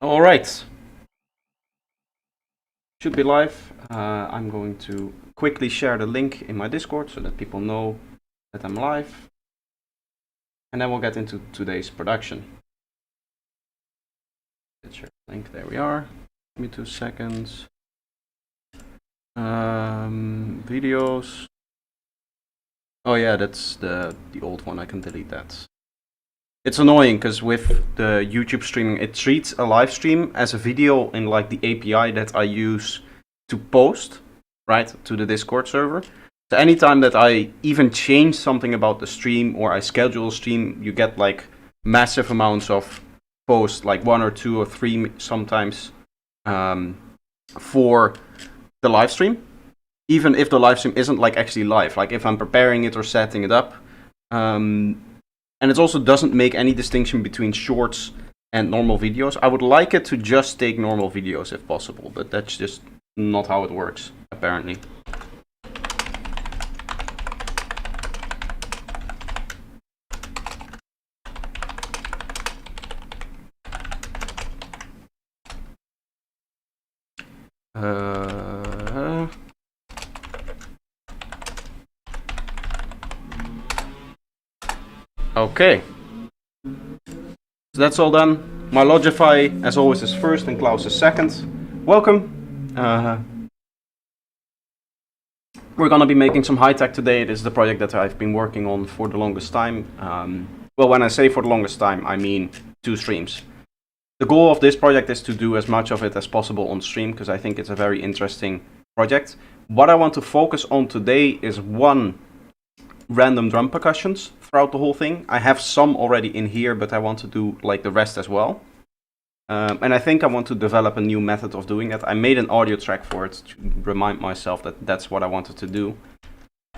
All right, should be live. I'm going to quickly share the link in my Discord so that people know that I'm live. And then we'll get into today's production. Let's share the link. There we are. Give me 2 seconds. Videos. Oh yeah, that's the old one. I can delete that. It's annoying because with the YouTube streaming, it treats a live stream as a video in like the API that I use to post, right, to the Discord server. So anytime that I even change something about the stream or I schedule a stream, you get like massive amounts of posts, like 1 or 2 or 3 sometimes, for the live stream. Even if the live stream isn't like actually live, like if I'm preparing it or setting it up. And it also doesn't make any distinction between shorts and normal videos. I would like it to just take normal videos if possible, but that's just not how it works, apparently. Okay. So that's all done. My Logify, as always, is first and Klaus is second. Welcome. We're gonna be making some high tech today. This is the project that I've been working on for the longest time. Well, when I say for the longest time, I mean 2 streams. The goal of this project is to do as much of it as possible on stream, because I think it's a very interesting project. What I want to focus on today is 1, random drum percussions throughout the whole thing. I have some already in here, but I want to do like the rest as well. And I think I want to develop a new method of doing that. I made an audio track for it to remind myself that that's what I wanted to do.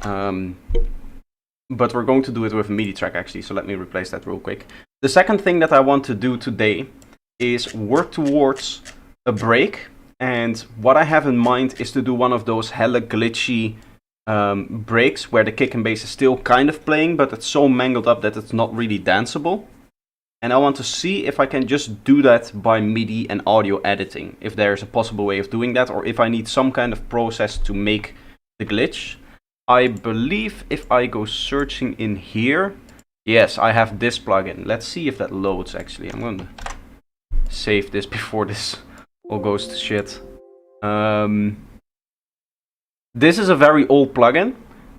But we're going to do it with a MIDI track actually, so let me replace that real quick. The second thing that I want to do today is work towards a break. And what I have in mind is to do one of those hella glitchy breaks where the kick and bass is still kind of playing, but it's so mangled up that it's not really danceable. And I want to see if I can just do that by MIDI and audio editing, if there's a possible way of doing that, or if I need some kind of process to make the glitch. I believe if I go searching in here, yes, I have this plugin. Let's see if that loads actually. I'm going to save this before this all goes to shit. This is a very old plugin.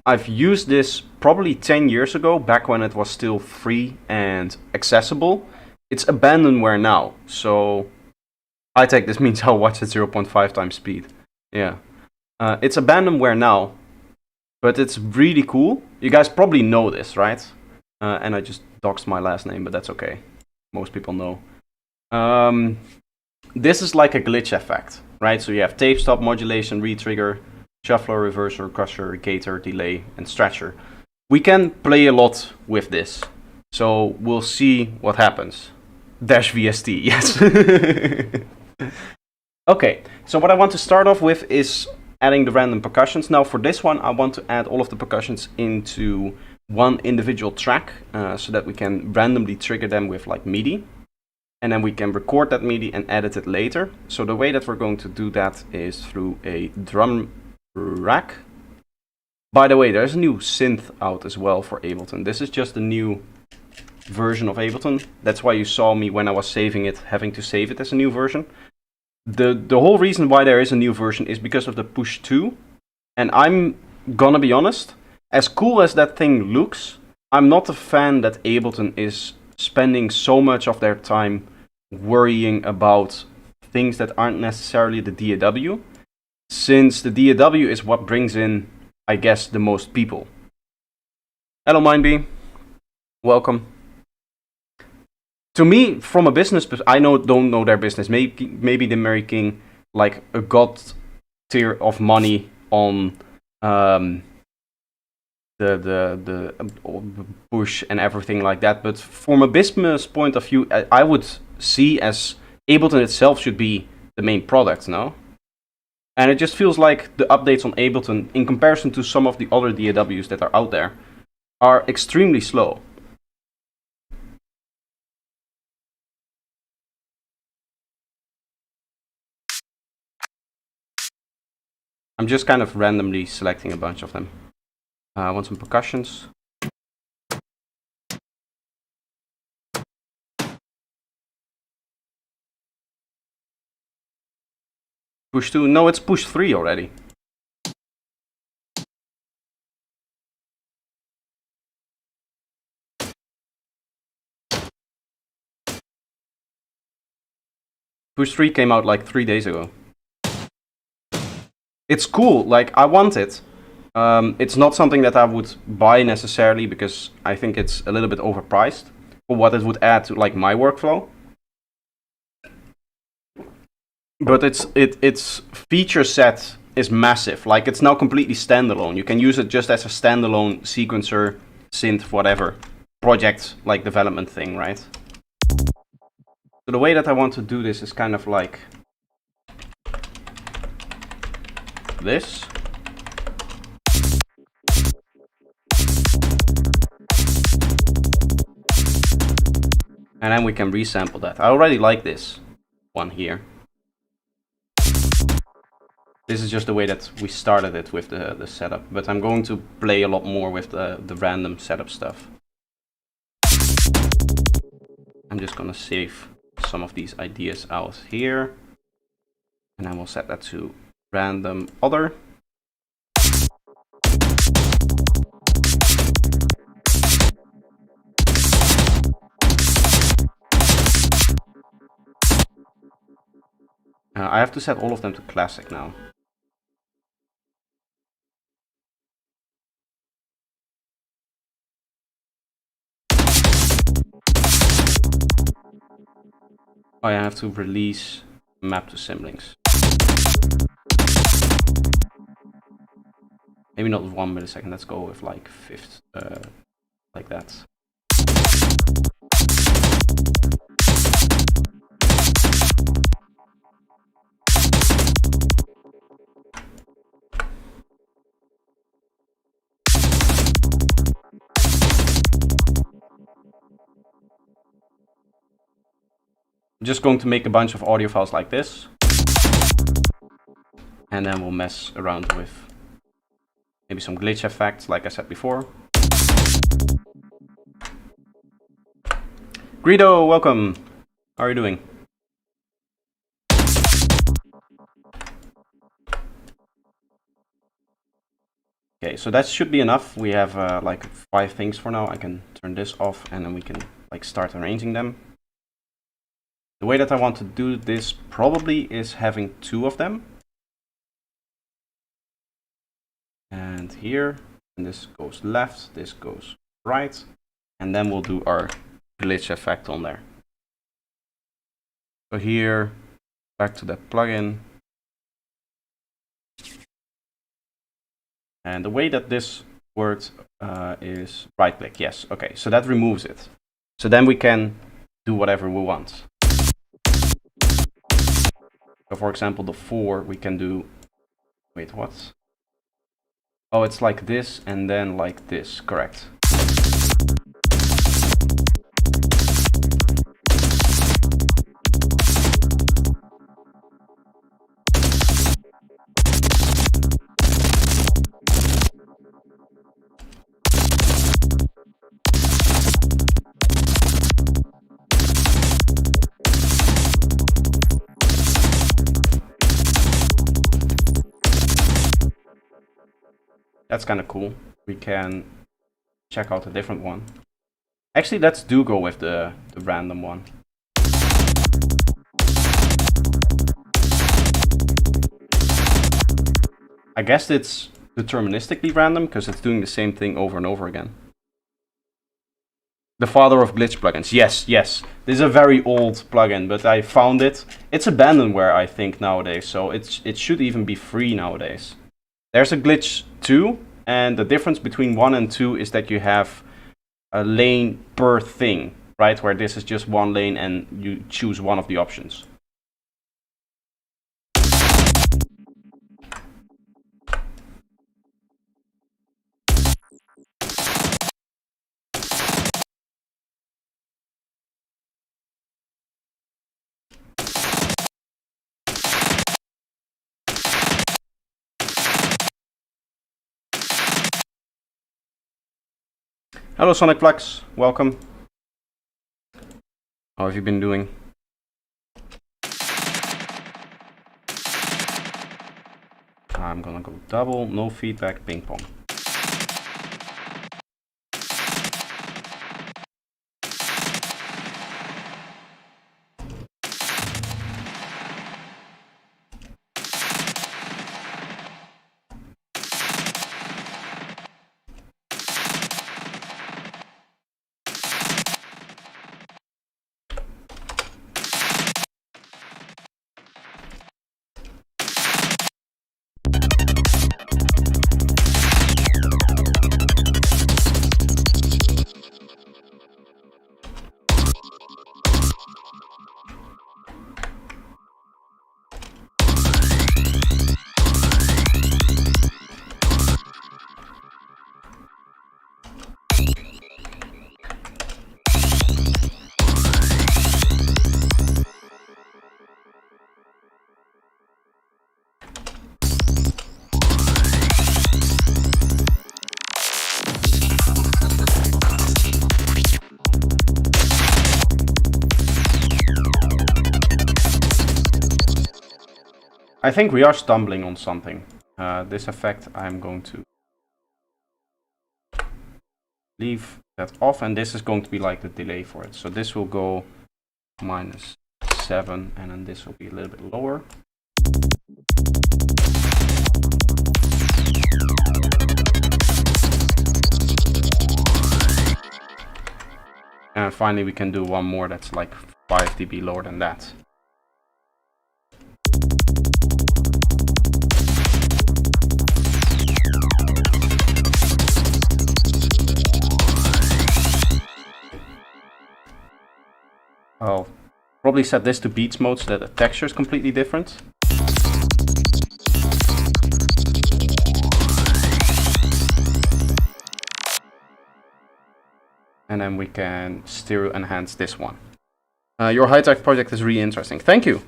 I've used this probably 10 years ago, back when it was still free and accessible. It's abandonware now, so I take this means I'll watch at 0.5 times speed. Yeah. It's abandonware now, but it's really cool. You guys probably know this, right? And I just doxed my last name, but that's okay. Most people know. This is like a glitch effect, right? So you have tape stop, modulation, retrigger, shuffler, reverser, crusher, gator, delay, and stretcher. We can play a lot with this, so we'll see what happens. Dash VST, yes. Okay, so what I want to start off with is adding the random percussions. Now for this one, I want to add all of the percussions into one individual track, so that we can randomly trigger them with like MIDI. And then we can record that MIDI and edit it later. So the way that we're going to do that is through a drum rack. By the way, there's a new synth out as well for Ableton. This is just a new version of Ableton. That's why you saw me when I was saving it, having to save it as a new version. The whole reason why there is a new version is because of the push 2. And I'm gonna be honest, as cool as that thing looks, I'm not a fan that Ableton is spending so much of their time worrying about things that aren't necessarily the DAW, since the DAW is what brings in, I guess, the most people. Hello, Mindbee. Welcome. To me, from a business, I don't know their business. Maybe they're making like a god tier of money on the push and everything like that. But from a business point of view, I would see as Ableton itself should be the main product, no? And it just feels like the updates on Ableton, in comparison to some of the other DAWs that are out there, are extremely slow. I'm just kind of randomly selecting a bunch of them. I want some percussions. Push 2. No, it's push 3 already. Push 3 came out like 3 days ago. It's cool, like I want it. It's not something that I would buy necessarily because I think it's a little bit overpriced for what it would add to like my workflow. But its feature set is massive. Like it's now completely standalone. You can use it just as a standalone sequencer, synth, whatever project like development thing, right? So the way that I want to do this is kind of like this. And then we can resample that. I already like this one here. This is just the way that we started it with the setup, but I'm going to play a lot more with the random setup stuff. I'm just gonna save some of these ideas out here, and then we'll set that to random other. I have to set all of them to classic now. I have to release map to Simlinks. Maybe not 1 millisecond, let's go with like fifth, like that. I'm just going to make a bunch of audio files like this. And then we'll mess around with maybe some glitch effects, like I said before. Greedo, welcome. How are you doing? Okay, so that should be enough. We have like 5 things for now. I can turn this off and then we can like start arranging them. The way that I want to do this probably is having 2 of them. And here, and this goes left, this goes right. And then we'll do our glitch effect on there. So here, back to that plugin. And the way that this works is right click, yes, okay, so that removes it. So then we can do whatever we want. So for example, the 4 we can do, wait, what? Oh, it's like this and then like this, correct. That's kind of cool. We can check out a different one. Actually, let's go with the random one. I guess it's deterministically random because it's doing the same thing over and over again. The father of glitch plugins. Yes, yes. This is a very old plugin, but I found it. It's abandonware, I think, nowadays, so it should even be free nowadays. There's a glitch 2, and the difference between 1 and 2 is that you have a lane per thing, right? Where this is just 1 lane and you choose one of the options. Hello Sonic Flux, welcome. How have you been doing? I'm gonna go double, no feedback, ping pong. I think we are stumbling on something. This effect I'm going to leave that off, and this is going to be like the delay for it. So this will go -7, and then this will be a little bit lower. And finally we can do one more that's like 5 dB lower than that. I'll probably set this to beats mode so that the texture is completely different. And then we can stereo enhance this one. Your high-tech project is really interesting. Thank you.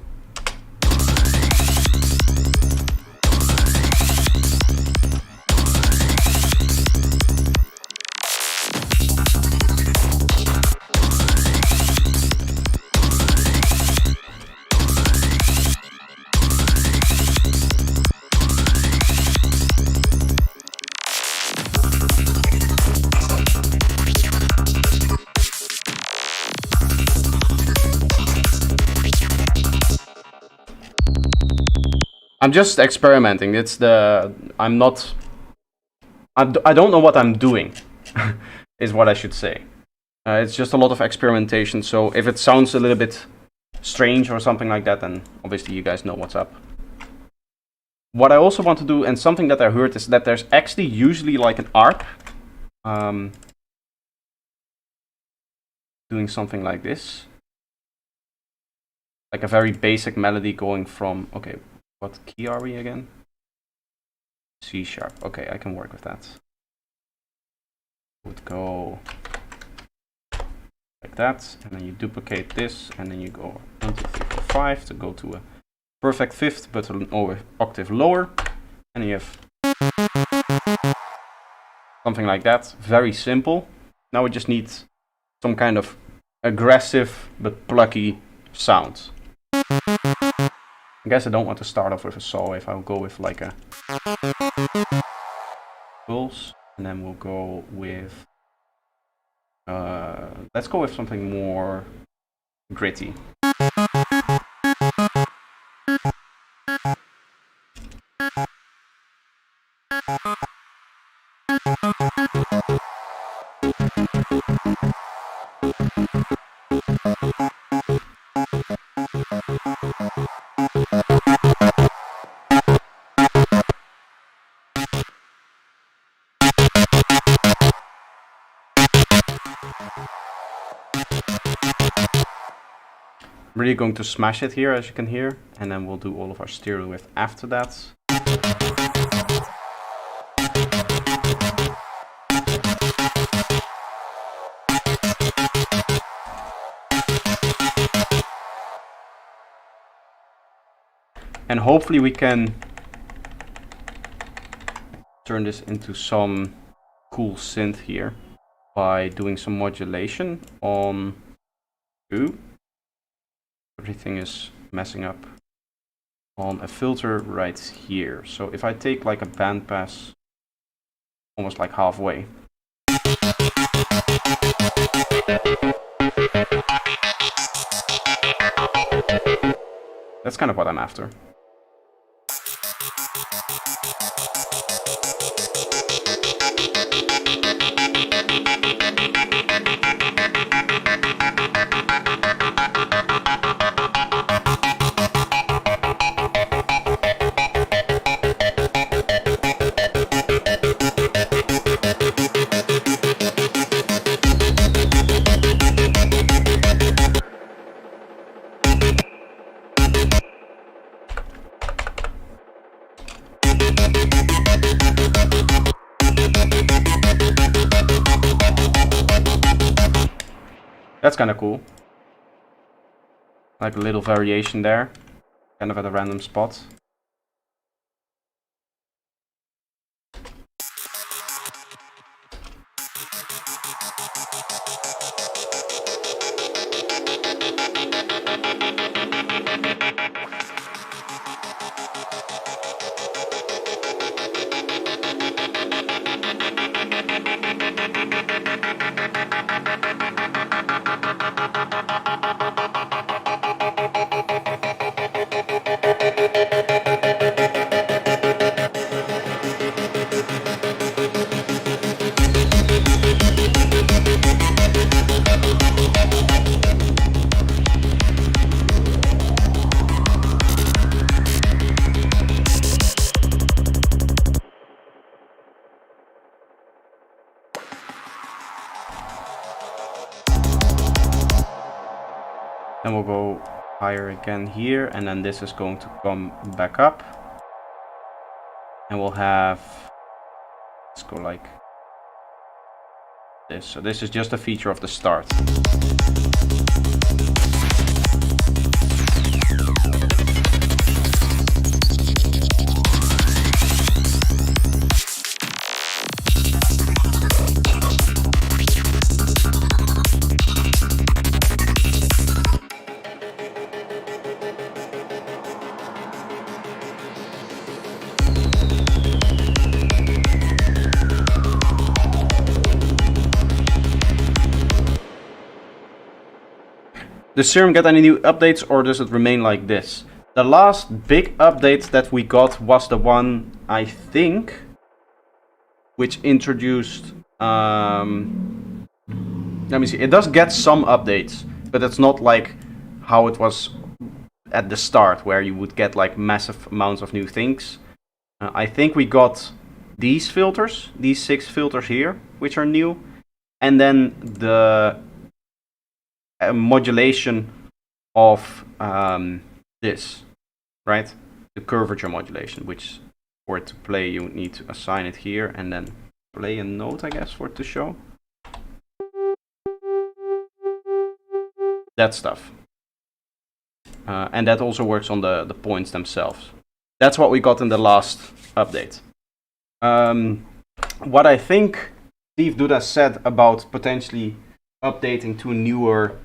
I'm just experimenting. It's the I don't know what I'm doing, is what I should say. It's just a lot of experimentation. So if it sounds a little bit strange or something like that, then obviously you guys know what's up. What I also want to do, and something that I heard, is that there's actually usually like an ARP doing something like this, like a very basic melody going from, okay, what key are we again? C sharp. Okay, I can work with that. Would go like that, and then you duplicate this, and then you go 1, 2, 3, 4, 5 to go to a perfect fifth, but an octave lower, and you have something like that. Very simple. Now we just need some kind of aggressive but plucky sound. I guess I don't want to start off with a saw if I'll go with like a pulse, and then we'll go with let's go with something more gritty. I'm really going to smash it here, as you can hear, and then we'll do all of our stereo with after that. And hopefully we can turn this into some cool synth here. by doing some modulation on 2. Everything is messing up. On a filter right here. So if I take like a bandpass almost like halfway. That's kind of what I'm after. That's kind of cool. Like a little variation there, kind of at a random spot. Then we'll go higher again here, and then this is going to come back up. And we'll have, let's go like this. So this is just a feature of the start. Does Serum get any new updates, or does it remain like this? The last big update that we got was the one, I think, which introduced, let me see, it does get some updates, but it's not like how it was at the start, where you would get like massive amounts of new things. I think we got these filters, these 6 filters here, which are new, and then the modulation of this, right? The curvature modulation, which for it to play you need to assign it here and then play a note, I guess, for it to show. That stuff. And that also works on the points themselves. That's what we got in the last update. What I think Steve Duda said about potentially updating to a newer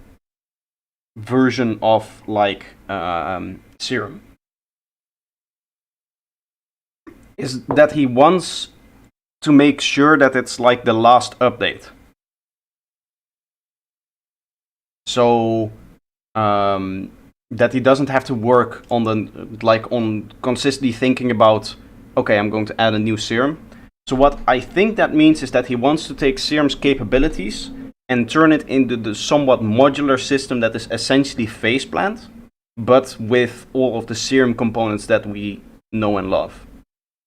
version of like Serum is that he wants to make sure that it's like the last update. So that he doesn't have to work on on consistently thinking about, okay, I'm going to add a new Serum. So what I think that means is that he wants to take Serum's capabilities and turn it into the somewhat modular system that is essentially phase planned, but with all of the Serum components that we know and love.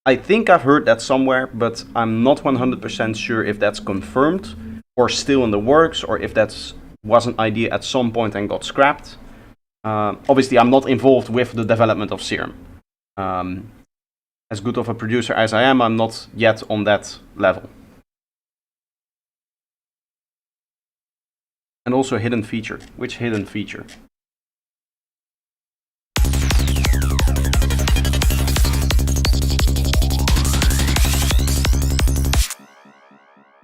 I think I've heard that somewhere, but I'm not 100% sure if that's confirmed or still in the works, or if that was an idea at some point and got scrapped. Obviously, I'm not involved with the development of Serum. As good of a producer as I am, I'm not yet on that level. And also a hidden feature. Which hidden feature?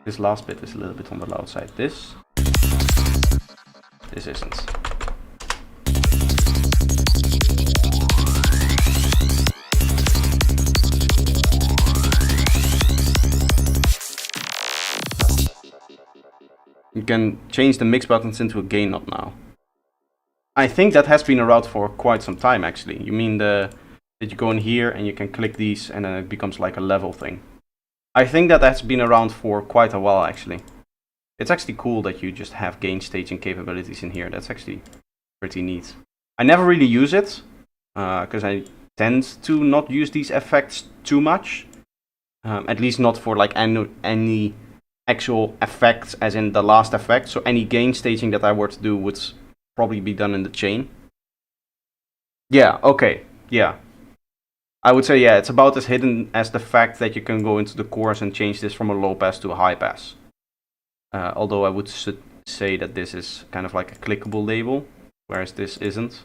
This last bit is a little bit on the loud side. This isn't. You can change the mix buttons into a gain knob now. I think that has been around for quite some time actually. You mean that you go in here and you can click these and then it becomes like a level thing. I think that has been around for quite a while actually. It's actually cool that you just have gain staging capabilities in here. That's actually pretty neat. I never really use it because I tend to not use these effects too much. At least not for like any actual effects as in the last effect. So any gain staging that I were to do would probably be done in the chain. Yeah, okay, yeah. I would say, yeah, it's about as hidden as the fact that you can go into the chorus and change this from a low pass to a high pass. Although I would say that this is kind of like a clickable label, whereas this isn't.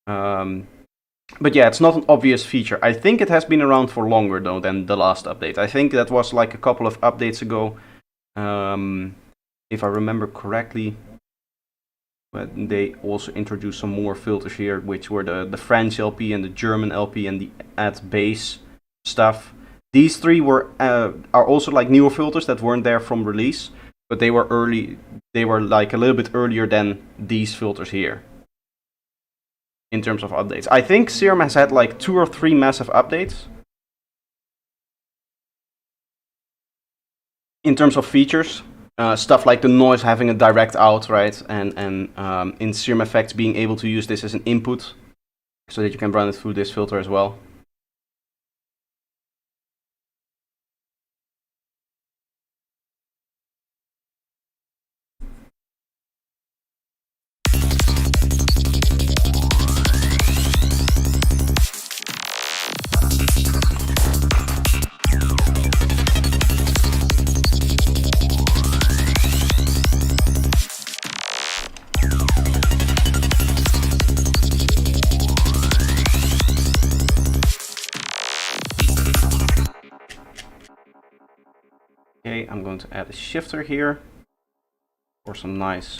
But yeah, it's not an obvious feature. I think it has been around for longer though than the last update. I think that was like a couple of updates ago. If I remember correctly, but they also introduced some more filters here, which were the French LP and the German LP and the add bass stuff. These three are also like newer filters that weren't there from release, but they were early. They were like a little bit earlier than these filters here in terms of updates. I think Serum has had like 2 or 3 massive updates in terms of features. Stuff like the noise having a direct out, right? And in Serum Effects being able to use this as an input so that you can run it through this filter as well. Okay, I'm going to add a shifter here for some nice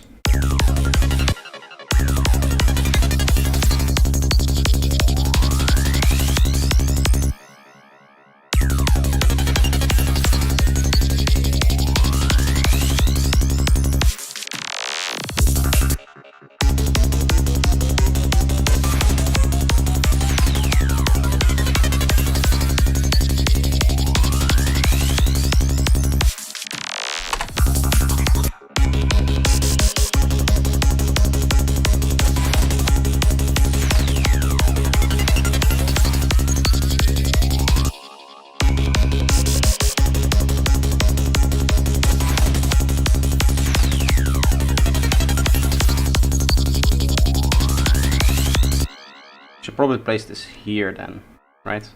probably place this here then, right?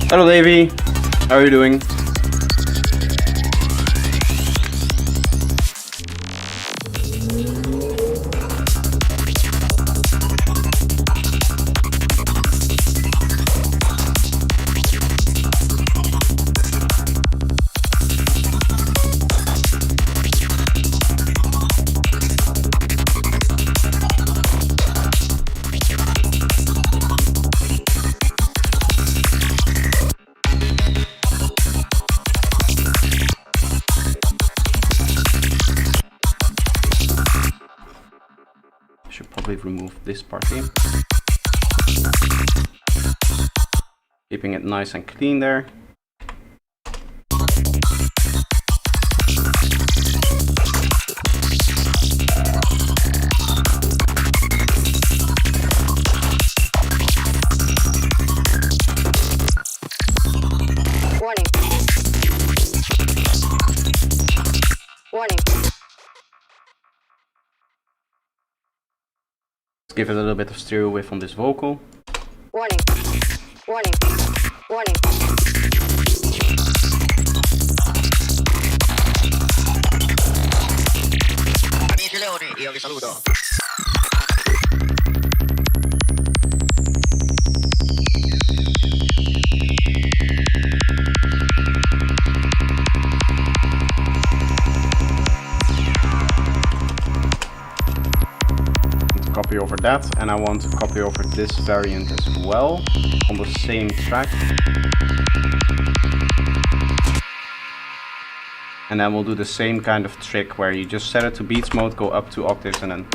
Hello Davey, how are you doing? Should probably remove this part here. Keeping it nice and clean there. give it a little bit of stereo wave on this vocal. Warning. Warning. Warning. Amici leoni, io vi saluto. Copy over that, and I want to copy over this variant as well on the same track. And then we'll do the same kind of trick where you just set it to beats mode, go up 2 octaves, and then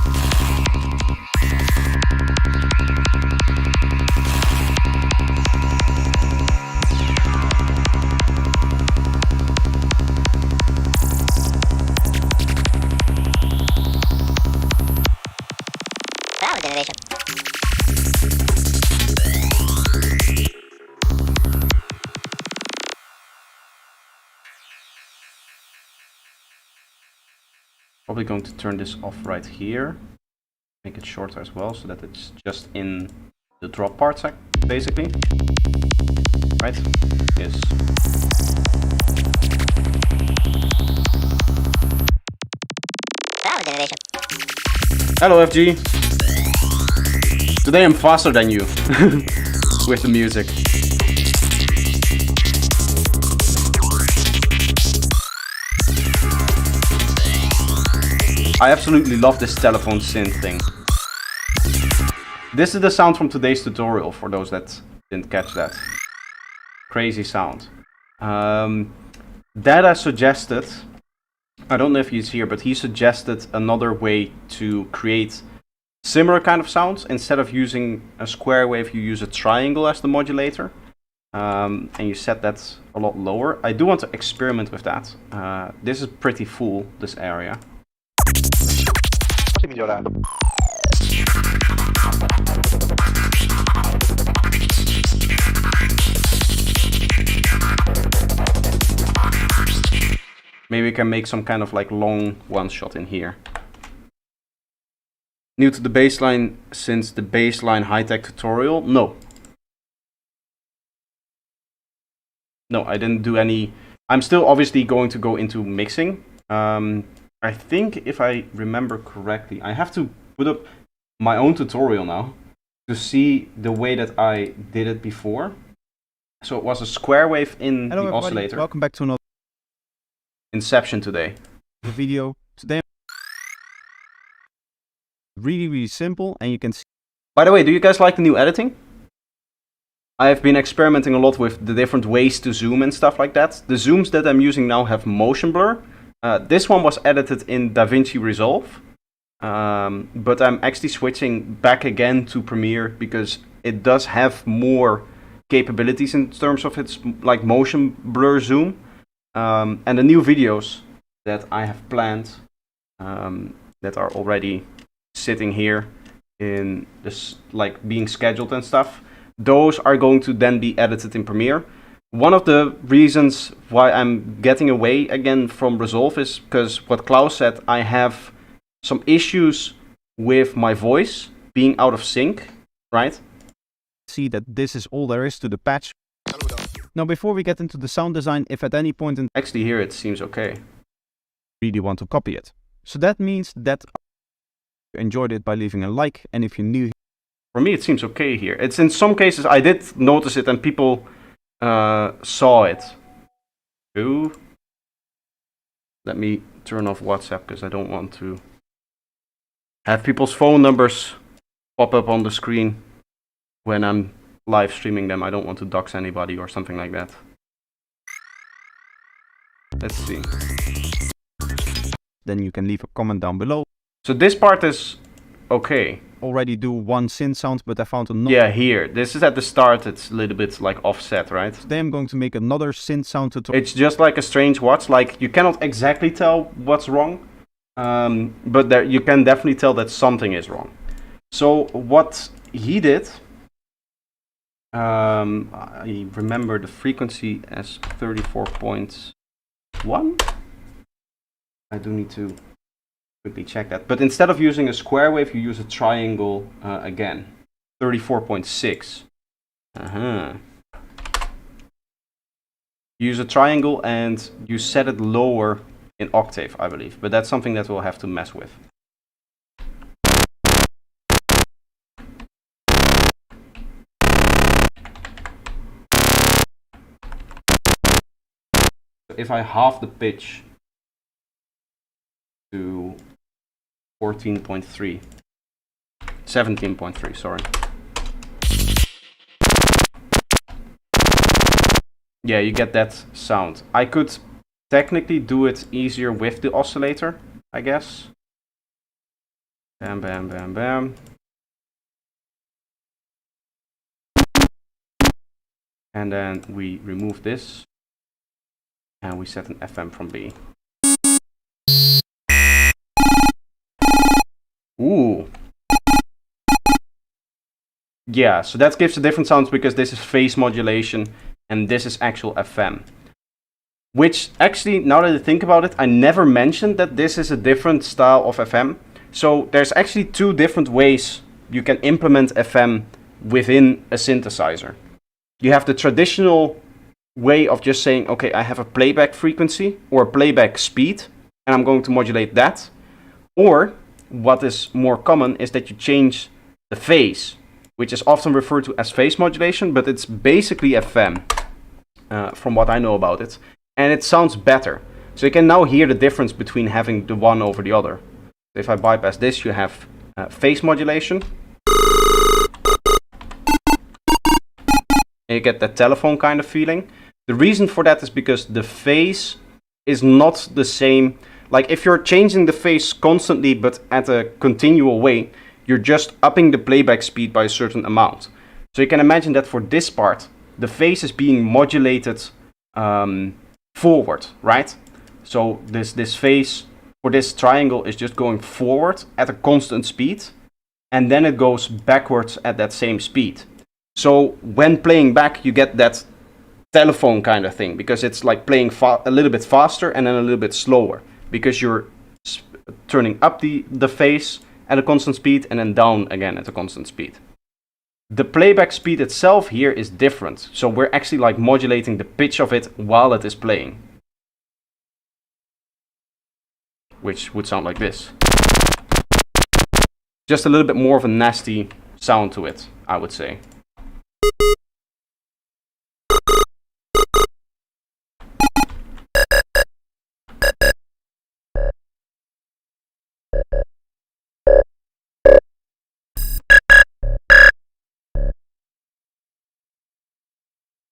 Generation. probably going to turn this off right here, make it shorter as well, so that it's just in the drop part, basically. Right? Yes. Generation. Hello, FG. Today I'm faster than you with the music. I absolutely love this telephone synth thing. This is the sound from today's tutorial for those that didn't catch that. Crazy sound. Dada suggested, I don't know if he's here, but he suggested another way to create similar kind of sounds. Instead of using a square wave, you use a triangle as the modulator. And you set that a lot lower. I do want to experiment with that. This is pretty full, this area. Maybe we can make some kind of like long one shot in here. New to the baseline since the baseline high-tech tutorial? No. No, I didn't do any. I'm still obviously going to go into mixing. I think if I remember correctly, I have to put up my own tutorial now to see the way that I did it before. So it was a square wave in the oscillator. Welcome back to another Inception today. video. Today really simple, and you can see. By the way, do you guys like the new editing? I've been experimenting a lot with the different ways to zoom and stuff like that. The zooms that I'm using now have motion blur. This one was edited in DaVinci Resolve. But I'm actually switching back again to Premiere because it does have more capabilities in terms of its like motion blur zoom. And the new videos that I have planned that are already sitting here in this, like being scheduled and stuff, those are going to then be edited in Premiere. One of the reasons why I'm getting away again from Resolve is because what Klaus said, I have some issues with my voice being out of sync, right? See that this is all there is to the patch. Now, before we get into the sound design, if at any point in Actually here it seems okay. really want to copy it. So that means that you enjoyed it by leaving a like, and if you're new, For me it seems okay here. It's in some cases I did notice it and people saw it. Ooh. Let me turn off WhatsApp because I don't want to have people's phone numbers pop up on the screen when I'm live streaming them. I don't want to dox anybody or something like that. Let's see. then you can leave a comment down below. So this part is okay. Already do one synth sound, but I found another. Yeah, here. This is at the start. It's a little bit like offset, right? Today I'm going to make another synth sound tutorial. It's just like a strange watch. Like you cannot exactly tell what's wrong, but there you can definitely tell that something is wrong. So what he did, I remember the frequency as 34.1. I do need to quickly check that. But instead of using a square wave, you use a triangle again. 34.6. Use a triangle and you set it lower in octave, I believe. But that's something that we'll have to mess with. If I halve the pitch to 14.3, 17.3, sorry. Yeah, you get that sound. I could technically do it easier with the oscillator, I guess. Bam, bam, bam, bam. And then we remove this. And we set an FM from B. Ooh. Yeah, so that gives a different sounds because this is phase modulation and this is actual FM. Which actually, now that I think about it, I never mentioned that this is a different style of FM. So there's actually two different ways you can implement FM within a synthesizer. You have the traditional way of just saying, okay, I have a playback frequency or a playback speed, and I'm going to modulate that. Or what is more common is that you change the phase, which is often referred to as phase modulation, but it's basically FM, from what I know about it. And it sounds better. So you can now hear the difference between having the one over the other. If I bypass this, you have phase modulation. And you get that telephone kind of feeling. The reason for that is because the phase is not the same. Like if you're changing the phase constantly but at a continual way, you're just upping the playback speed by a certain amount. So you can imagine that for this part, the phase is being modulated forward, right? So this phase for this triangle is just going forward at a constant speed, and then it goes backwards at that same speed. So when playing back, you get that telephone kind of thing, because it's like playing a little bit faster and then a little bit slower, because you're turning up the phase at a constant speed and then down again at a constant speed. The playback speed itself here is different, so we're actually like modulating the pitch of it while it is playing, which would sound like this. Just a little bit more of a nasty sound to it, I would say.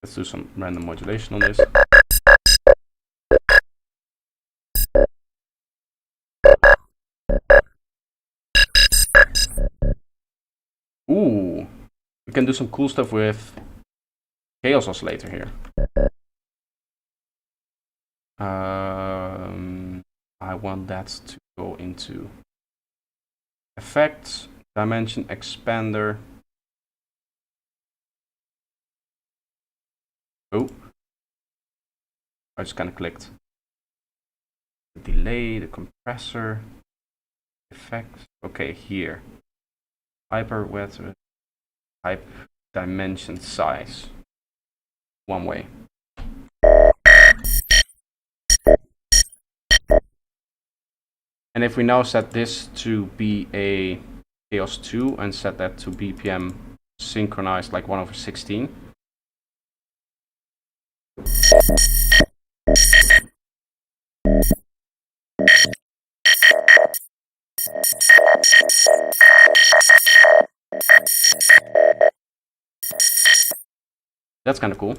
Let's do some random modulation on this. Ooh, we can do some cool stuff with chaos oscillator here. I want that to go into effects, dimension expander. Oh, I just kind of clicked. The delay, the compressor, effects. Okay, here. Hyper weather, type, dimension, size. One way. And if we now set this to be a chaos 2 and set that to BPM synchronized like 1/16. That's kind of cool.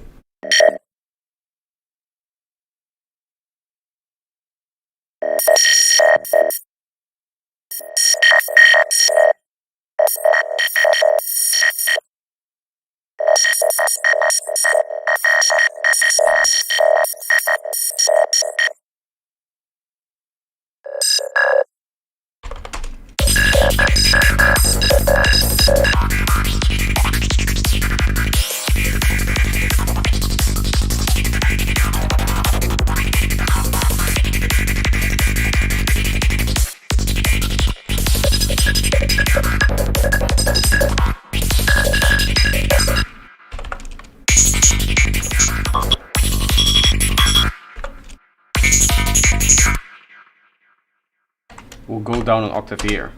go down an octave here.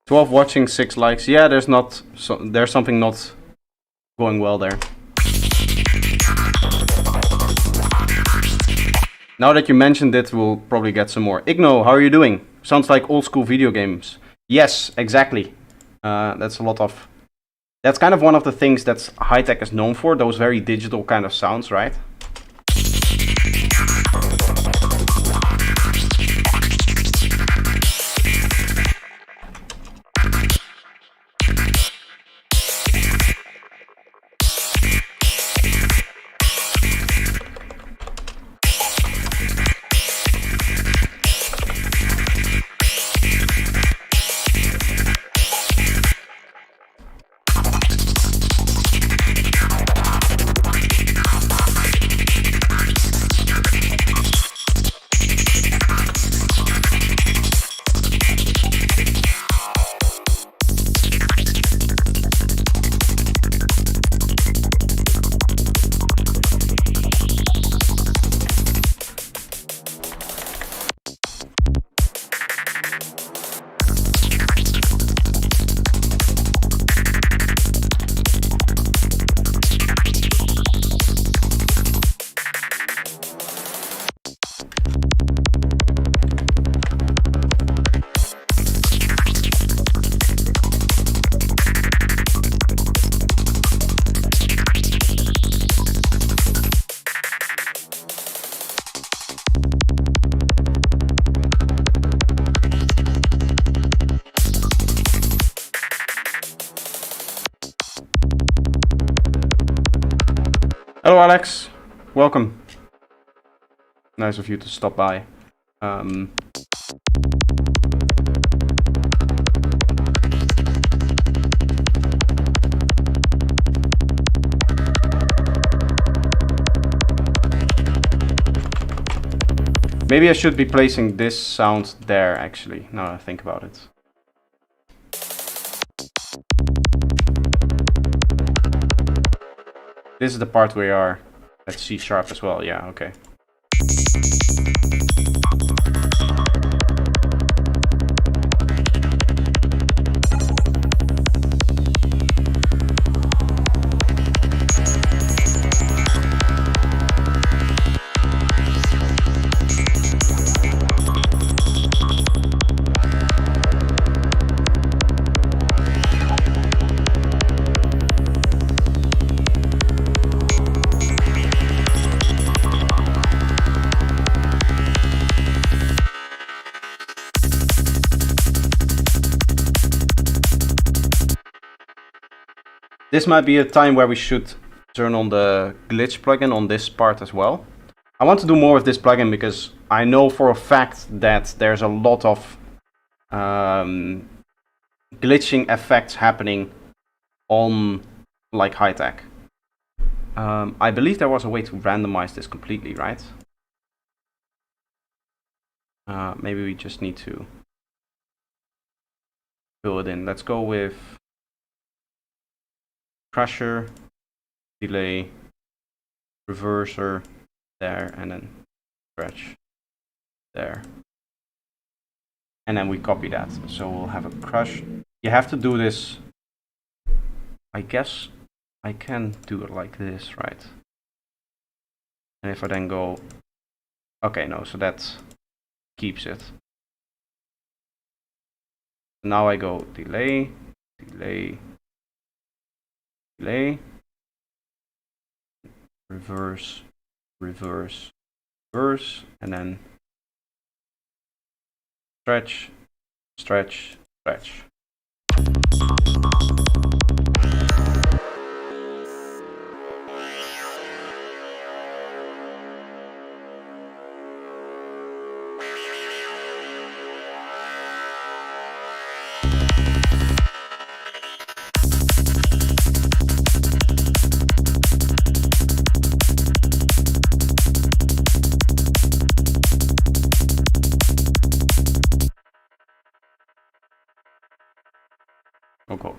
"12 watching, 6 likes." Yeah, there's something not going well there. Now that you mentioned it, we'll probably get some more. Igno, how are you doing? Sounds like old school video games. Yes, exactly. That's kind of one of the things that high-tech is known for, those very digital kind of sounds, right? Hello Alex, welcome. Nice of you to stop by. Maybe I should be placing this sound there actually, now that I think about it. This is the part where you are at C sharp as well, yeah, okay. This might be a time where we should turn on the glitch plugin on this part as well. I want to do more with this plugin because I know for a fact that there's a lot of glitching effects happening on like high-tech. I believe there was a way to randomize this completely, right? Maybe we just need to fill it in. Let's go with crusher, delay, reverser there, and then stretch there. And then we copy that. So we'll have a crush. You have to do this. I guess I can do it like this, right? And if I then go, okay, no, so that keeps it. Now I go delay, delay, delay, reverse, reverse, reverse, and then stretch, stretch, stretch.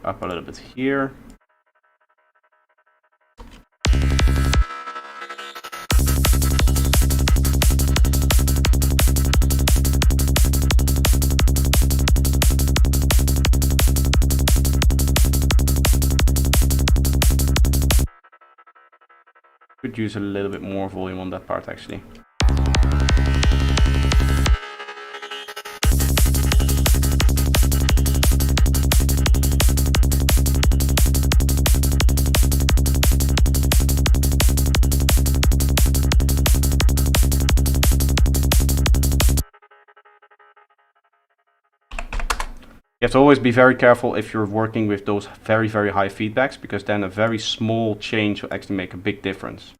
up a little bit here. Could use a little bit more volume on that part actually. You have to always be very careful if you're working with those very, very high feedbacks, because then a very small change will actually make a big difference.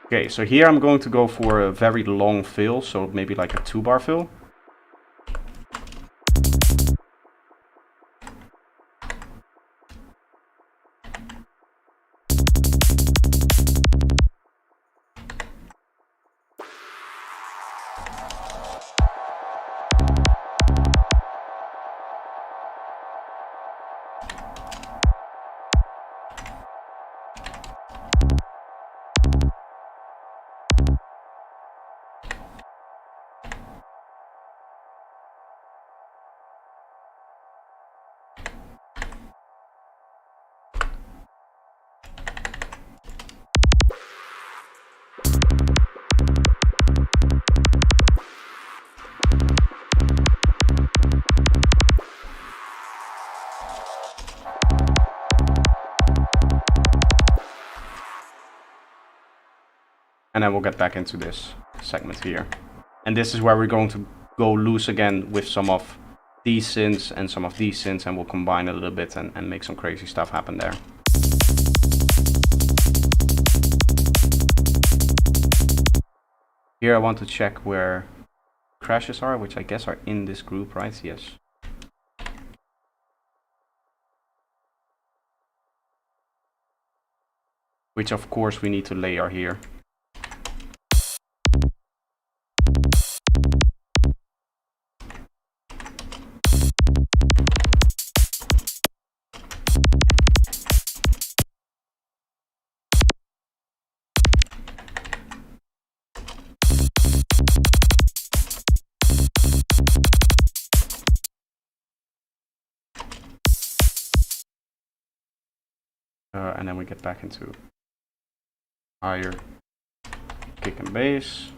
Okay, so here I'm going to go for a very long fill, so maybe like a 2-bar fill. And then we'll get back into this segment here. And this is where we're going to go loose again with some of these synths and some of these synths, and we'll combine a little bit and make some crazy stuff happen there. Here I want to check where crashes are, which I guess are in this group, right? Yes. Which of course we need to layer here. And then we get back into higher kick and bass.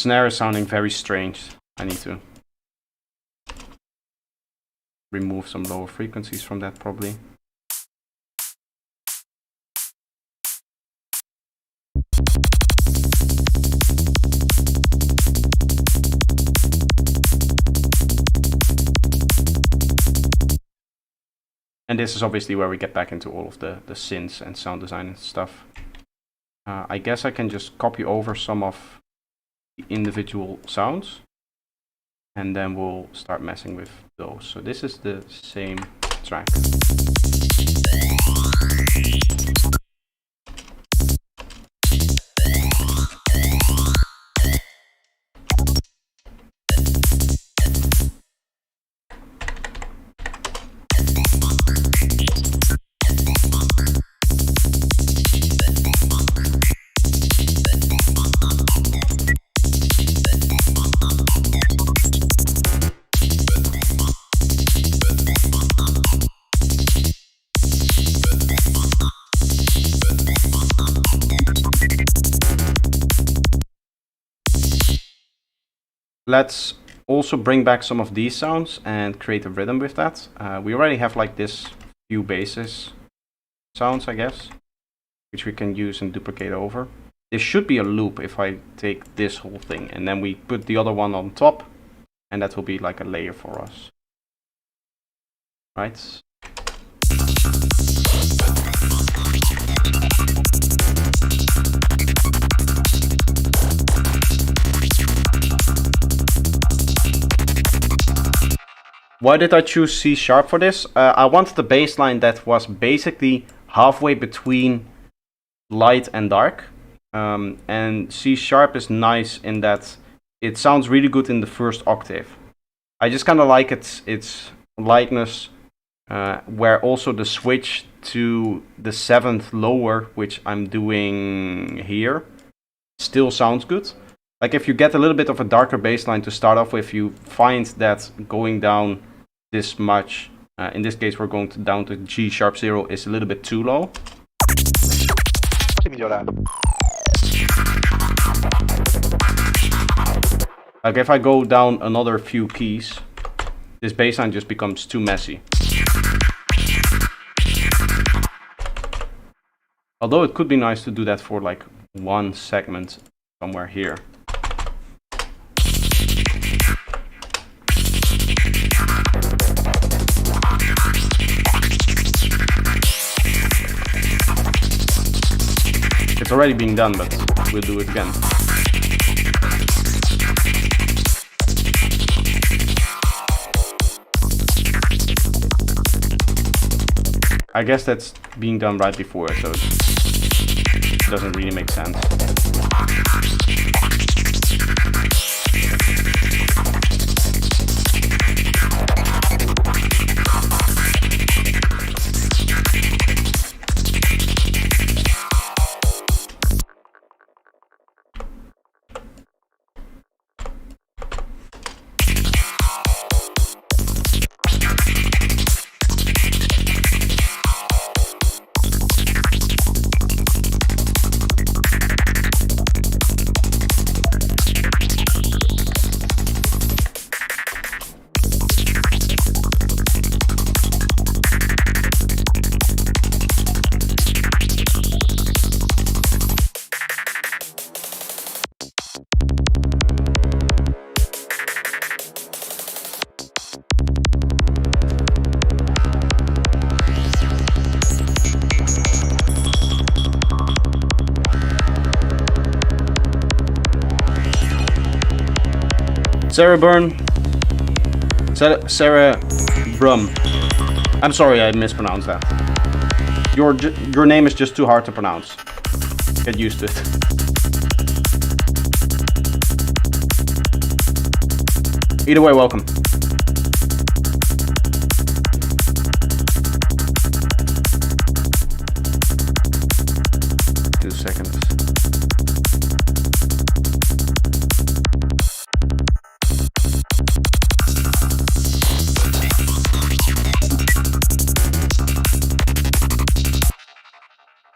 Snare is sounding very strange. I need to remove some lower frequencies from that probably. And this is obviously where we get back into all of the synths and sound design and stuff. I guess I can just copy over some of the individual sounds. and then we'll start messing with those. So this is the same track. Let's also bring back some of these sounds and create a rhythm with that. We already have like this few bases sounds, I guess, which we can use and duplicate over. This should be a loop if I take this whole thing and then we put the other one on top, and that will be like a layer for us. Right? Why did I choose C# for this? I wanted a bass line that was basically halfway between light and dark. And C# is nice in that it sounds really good in the first octave. I just kind of like its lightness, where also the switch to the 7th lower, which I'm doing here, still sounds good. Like if you get a little bit of a darker bass line to start off with, you find that going down this much, in this case we're going down to G#0, is a little bit too low. Like if I go down another few keys, this bass line just becomes too messy. Although it could be nice to do that for like one segment somewhere here. It's already being done, but we'll do it again. I guess that's being done right before, so it doesn't really make sense. Sarah Brum. I'm sorry I mispronounced that. Your name is just too hard to pronounce. Get used to it. Either way, welcome.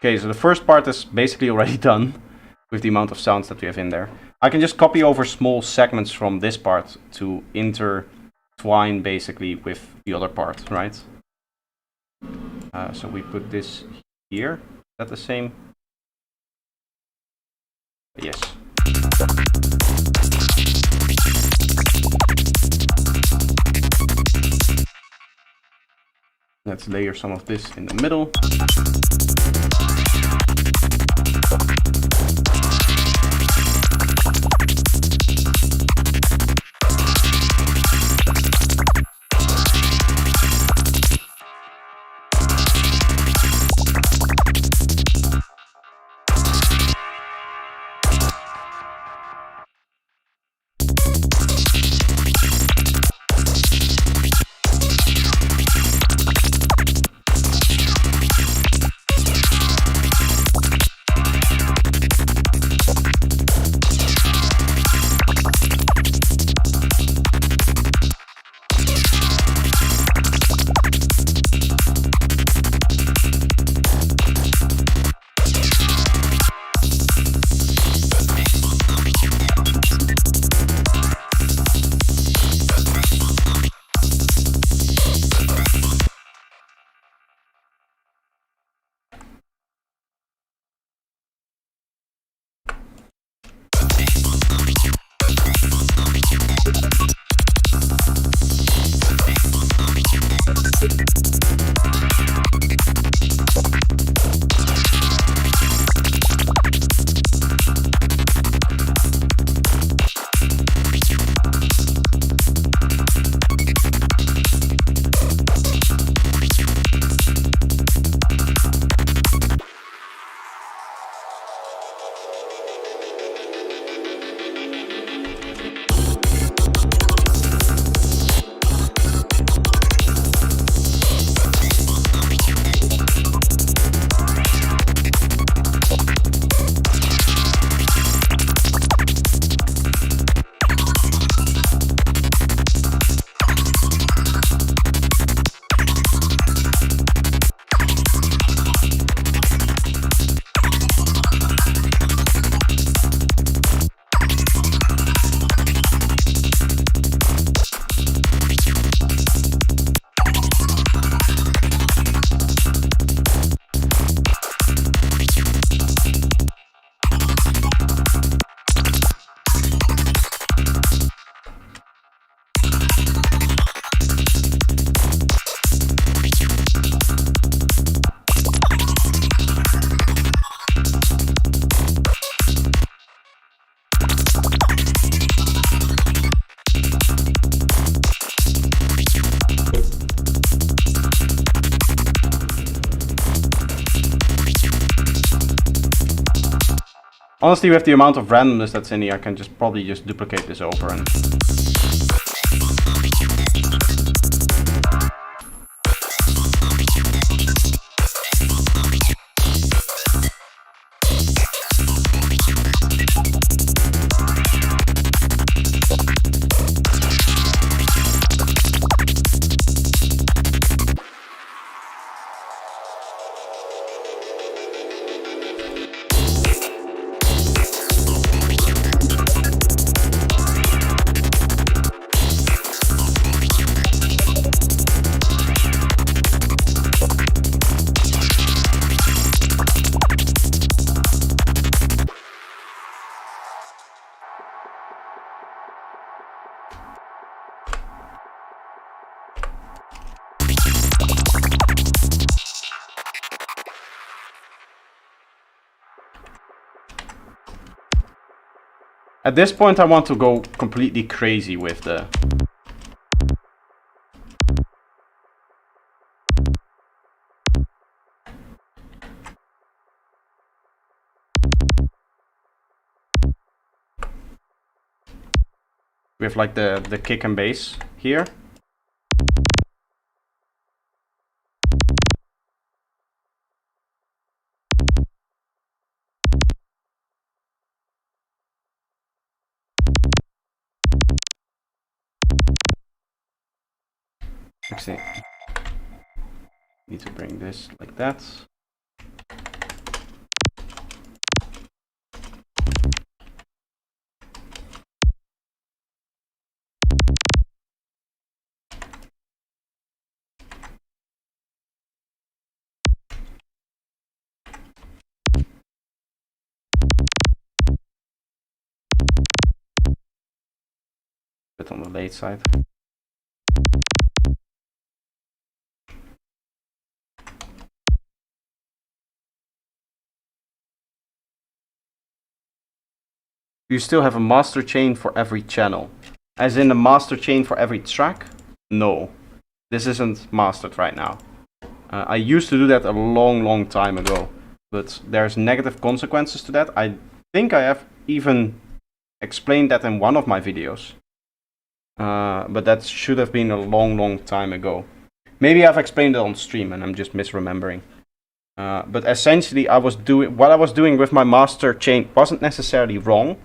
Okay, so the first part is basically already done with the amount of sounds that we have in there. I can just copy over small segments from this part to intertwine basically with the other part, right? So we put this here. Is that the same? Yes. Let's layer some of this in the middle. Honestly, with the amount of randomness that's in here, I can probably just duplicate this over and... At this point, I want to go completely crazy with the... with like the kick and bass here. Actually, need to bring this like that. Bit on the late side. You still have a master chain for every channel. As in a master chain for every track? No. This isn't mastered right now. I used to do that a long time ago. But there's negative consequences to that. I think I have even explained that in one of my videos. But that should have been a long time ago. Maybe I've explained it on stream and I'm just misremembering. But essentially, what I was doing with my master chain wasn't necessarily wrong.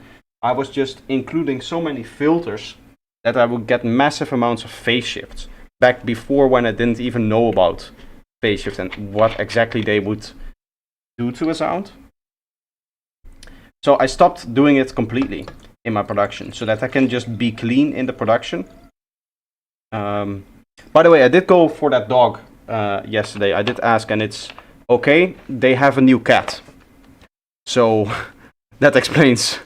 I was just including so many filters that I would get massive amounts of phase shifts. Back before, when I didn't even know about phase shifts and what exactly they would do to a sound. So I stopped doing it completely in my production so that I can just be clean in the production. By the way, I did go for that dog yesterday. I did ask and it's okay. They have a new cat. So that explains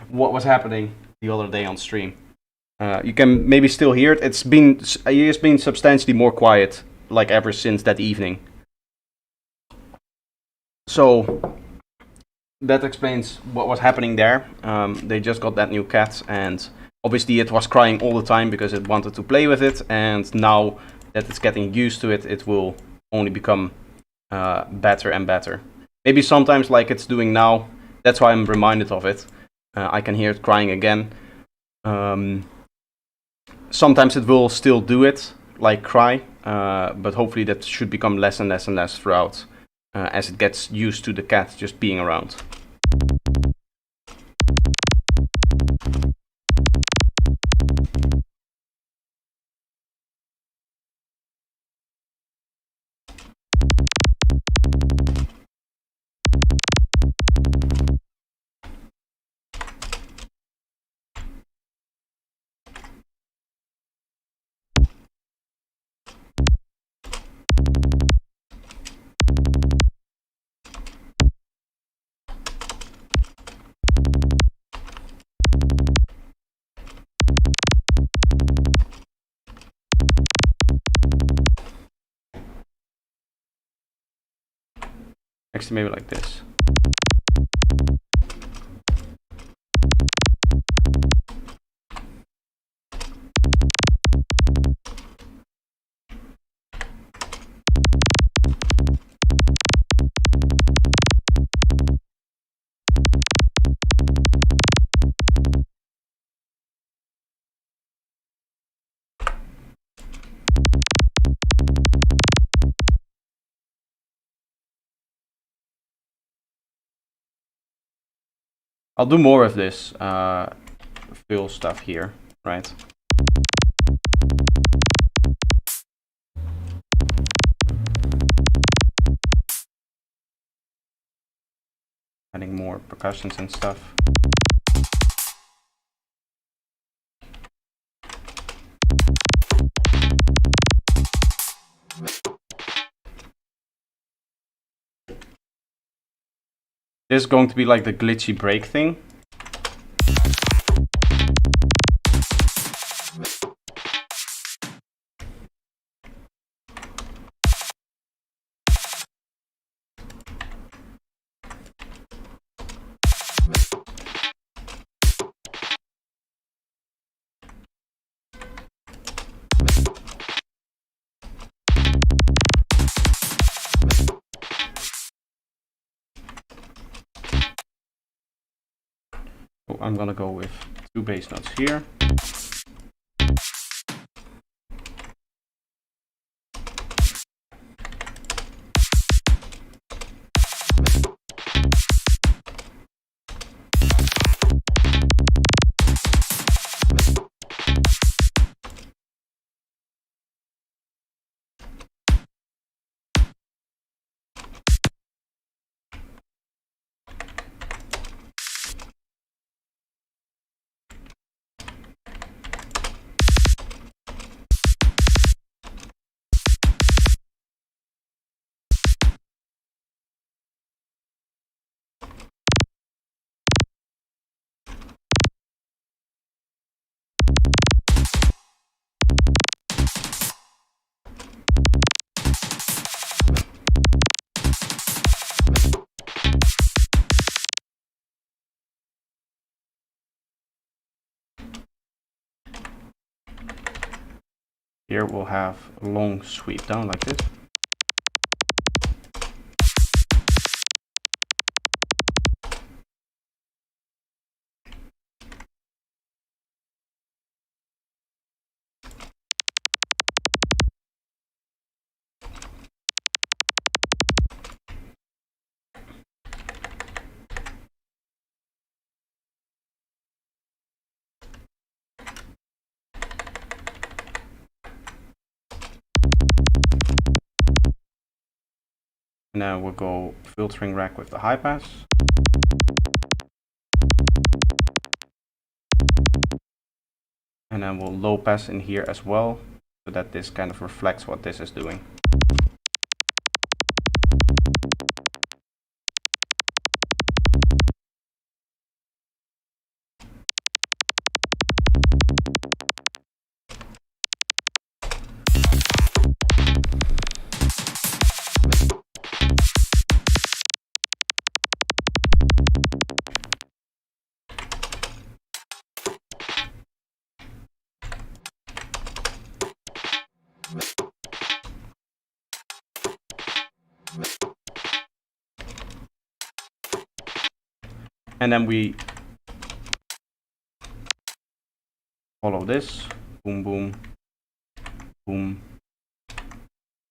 what was happening the other day on stream. You can maybe still hear it. It's been substantially more quiet, like ever since that evening. So that explains what was happening there. They just got that new cat, and obviously it was crying all the time because it wanted to play with it. And now that it's getting used to it, it will only become better and better. Maybe sometimes, like it's doing now. That's why I'm reminded of it. I can hear it crying again. Sometimes it will still do it, like cry, but hopefully that should become less and less throughout as it gets used to the cat just being around. Actually, maybe like this. I'll do more of this fill stuff here, right? Adding more percussions and stuff. This is going to be like the glitchy break thing. So I'm gonna go with 2 bass notes here. Here we'll have a long sweep down like this. And then we'll go filtering rack with the high pass. And then we'll low pass in here as well, so that this kind of reflects what this is doing. And then we follow this, boom, boom, boom,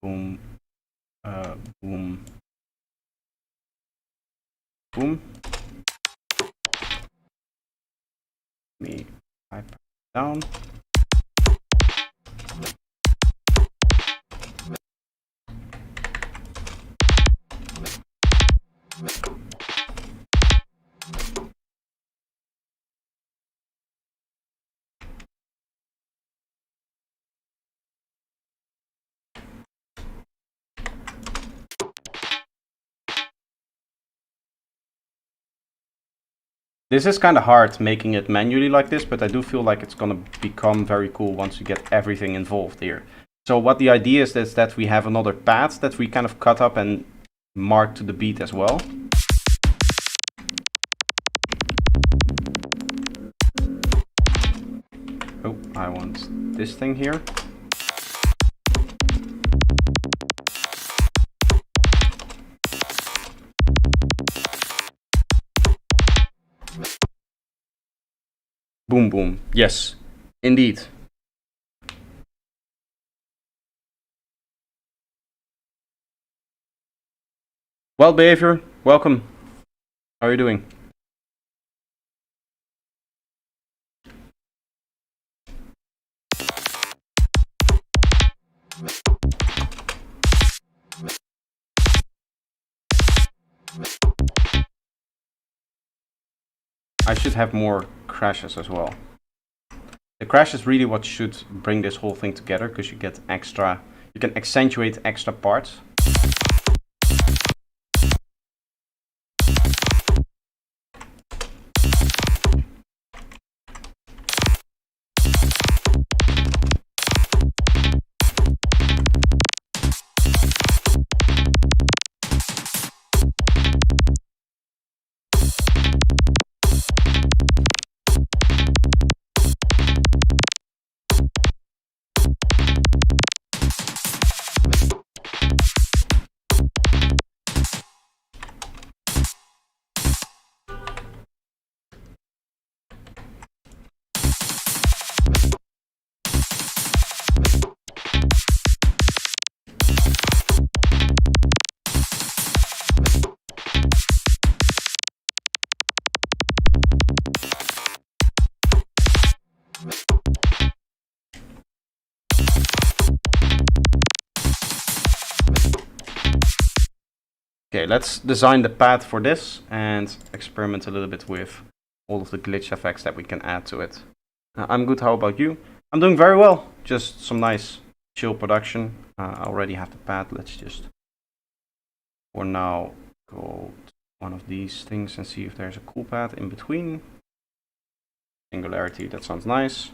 boom, boom, boom. Let me type down. This is kind of hard making it manually like this, but I do feel like it's going to become very cool once you get everything involved here. So what the idea is that we have another pad that we kind of cut up and mark to the beat as well. Oh, I want this thing here. Boom, boom. Yes, indeed. Well, behavior, welcome. How are you doing? I should have more crashes as well. The crash is really what should bring this whole thing together, because you get extra, you can accentuate extra parts. Okay, let's design the path for this and experiment a little bit with all of the glitch effects that we can add to it. I'm good, how about you? I'm doing very well, just some nice chill production. I already have the path. Let's just for now go to one of these things and see if there's a cool path in between. Singularity, that sounds nice.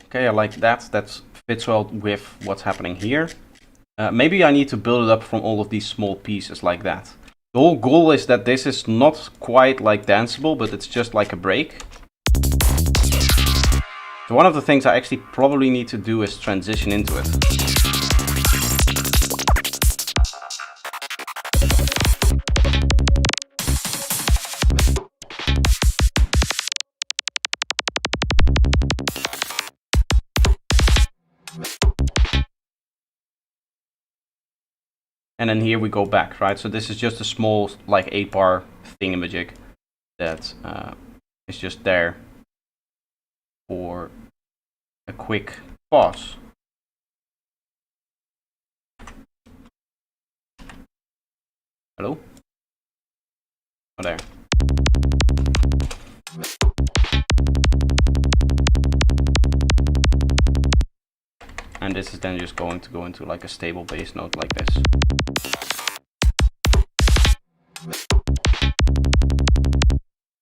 Okay, I like that. That fits well with what's happening here. Maybe I need to build it up from all of these small pieces like that. The whole goal is that this is not quite like danceable, but it's just like a break. So one of the things I actually probably need to do is transition into it. And then here we go back, right? So this is just a small, like 8-bar thingamajig that is just there for a quick pause. Hello? Oh, there. And this is then just going to go into like a stable bass note like this.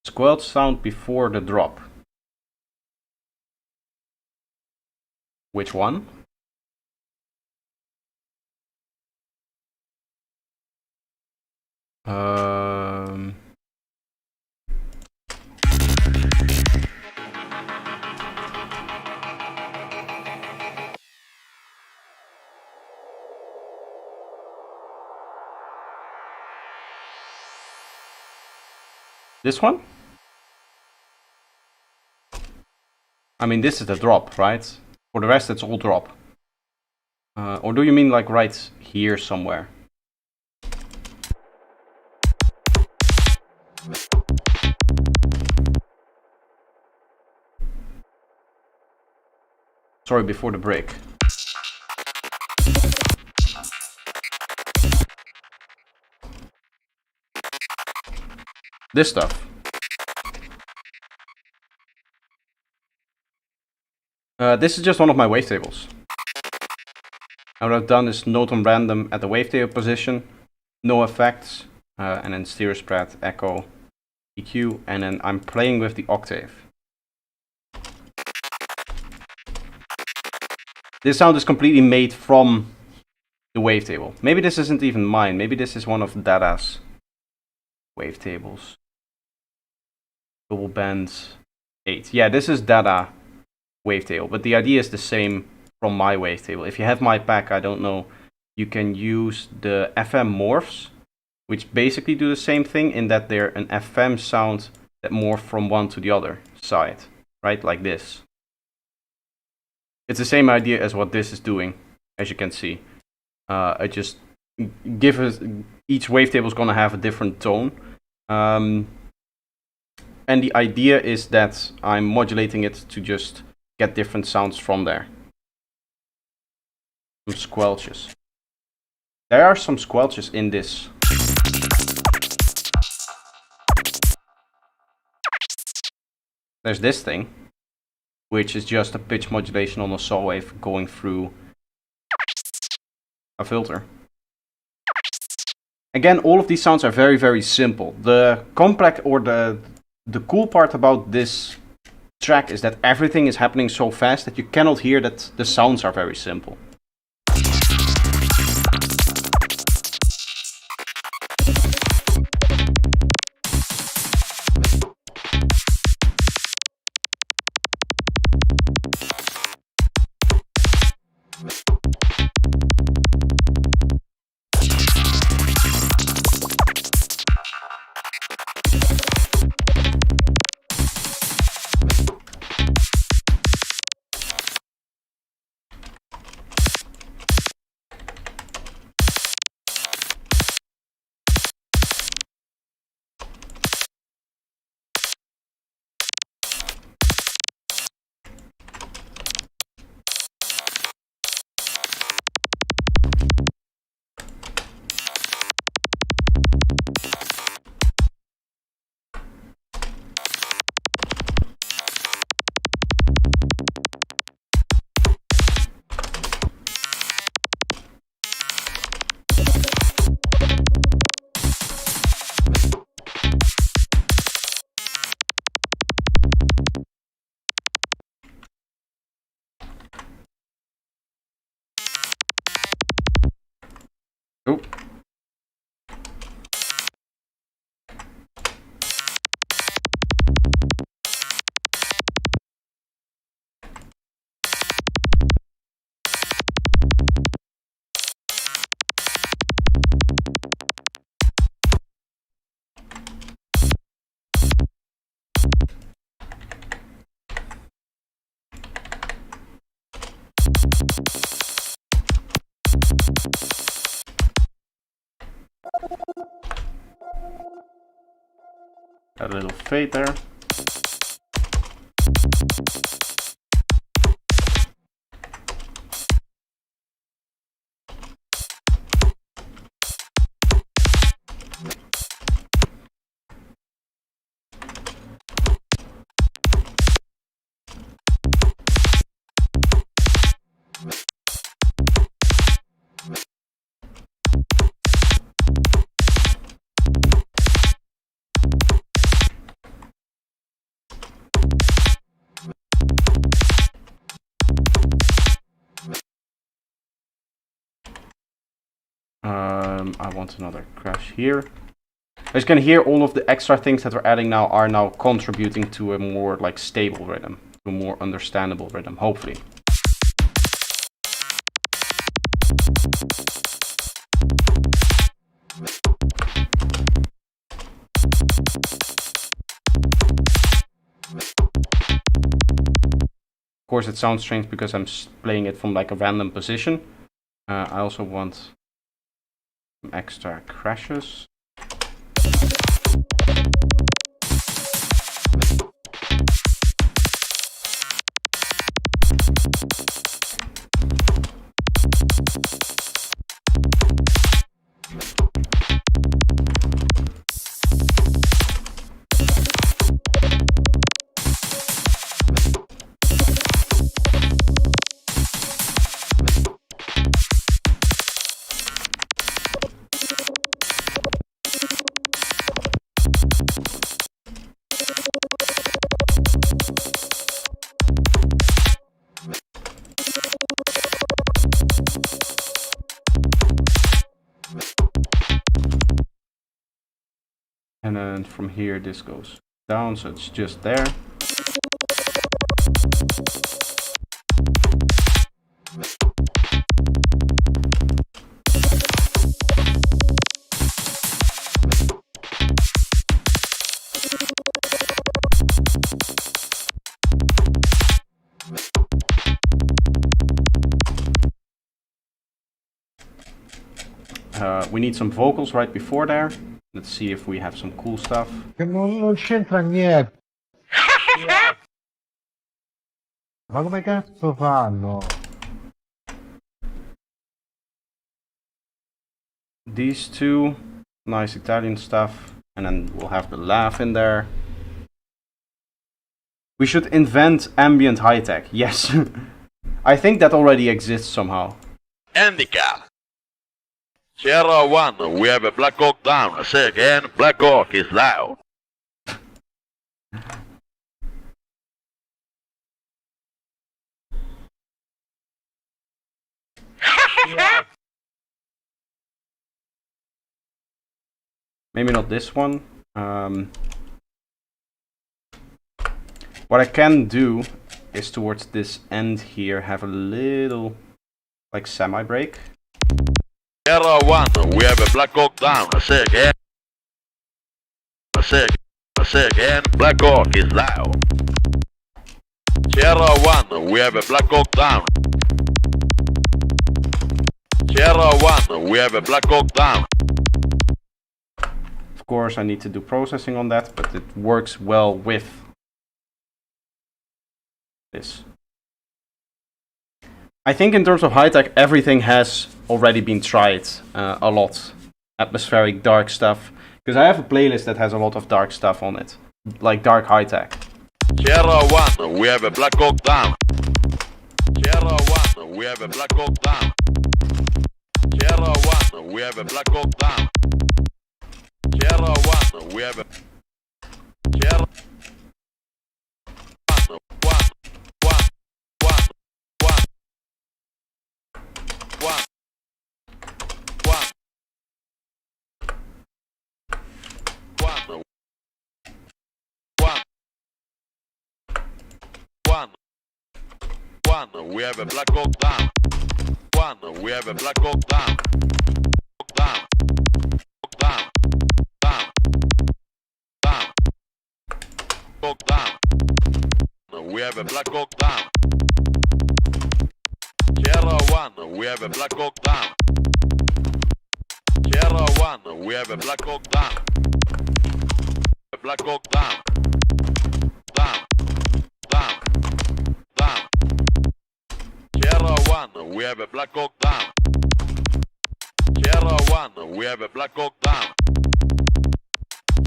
Squelch sound before the drop. Which one? This one? I mean, this is the drop, right? For the rest, it's all drop. Or do you mean like right here somewhere? Sorry, before the break. This stuff. This is just one of my wavetables. And what I've done is note on random at the wavetable position, no effects, and then stereo spread, echo, EQ, and then I'm playing with the octave. This sound is completely made from the wavetable. Maybe this isn't even mine. Maybe this is one of Dada's wavetables. Double band 8. Yeah, this is Dada wavetable, but the idea is the same from my wavetable. If you have my pack, I don't know, you can use the FM morphs, which basically do the same thing in that they're an FM sound that morph from one to the other side, right? Like this. It's the same idea as what this is doing, as you can see. I just give us, each wavetable is going to have a different tone. And the idea is that I'm modulating it to just get different sounds from there. Some squelches. There are some squelches in this. There's this thing, which is just a pitch modulation on a saw wave going through a filter. Again, all of these sounds are very, very simple. The complex or the cool part about this track is that everything is happening so fast that you cannot hear that the sounds are very simple. Oh. A little fade there. I want another crash here. As you can hear, all of the extra things that we're adding now are now contributing to a more like stable rhythm, to a more understandable rhythm, hopefully. Of course, it sounds strange because I'm playing it from like a random position. I also want some extra crashes. And then from here this goes down, so it's just there. We need some vocals right before there. Let's see if we have some cool stuff. Che non c'entra niente. Ma come cazzo fanno? These two, nice Italian stuff, and then we'll have the laugh in there. We should invent ambient high tech. Yes. I think that already exists somehow. Handicap. Sierra 1, we have a Black Hawk down. Say again, Black Hawk is loud. Maybe not this one. What I can do is towards this end here have a little like semi-break. Sierra 1, we have a Black Hawk down. Say again. Say again, Black Hawk is loud. Sierra 1, we have a Black Hawk down. Sierra 1, we have a Black Hawk down. Of course, I need to do processing on that, but it works well with this. I think in terms of high tech, everything has already been tried a lot. Atmospheric, dark stuff. Because I have a playlist that has a lot of dark stuff on it, like dark high tech. Sierra 1, we have a Black Hawk down. Sierra 1, we have a Black Hawk down. Sierra 1, we have a Black Hawk down. Sierra 1, we have a Sierra 1, 1, 1, 1, 1, 1, 1, 1, 1, 1, we have a Black Hawk down. 1, we have a Black Hawk down. Down, down, down, down, Hawk down. We have a Black Hawk down. Sierra 1, we have a Black Hawk down. Sierra 1, we have a Black Hawk down. A Black Hawk down. Down, down, down. Sierra 1, we have a Black Hawk down. Sierra 1, we have a Black Hawk down.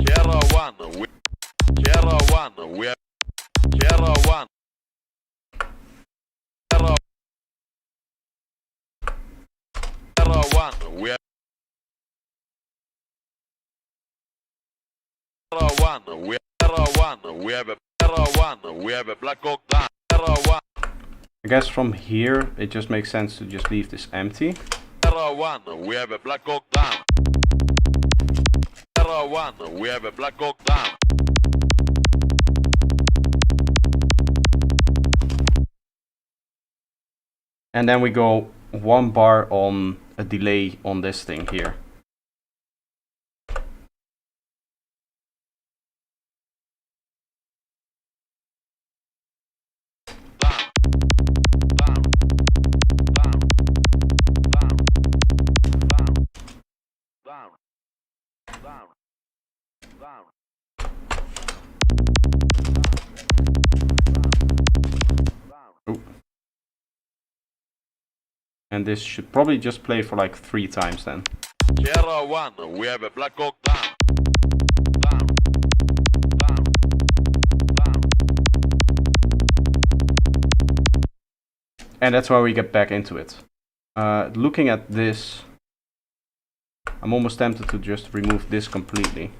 Sierra 1, we Sierra 1, we have Sierra 1. Sierra 1, we have Sierra 1, we Sierra 1, we have a Sierra 1, we have a Black Hawk down. Sierra 1. I guess from here it just makes sense to just leave this empty. Sierra 1, we have a Black Hawk down. Sierra 1, we have a Black Hawk down. And then we go one bar on a delay on this thing here. Oh. And this should probably just play for like 3 times then. Sierra 1, we have a Black Hawk down. Down, down, down. And that's why we get back into it. Looking at this, I'm almost tempted to just remove this completely.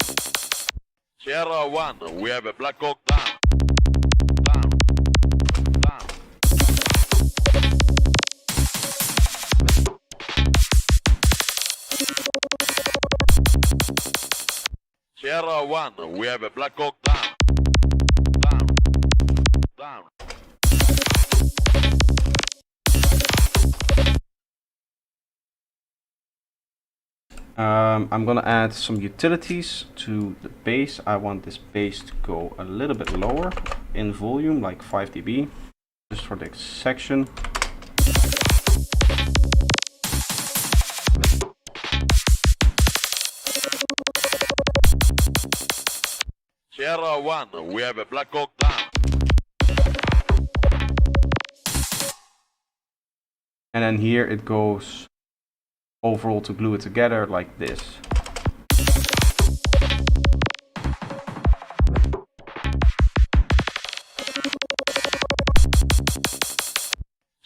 Sierra 1, we have a Black Hawk down. Down, down. Sierra 1, we have a Black Hawk down. Down. Down. I'm gonna add some utilities to the bass. I want this bass to go a little bit lower in volume, like 5 dB, just for this section. Sierra 1, we have a Black Hawk down. And then here it goes overall to glue it together like this.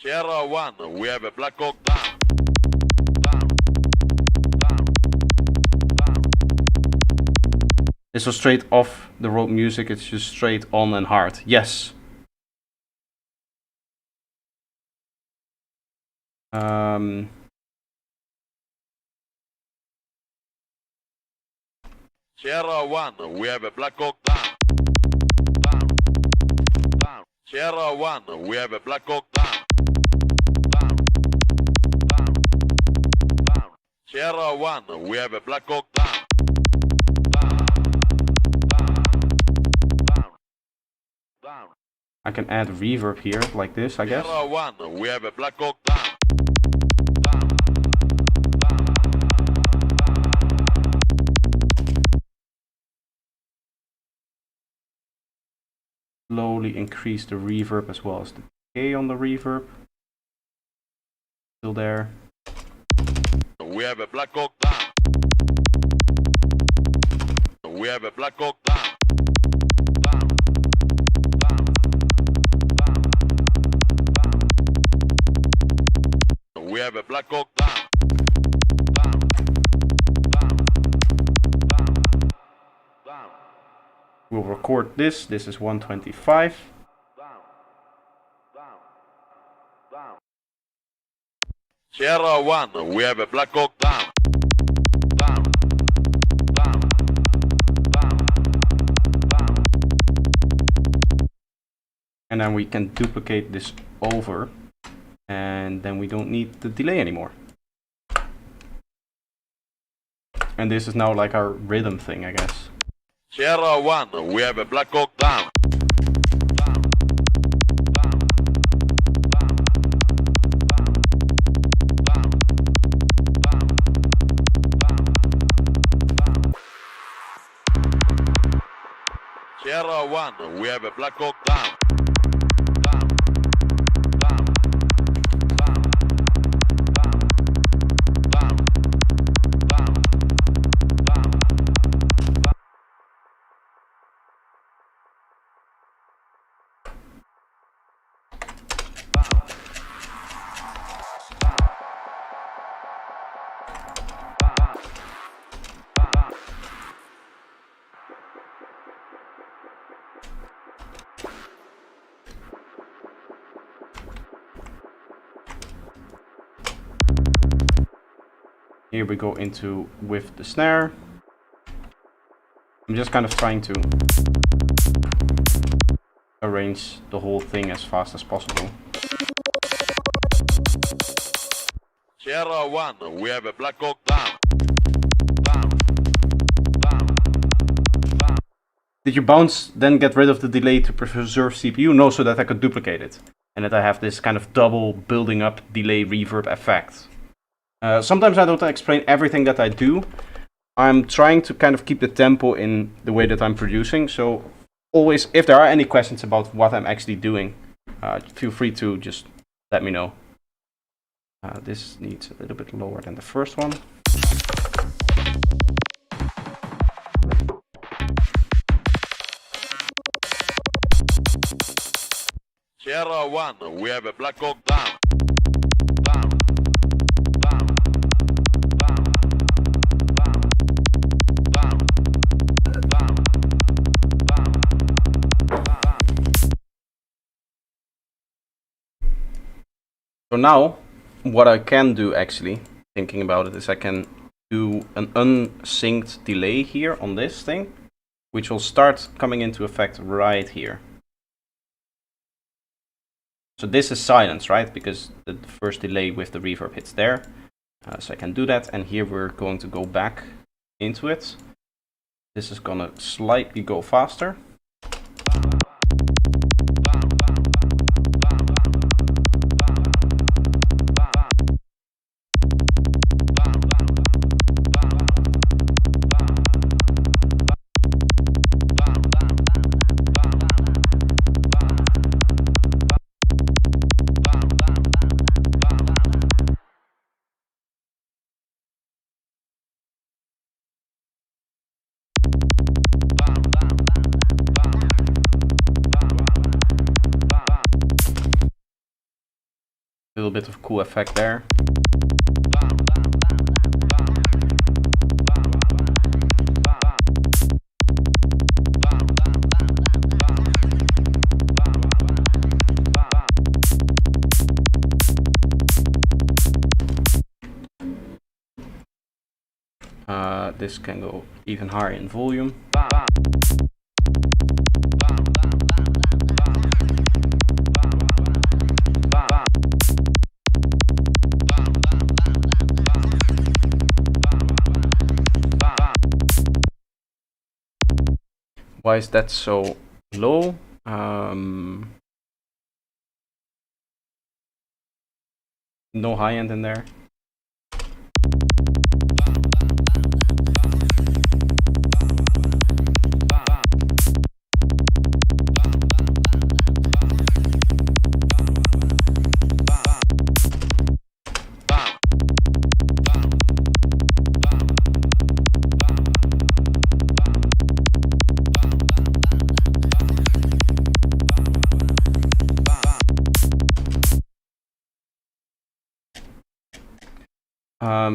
Sierra 1, we have a Black Hawk down. Down. Down. Down. This was straight off the road music, it's just straight on and hard. Yes. Sierra 1, we have a Black Hawk down. Down. Down. Sierra 1, we have a Black Hawk down. Down. Down. Down. Sierra 1, we have a Black Hawk down. Down. Down. Down. Down. I can add reverb here, like this, I guess. Sierra 1, we have a Black Hawk down. Down. Down. Slowly increase the reverb as well as the decay on the reverb. Still there. We have a Black Hawk down. We have a Black Hawk down. Down. Down. Down. Down. We have a Black Hawk down. Down. Down. Down. Down. We'll record this. This is 125. Down. Down. Down. Sierra 1, we have a Black Hawk down. Down. Down. Down. Down. And then we can duplicate this over. And then we don't need the delay anymore. And this is now like our rhythm thing, I guess. Sierra 1, we have a Black Hawk down. Down. Down. Down. Down. Down. Down. Down. Down. Sierra 1, we have a Black Hawk down. Down. Down. Down. Down. Down. Down. Down. Here we go into with the snare. I'm just kind of trying to arrange the whole thing as fast as possible. Sierra 1, we have a Black Hawk down. Down. Down. Down. Did you bounce, then get rid of the delay to preserve CPU? No, so that I could duplicate it. And that I have this kind of double building up delay reverb effect. Sometimes I don't explain everything that I do. I'm trying to kind of keep the tempo in the way that I'm producing. So always, if there are any questions about what I'm actually doing, feel free to just let me know. This needs a little bit lower than the first one. Sierra 1, we have a Black Hawk down. Down. Down. Down. Down. Down. Down. Down. Down. So now, what I can do actually, thinking about it, is I can do an unsynced delay here on this thing. which will start coming into effect right here. So this is silence, right? Because the first delay with the reverb hits there. So I can do that, and here we're going to go back into it. This is gonna slightly go faster. A little bit of cool effect there. This can go even higher in volume. Why is that so low? No high end in there.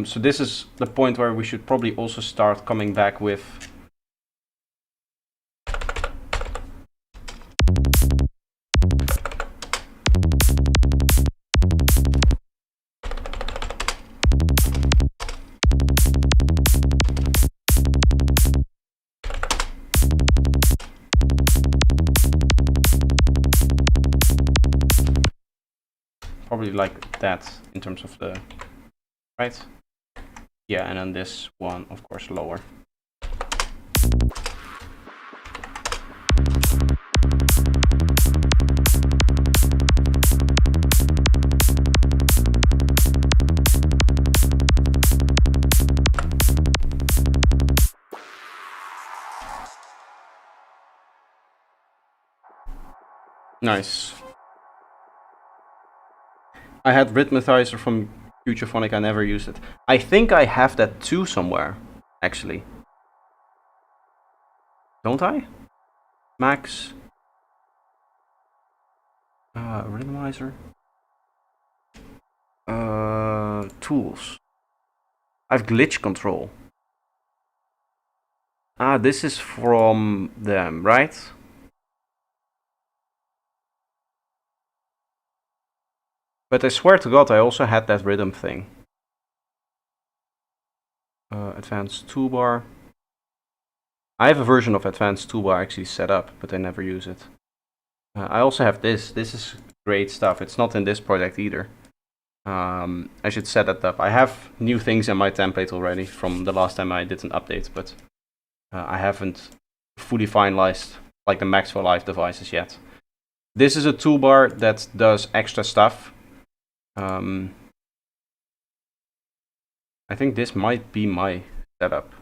So this is the point where we should probably also start coming back with probably like that in terms of the right. Yeah, and then this one, of course, lower. Nice. I had Rhythmathizer from Futurephonic, I never used it. I think I have that too somewhere, actually. Don't I? Max. Rhythmizer. Tools. I have glitch control. Ah, this is from them, right? But I swear to God, I also had that rhythm thing. Advanced toolbar. I have a version of advanced toolbar actually set up, but I never use it. I also have this. This is great stuff. It's not in this project either. I should set that up. I have new things in my template already from the last time I did an update, but I haven't fully finalized like the Maxwell Live devices yet. This is a toolbar that does extra stuff. I think this might be my setup.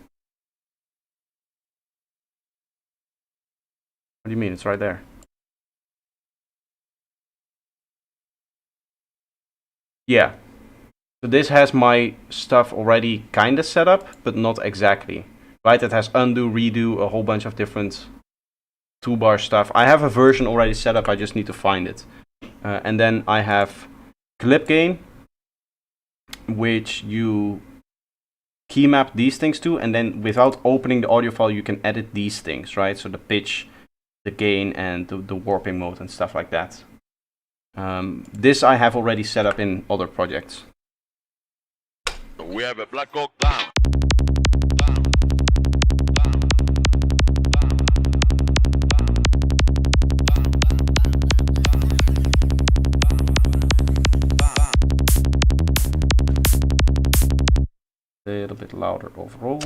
What do you mean? It's right there. Yeah. So this has my stuff already kind of set up, but not exactly. Right? It has undo, redo, a whole bunch of different toolbar stuff. I have a version already set up, I just need to find it. And then I have clip gain, which you key map these things to, and then without opening the audio file, you can edit these things, right? So the pitch, the gain, and the warping mode and stuff like that. This I have already set up in other projects. We have a Black Hawk down. A little bit louder overall.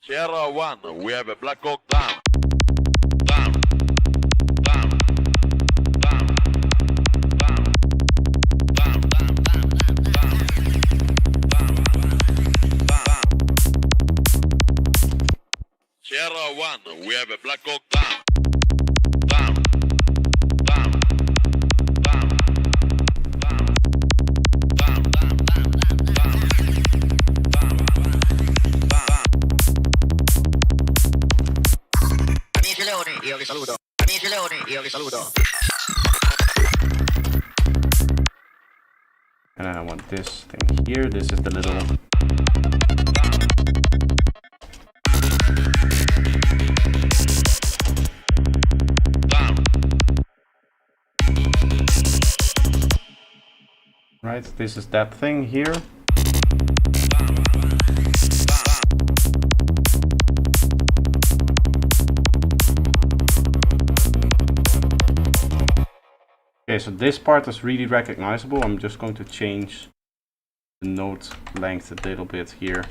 Sierra 1, we have a Black Hawk down. Down. Down. Down. Down. Down. Down. Sierra 1, we have a Black Hawk down. Down. Down. Down. Down. Amici leoni, io vi saluto. Amici leoni, io vi saluto. And then I want this thing here. This is the little right. This is that thing here. Okay, so this part is really recognizable. I'm just going to change the note length a little bit here.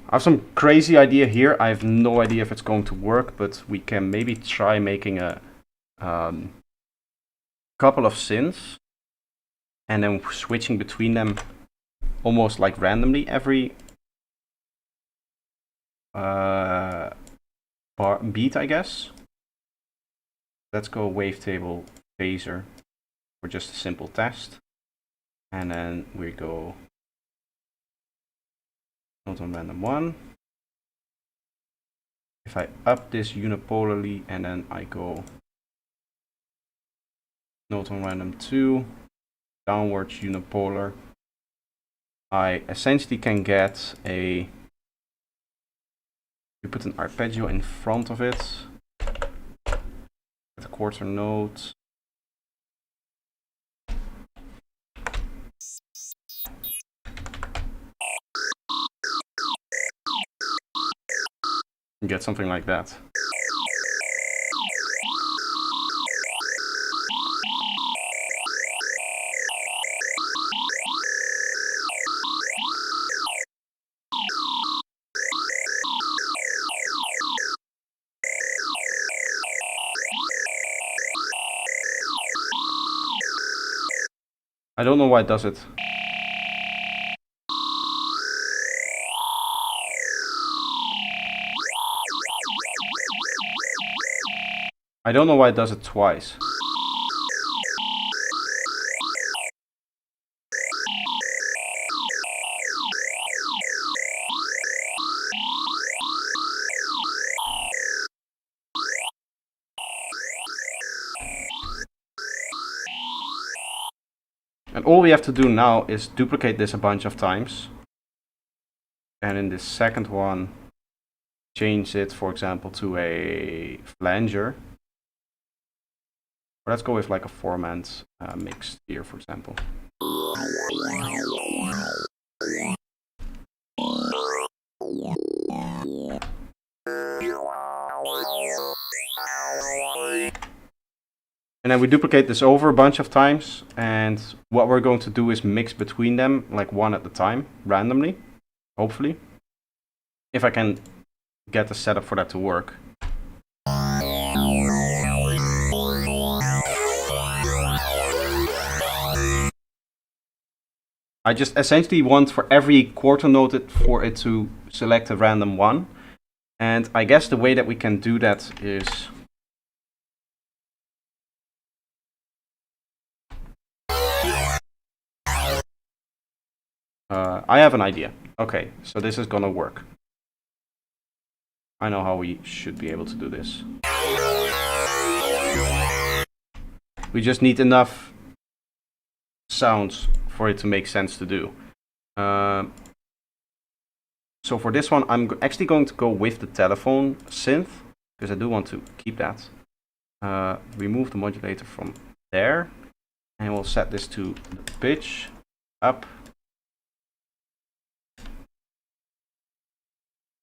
I have some crazy idea here. I have no idea if it's going to work, but we can maybe try making a couple of synths and then switching between them almost like randomly every beat, I guess. Let's go wavetable phaser for just a simple test. And then we go note on random 1. If I up this unipolarly and then I go note on random 2, downwards unipolar, I essentially can get a, you put an arpeggio in front of it, at a quarter note. You get something like that. I don't know why it does it. I don't know why it does it twice. And all we have to do now is duplicate this a bunch of times. And in this second one, change it, for example, to a flanger. Or let's go with like a 4-man mix here, for example. And then we duplicate this over a bunch of times, and what we're going to do is mix between them, like one at a time, randomly, hopefully. If I can get the setup for that to work. I just essentially want for every quarter note for it to select a random one. And I guess the way that we can do that is I have an idea. Okay, so this is gonna work. I know how we should be able to do this. We just need enough sounds for it to make sense to do. So for this one, I'm actually going to go with the telephone synth, because I do want to keep that. Remove the modulator from there, and we'll set this to the pitch up.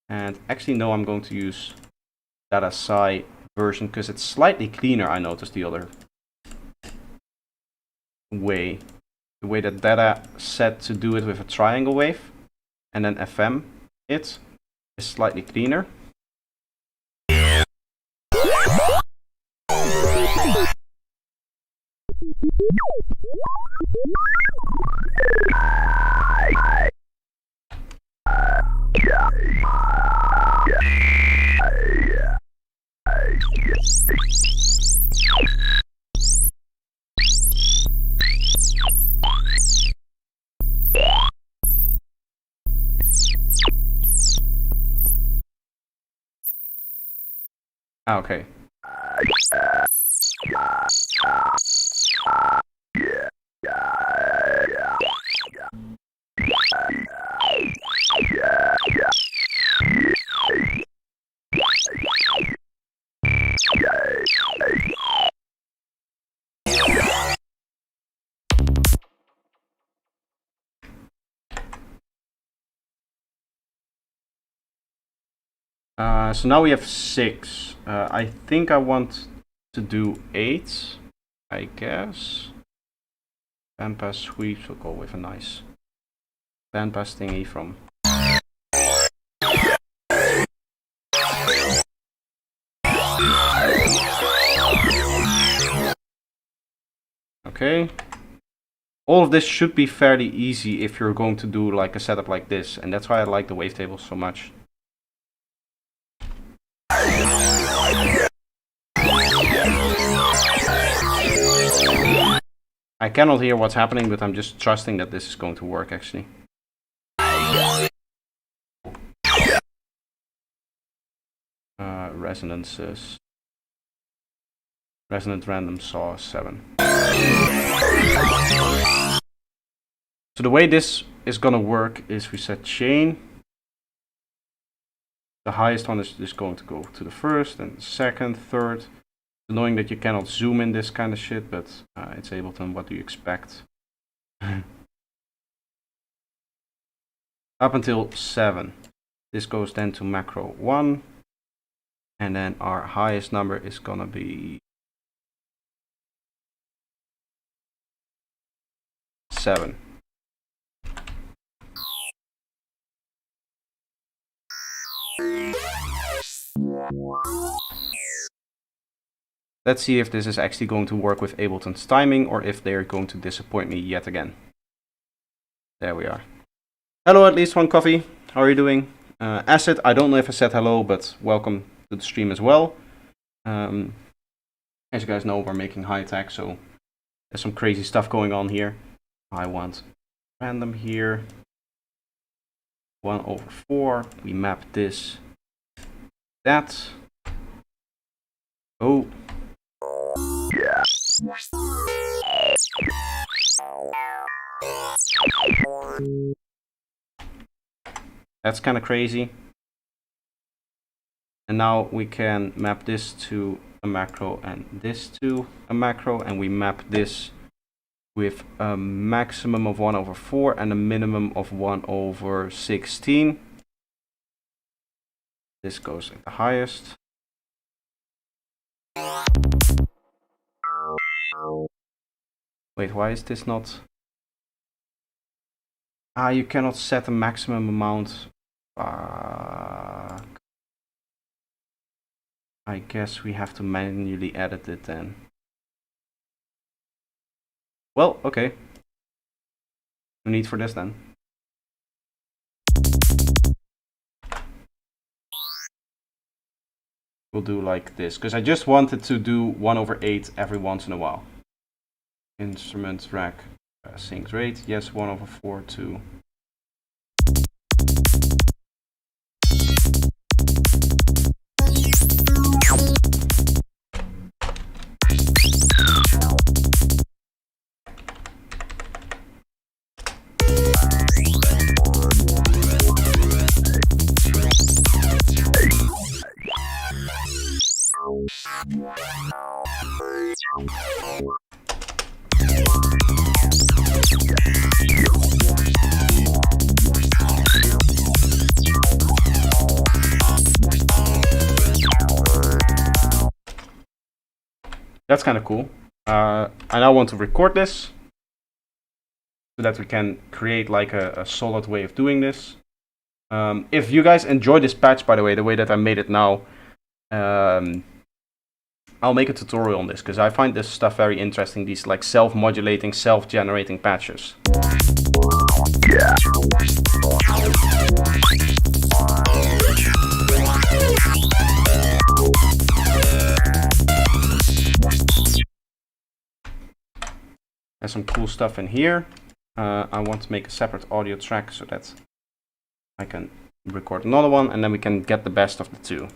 And actually, no, I'm going to use Data Psi version because it's slightly cleaner, I noticed, the other way. The way that Data set to do it with a triangle wave and then FM it is slightly cleaner. Okay. So now we have 6. I think I want to do 8, I guess. Bandpass sweeps, we'll go with a nice bandpass thingy from Okay. All of this should be fairly easy if you're going to do like a setup like this, and that's why I like the wavetable so much. I cannot hear what's happening, but I'm just trusting that this is going to work actually. Resonances. Resonant random saw 7. So the way this is gonna work is we set chain. The highest one is just going to go to the first, and second, third. Knowing that you cannot zoom in this kind of shit, but it's Ableton, what do you expect? Up until 7. This goes then to macro 1. And then our highest number is gonna be 7. Let's see if this is actually going to work with Ableton's timing or if they're going to disappoint me yet again. There we are. Hello, at least one coffee. How are you doing? Acid, I don't know if I said hello, but welcome to the stream as well. As you guys know, we're making high tech, so there's some crazy stuff going on here. I want random here. 1/4. We map this. That. Oh. Yeah. That's kind of crazy. And now we can map this to a macro and this to a macro, and we map this with a maximum of 1/4 and a minimum of 1/16. This goes at the highest. Wait, why is this not? You cannot set a maximum amount. I guess we have to manually edit it then. Well, okay. No need for this then. We'll do like this, because I just wanted to do 1/8 every once in a while. Instrument rack sync rate, yes, 1/4 to. That's kind of cool. I now want to record this so that we can create like a solid way of doing this. If you guys enjoy this patch, by the way that I made it now, I'll make a tutorial on this because I find this stuff very interesting. These like self-modulating, self-generating patches. Yeah. There's some cool stuff in here. I want to make a separate audio track so that I can record another one and then we can get the best of the two.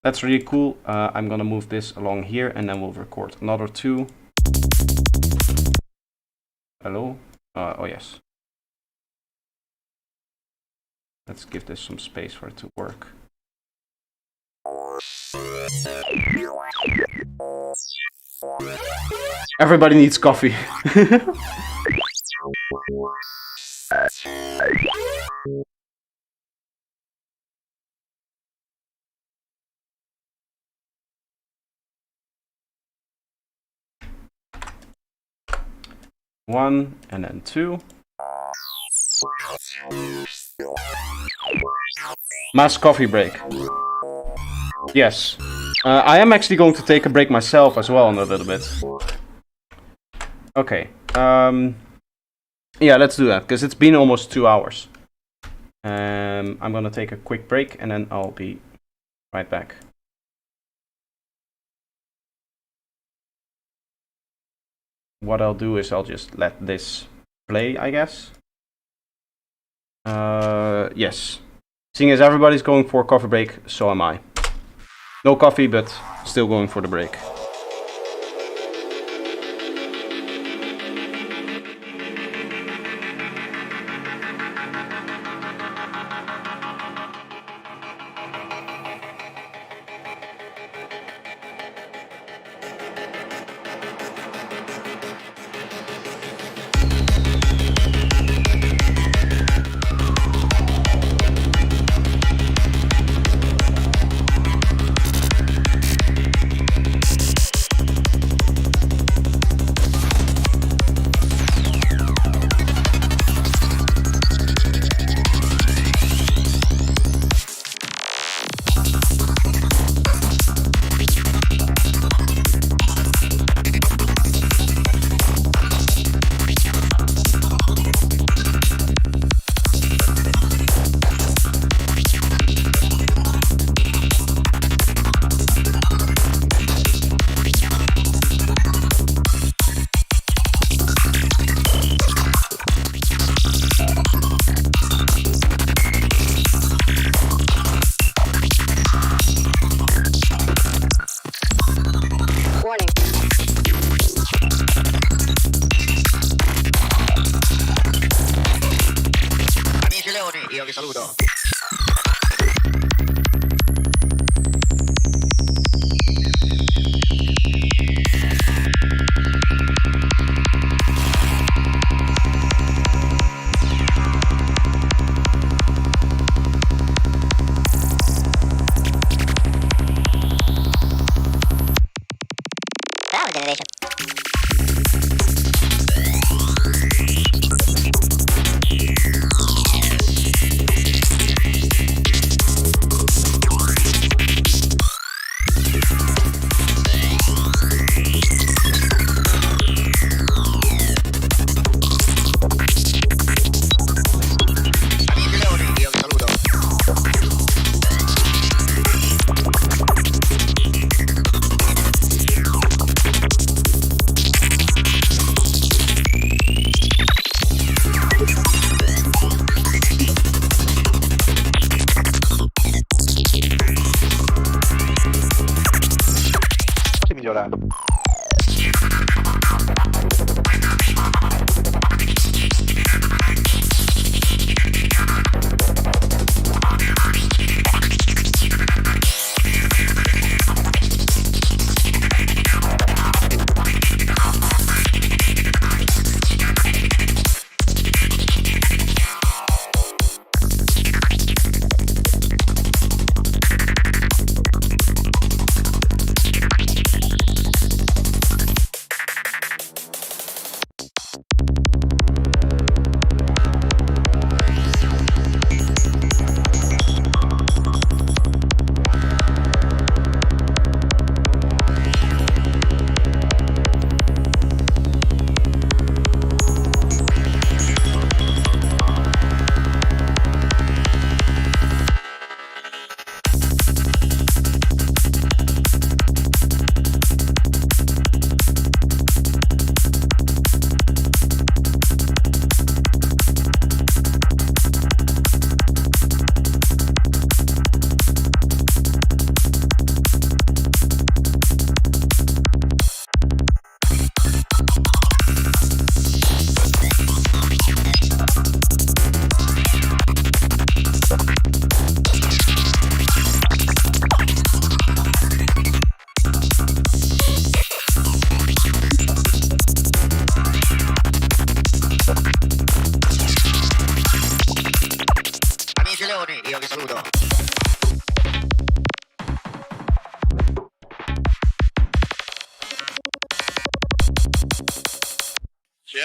That's really cool. I'm gonna move this along here and then we'll record another two. Hello? Oh yes. Let's give this some space for it to work. Everybody needs coffee. One and then two. Mass coffee break. Yes. I am actually going to take a break myself as well in a little bit. Okay. Yeah, let's do that, because it's been almost 2 hours. I'm gonna take a quick break and then I'll be right back. What I'll do is I'll just let this play, I guess. Yes. Seeing as everybody's going for a coffee break, so am I. No coffee, but still going for the break. Warning. Amici leoni, io vi saluto. Power generation. Amici leoni, io vi saluto. Così migliorare.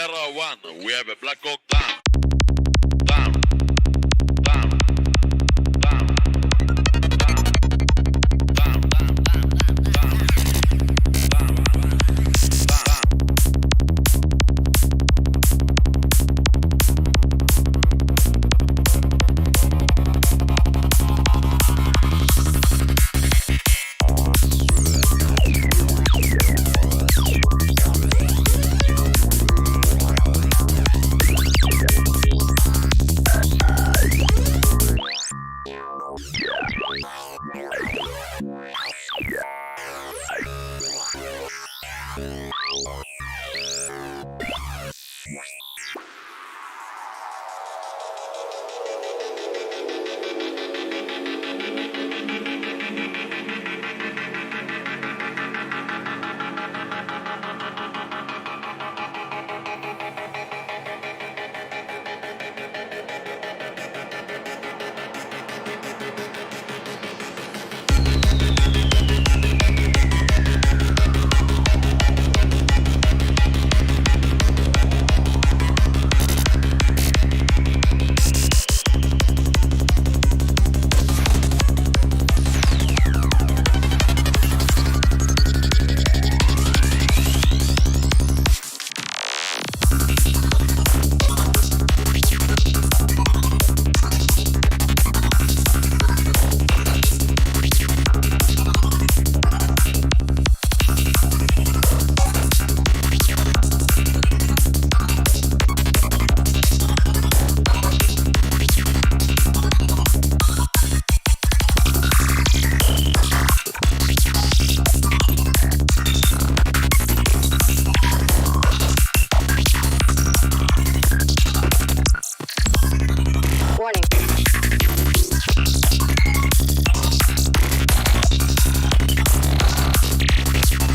Error 1, we have a Black Hawk down. Down. Down. Down. Down. Down. Down. Warning.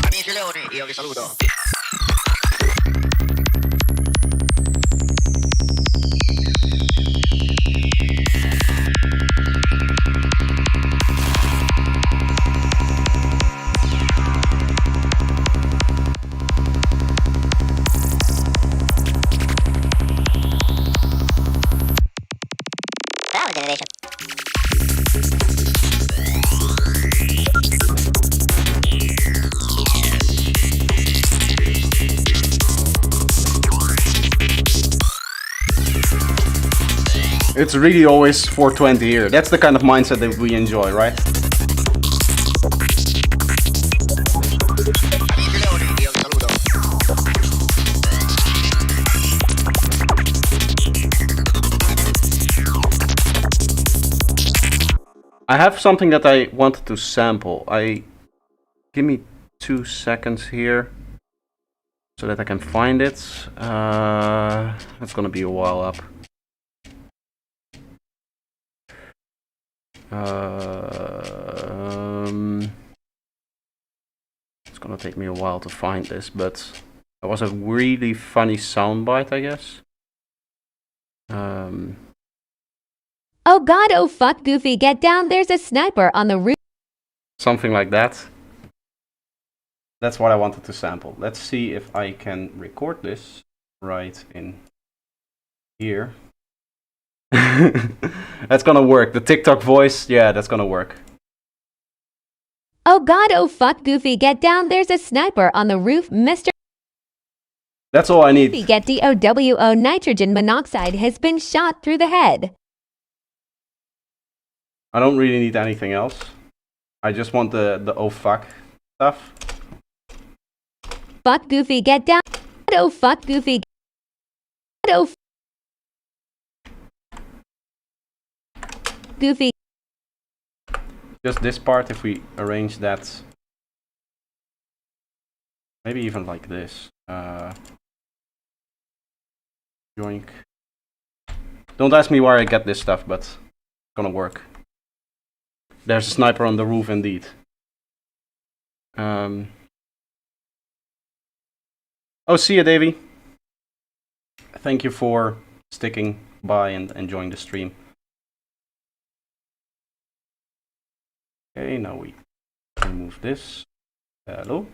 Amici leoni, io vi saluto. Power generation. It's really always 420 here. That's the kind of mindset that we enjoy, right? Amici leoni, io vi saluto. I have something that I wanted to sample. Give me 2 seconds here so that I can find it. It's gonna be a while up. It's gonna take me a while to find this, but it was a really funny soundbite, I guess. Oh god, oh fuck, Goofy, get down, there's a sniper on the roof. Something like that. That's what I wanted to sample. Let's see if I can record this right in here. That's gonna work. The TikTok voice, yeah, that's gonna work. Oh god, oh fuck, Goofy, get down, there's a sniper on the roof, Mr. That's all I Goofy, need. get DOWO, nitrogen monoxide has been shot through the head. I don't really need anything else. I just want the oh fuck stuff. Fuck Goofy, get down. Oh fuck Goofy. Oh Goofy. Just this part, if we arrange that. Maybe even like this. Joink. Don't ask me where I get this stuff, but it's gonna work. There's a sniper on the roof indeed. Oh, see ya, Davey. Thank you for sticking by and enjoying the stream. Okay, now we remove this. Hello.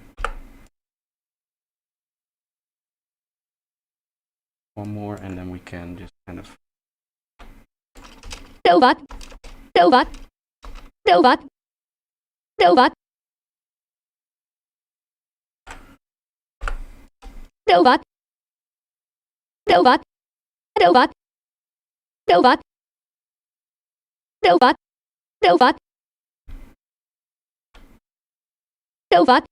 One more, and then we can just kind of. Dovat. Dovat. Dovat. Dovat. Dovat. Dovat. Dovat. Dovat. Dovat. Dovat. Dovat.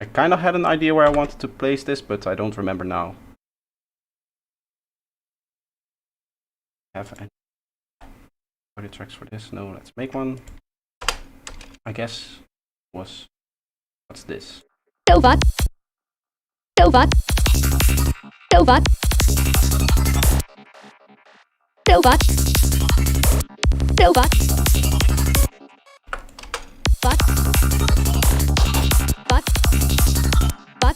I kind of had an idea where I wanted to place this, but I don't remember now. Have any audio tracks for this? No, let's make one. I guess was what's this? Dovat. Dovat. Dovat. Dovat. Dovat. But. But. But. But.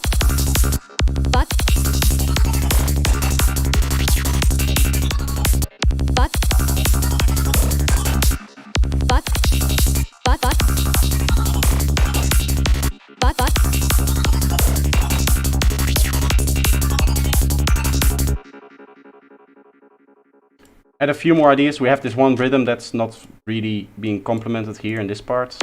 But. But. But. But. But. Add a few more ideas. We have this one rhythm that's not really being complemented here in this part.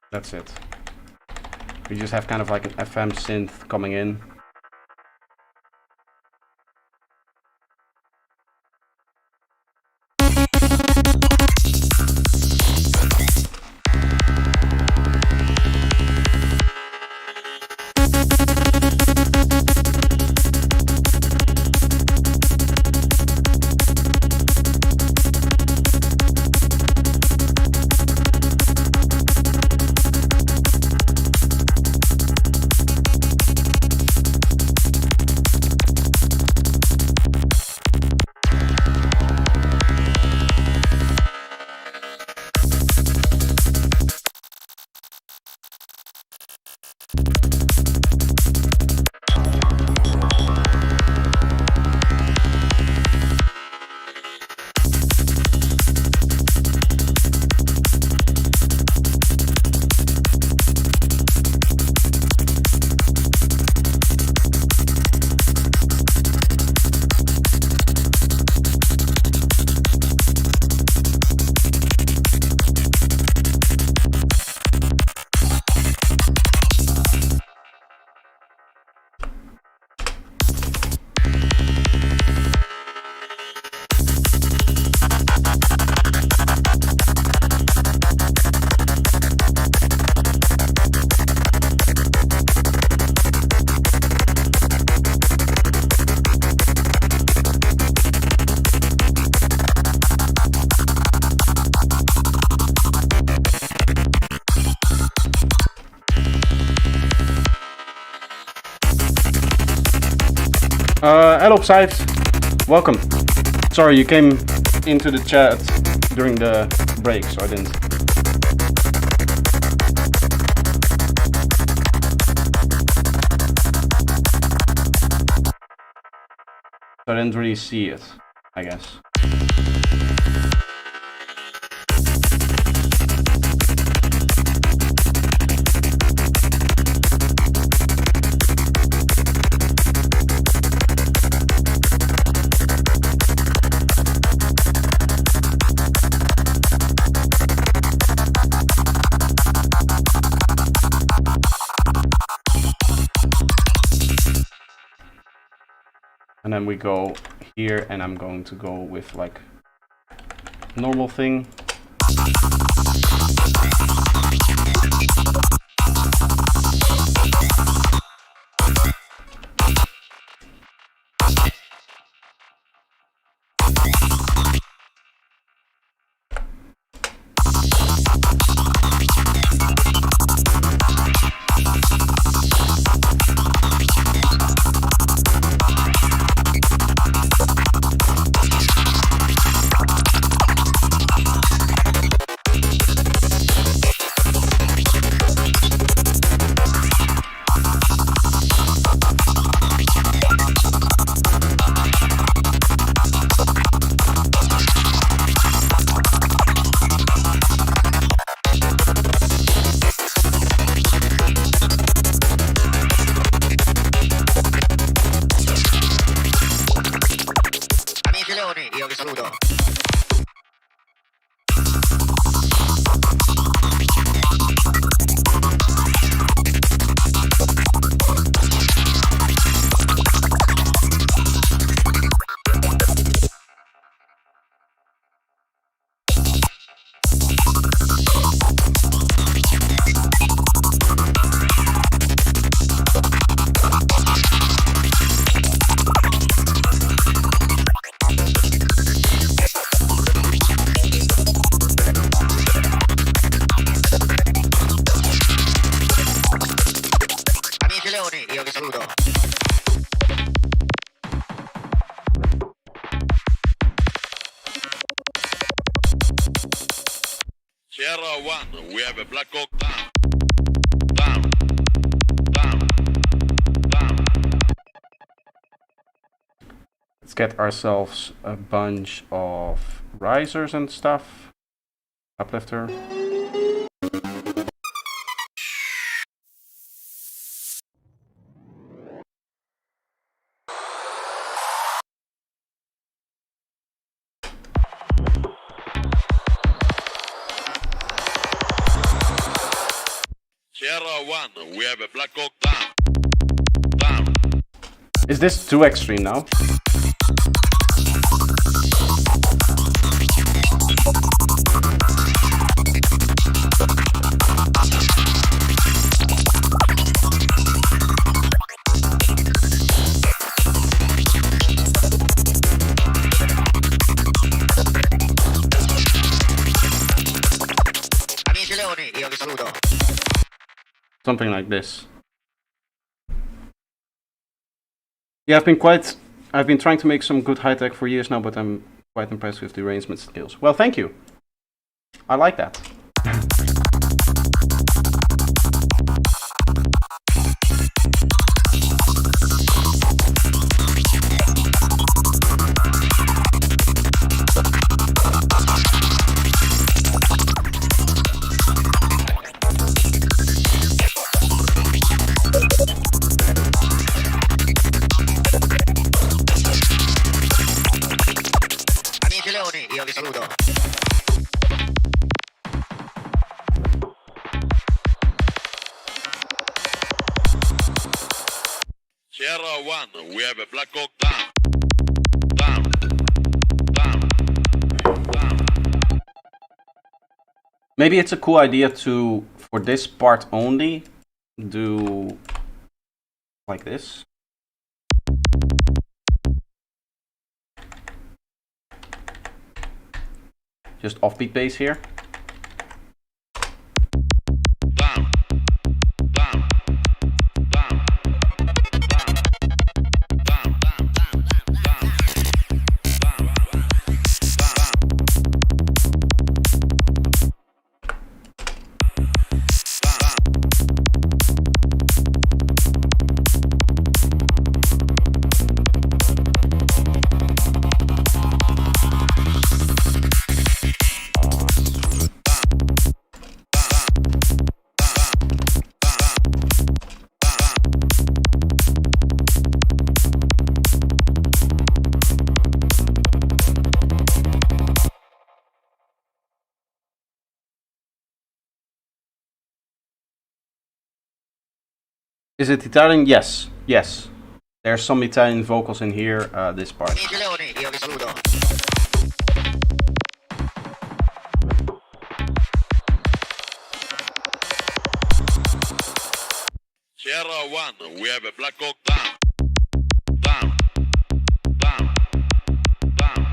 That's it. We just have kind of like an FM synth coming in. Hello, Side. Welcome. Sorry, you came into the chat during the break, so I didn't. So I didn't really see it, I guess. And then we go here, and I'm going to go with like normal thing. have a black hawk down. Down. Down. Down. Let's get ourselves a bunch of risers and stuff. Uplifter. Sierra 1, we have a black hawk down. Down. Is this too extreme now? Amici leoni, io vi saluto. Something like this. Yeah, I've been trying to make some good high tech for years now, but I'm quite impressed with the arrangement skills. Well, thank you. I like that. Amici leoni, io vi saluto. Sierra 1, we have a black hawk down. Down. Down. Down. Maybe it's a cool idea to, for this part only, do like this. Just offbeat bass here. Down. Down. Down. Down. Down. Is it Italian? Yes. Yes. There's some Italian vocals in here, this part. Amici leoni, io vi saluto. Sierra 1, we have a black hawk down. Down. Down. Down. Down.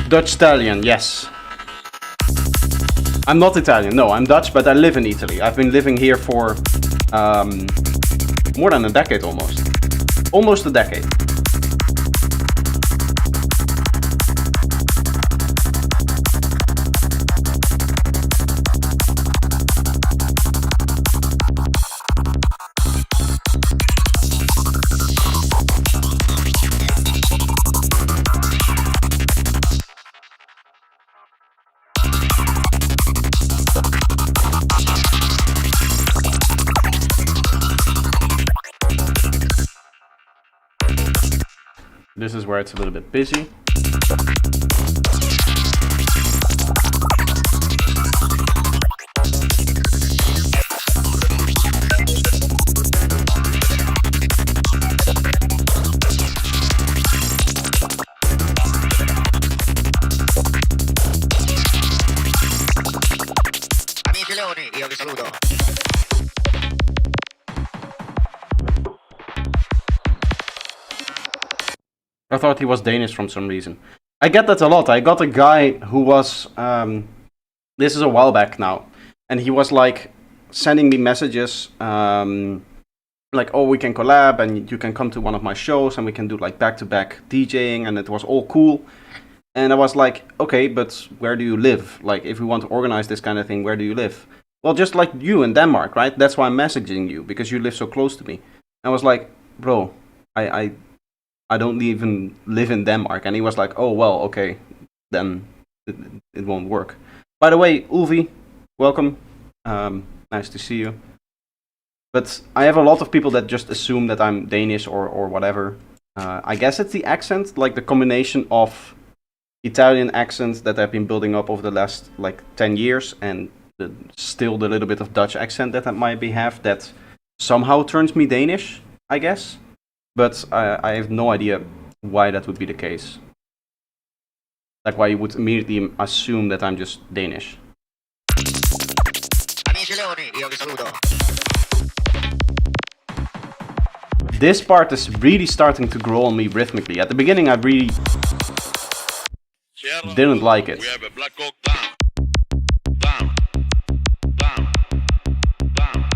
Dutch Italian, yes. I'm not Italian, no, I'm Dutch, but I live in Italy. I've been living here for more than a decade almost. Almost a decade. This is where it's a little bit busy. Amici leoni, io vi saluto. I thought he was Danish from some reason. I get that a lot. I got a guy who was, this is a while back now, and he was like sending me messages, like, oh, we can collab and you can come to one of my shows and we can do like back-to-back DJing, and it was all cool. And I was like, okay, but where do you live? Like, if we want to organize this kind of thing, where do you live? Well, just like you in Denmark, right? That's why I'm messaging you, because you live so close to me. I was like, bro, I don't even live in Denmark. And he was like, oh, well, okay, then it won't work. By the way, Ulvi, welcome. Nice to see you. But I have a lot of people that just assume that I'm Danish or whatever. I guess it's the accent, like the combination of Italian accents that I've been building up over the last like 10 years, and still the little bit of Dutch accent that I might have that somehow turns me Danish, I guess. But I have no idea why that would be the case. Like why you would immediately assume that I'm just Danish. Amici leoni, io vi saluto. This part is really starting to grow on me rhythmically. At the beginning I really didn't like it. We have a Black Hawk down. Down. Down. Down. Down. Down.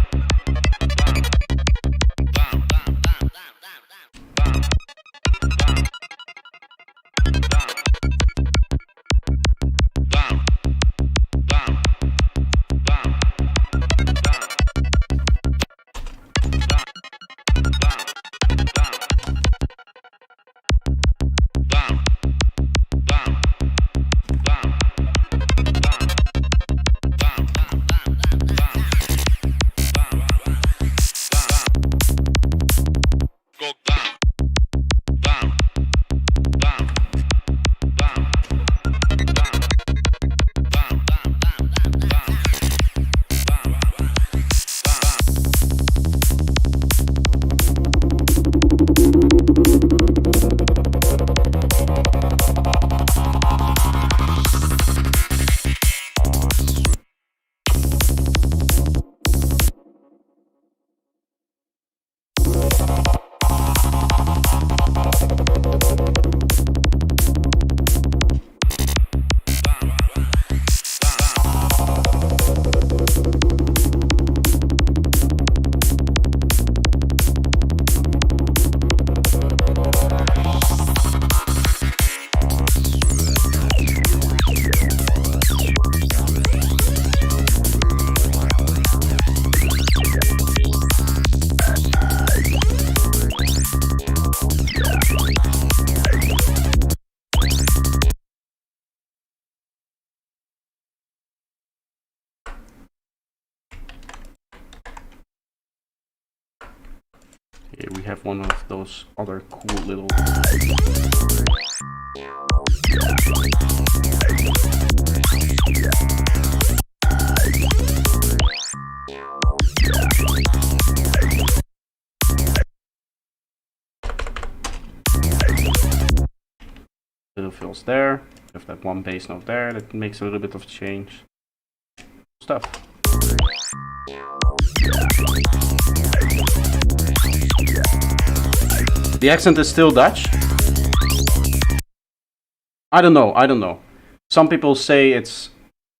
Here we have one of those other cool little... little fills there. We have that one bass note there that makes a little bit of change. Stuff. The accent is still Dutch. I don't know. Some people say it's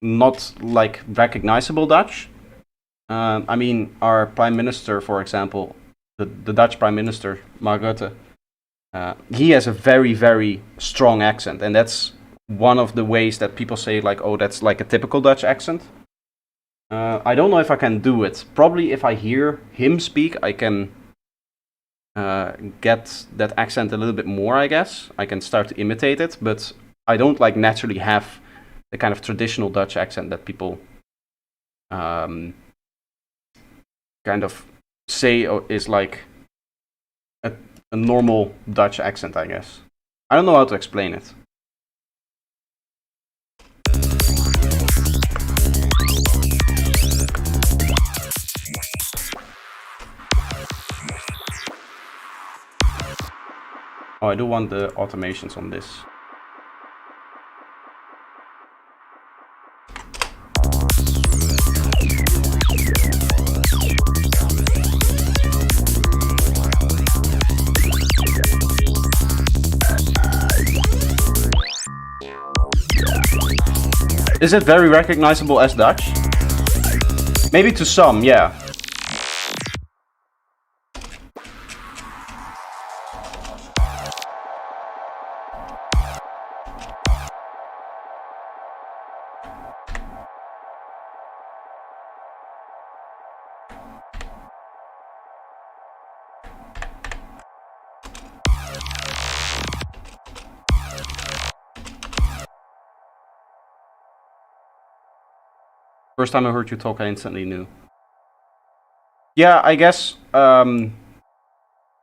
not like recognizable Dutch. I mean, our Prime Minister, for example, the Dutch Prime Minister, Mark Rutte, he has a very, very strong accent. And that's one of the ways that people say like, oh, that's like a typical Dutch accent. I don't know if I can do it. Probably if I hear him speak, I can get that accent a little bit more, I guess. I can start to imitate it, but I don't like naturally have the kind of traditional Dutch accent that people kind of say is like a normal Dutch accent, I guess. I don't know how to explain it. Oh, I do want the automations on this. Is it very recognizable as Dutch? Maybe to some, yeah. First time I heard you talk, I instantly knew. Yeah, I guess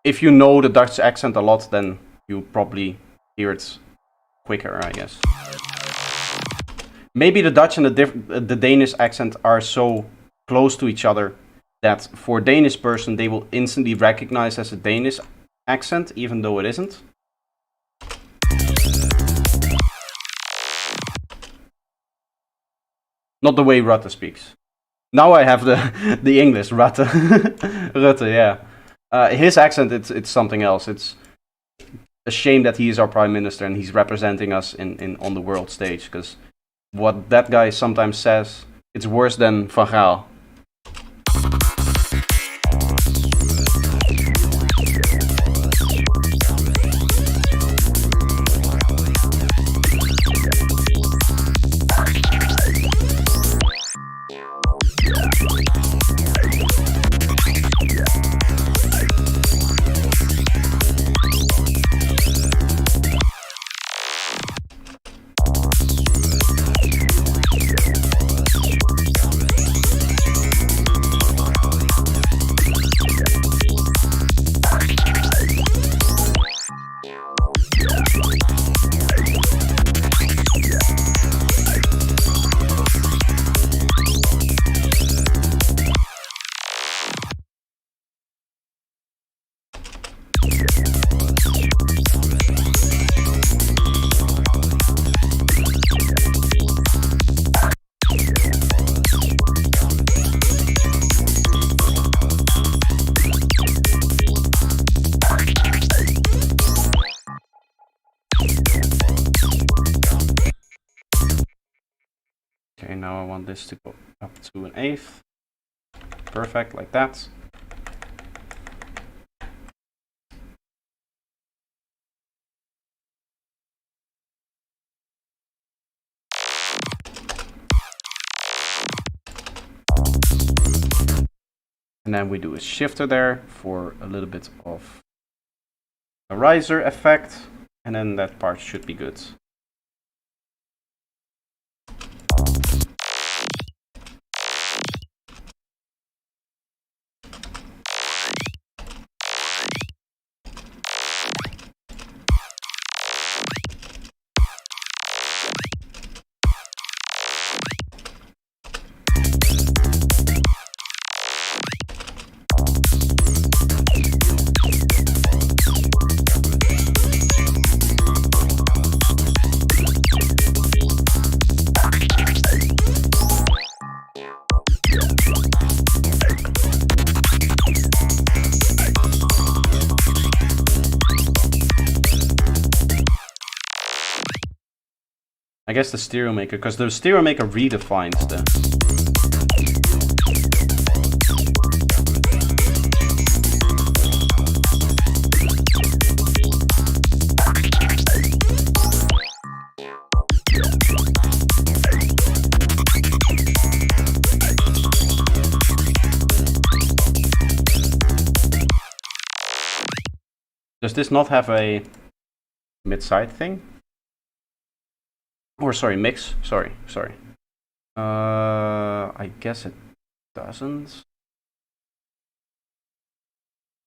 if you know the Dutch accent a lot, then you probably hear it quicker, I guess. Maybe the Dutch and the Danish accent are so close to each other that for a Danish person they will instantly recognize as a Danish accent, even though it isn't. Not the way Rutte speaks. Now I have the English Rutte. Rutte, yeah. His accent, it's something else. It's a shame that he is our prime minister and he's representing us on the world stage. Because what that guy sometimes says, it's worse than Van Gaal. Okay, now I want this to go up to an eighth. Perfect, like that. And then we do a shifter there for a little bit of a riser effect. And then that part should be good. I guess the stereo maker, because the stereo maker redefines the... Does this not have a mid-side thing? Or sorry, mix. Sorry. I guess it doesn't.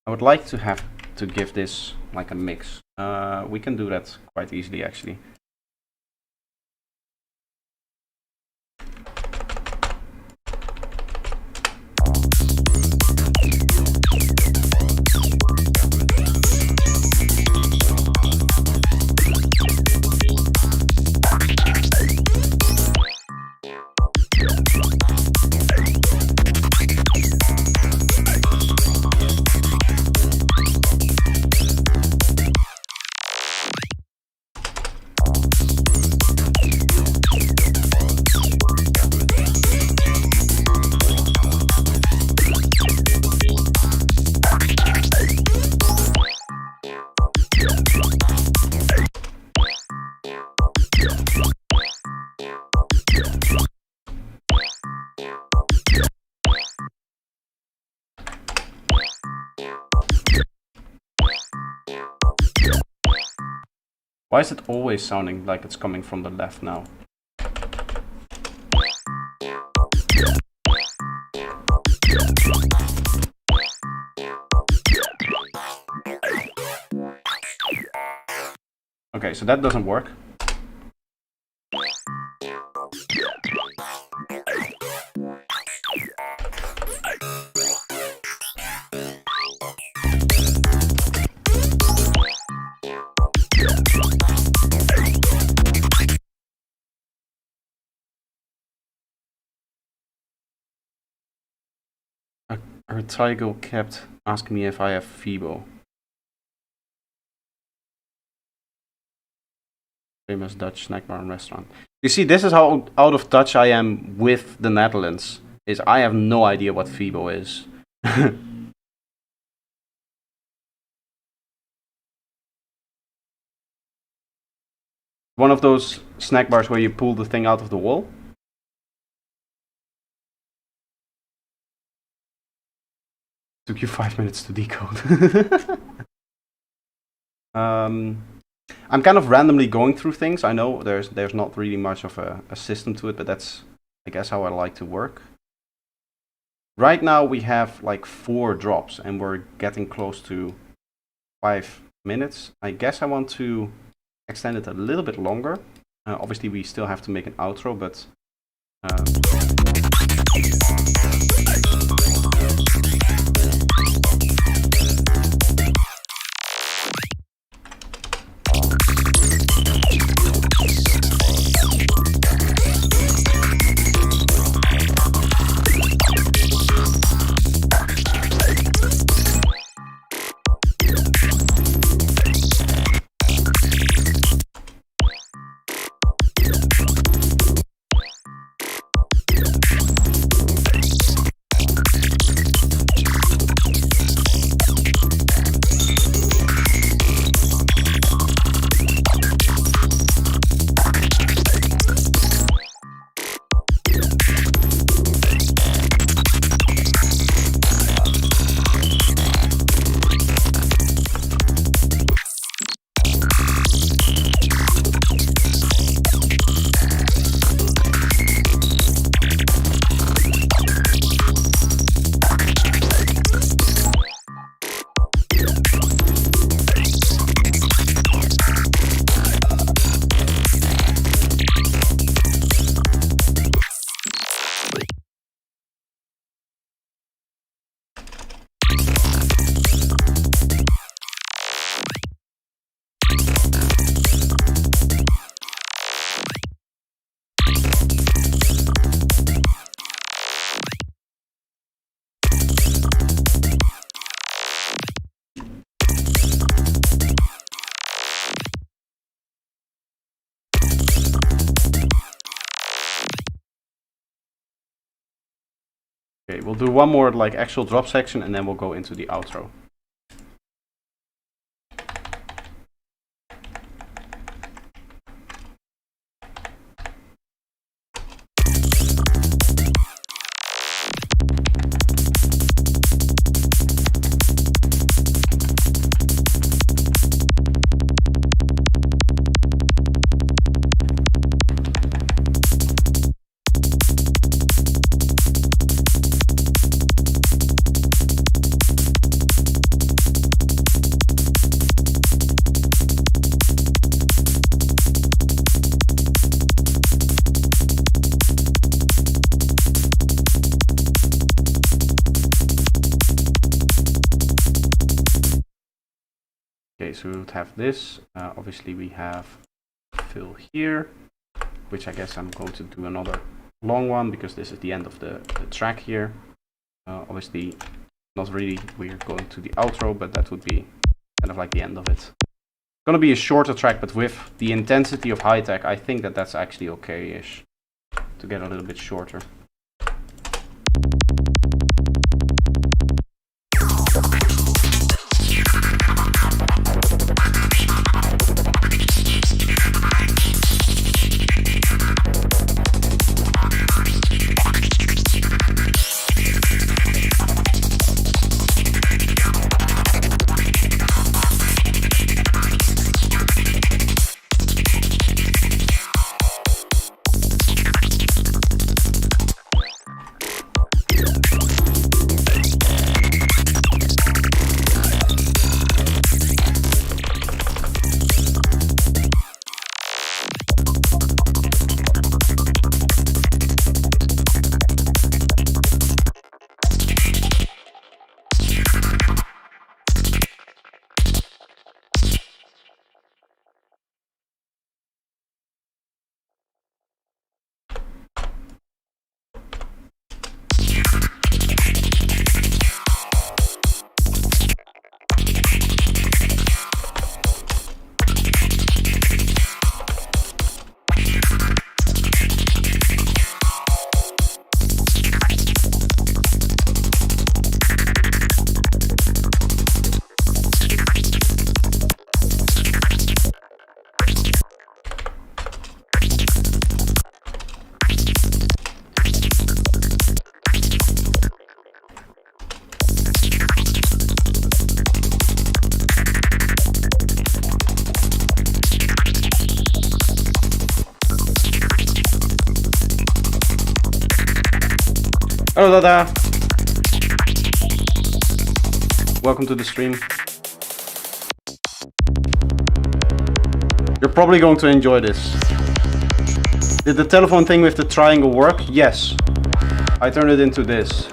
I would like to have to give this like a mix. We can do that quite easily actually. Why is it always sounding like it's coming from the left now? Okay, so that doesn't work. Artigo kept asking me if I have Fibo. Famous Dutch snack bar and restaurant. You see, this is how out of touch I am with the Netherlands. Is I have no idea what Fibo is. One of those snack bars where you pull the thing out of the wall. Took you 5 minutes to decode. I'm kind of randomly going through things. I know there's not really much of a system to it, but that's, I guess, how I like to work. Right now we have like 4 drops and we're getting close to 5 minutes. I guess I want to extend it a little bit longer. Obviously we still have to make an outro, but okay, we'll do one more like actual drop section and then we'll go into the outro. Okay, so we would have this. Obviously we have fill here, which I guess I'm going to do another long one because this is the end of the track here. Obviously not really, we're going to the outro, but that would be kind of like the end of it. It's gonna be a shorter track, but with the intensity of high tech, I think that that's actually okay-ish to get a little bit shorter. Hello Dada! Welcome to the stream. You're probably going to enjoy this. Did the telephone thing with the triangle work? Yes. I turned it into this.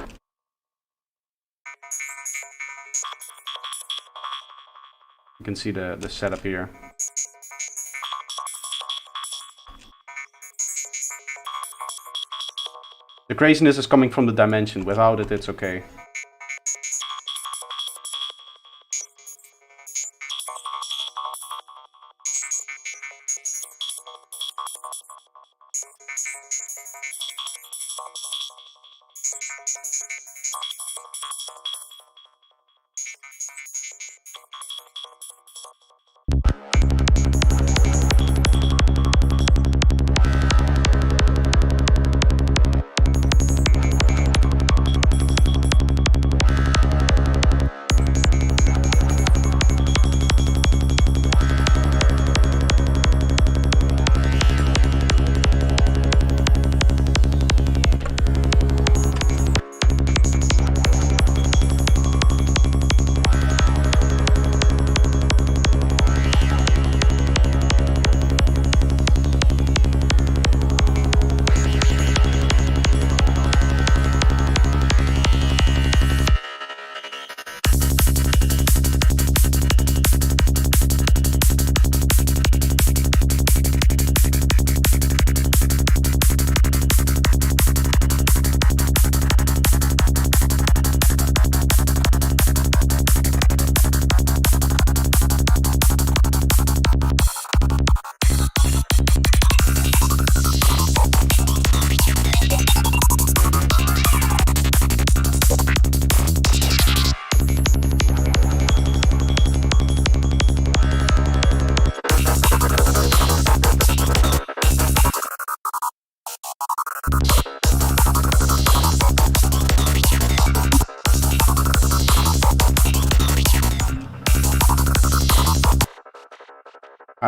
You can see the setup here. The craziness is coming from the dimension. Without it, it's okay.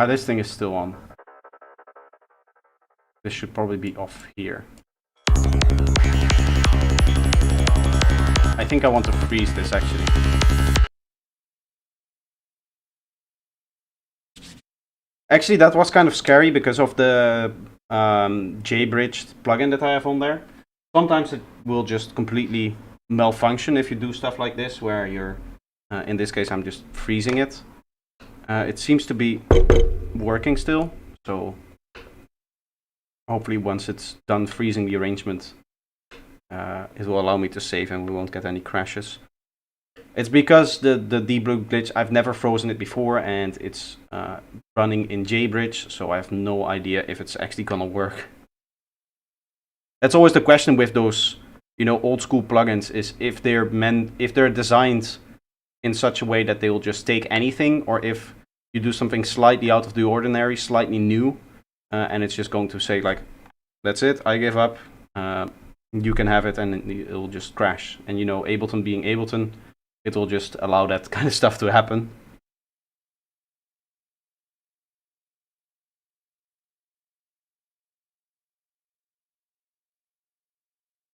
This thing is still on. This should probably be off here. I think I want to freeze this actually. Actually, that was kind of scary because of the JBridged plugin that I have on there. Sometimes it will just completely malfunction if you do stuff like this, where you're, in this case, I'm just freezing it. It seems to be working still, so hopefully once it's done freezing the arrangement, it will allow me to save and we won't get any crashes. It's because the debug glitch, I've never frozen it before, and it's running in JBridge, so I have no idea if it's actually gonna work. That's always the question with those, you know, old school plugins, is if they're designed in such a way that they will just take anything, or if you do something slightly out of the ordinary, slightly new, and it's just going to say like, that's it, I give up, you can have it, and it'll just crash. And you know, Ableton being Ableton, it will just allow that kind of stuff to happen.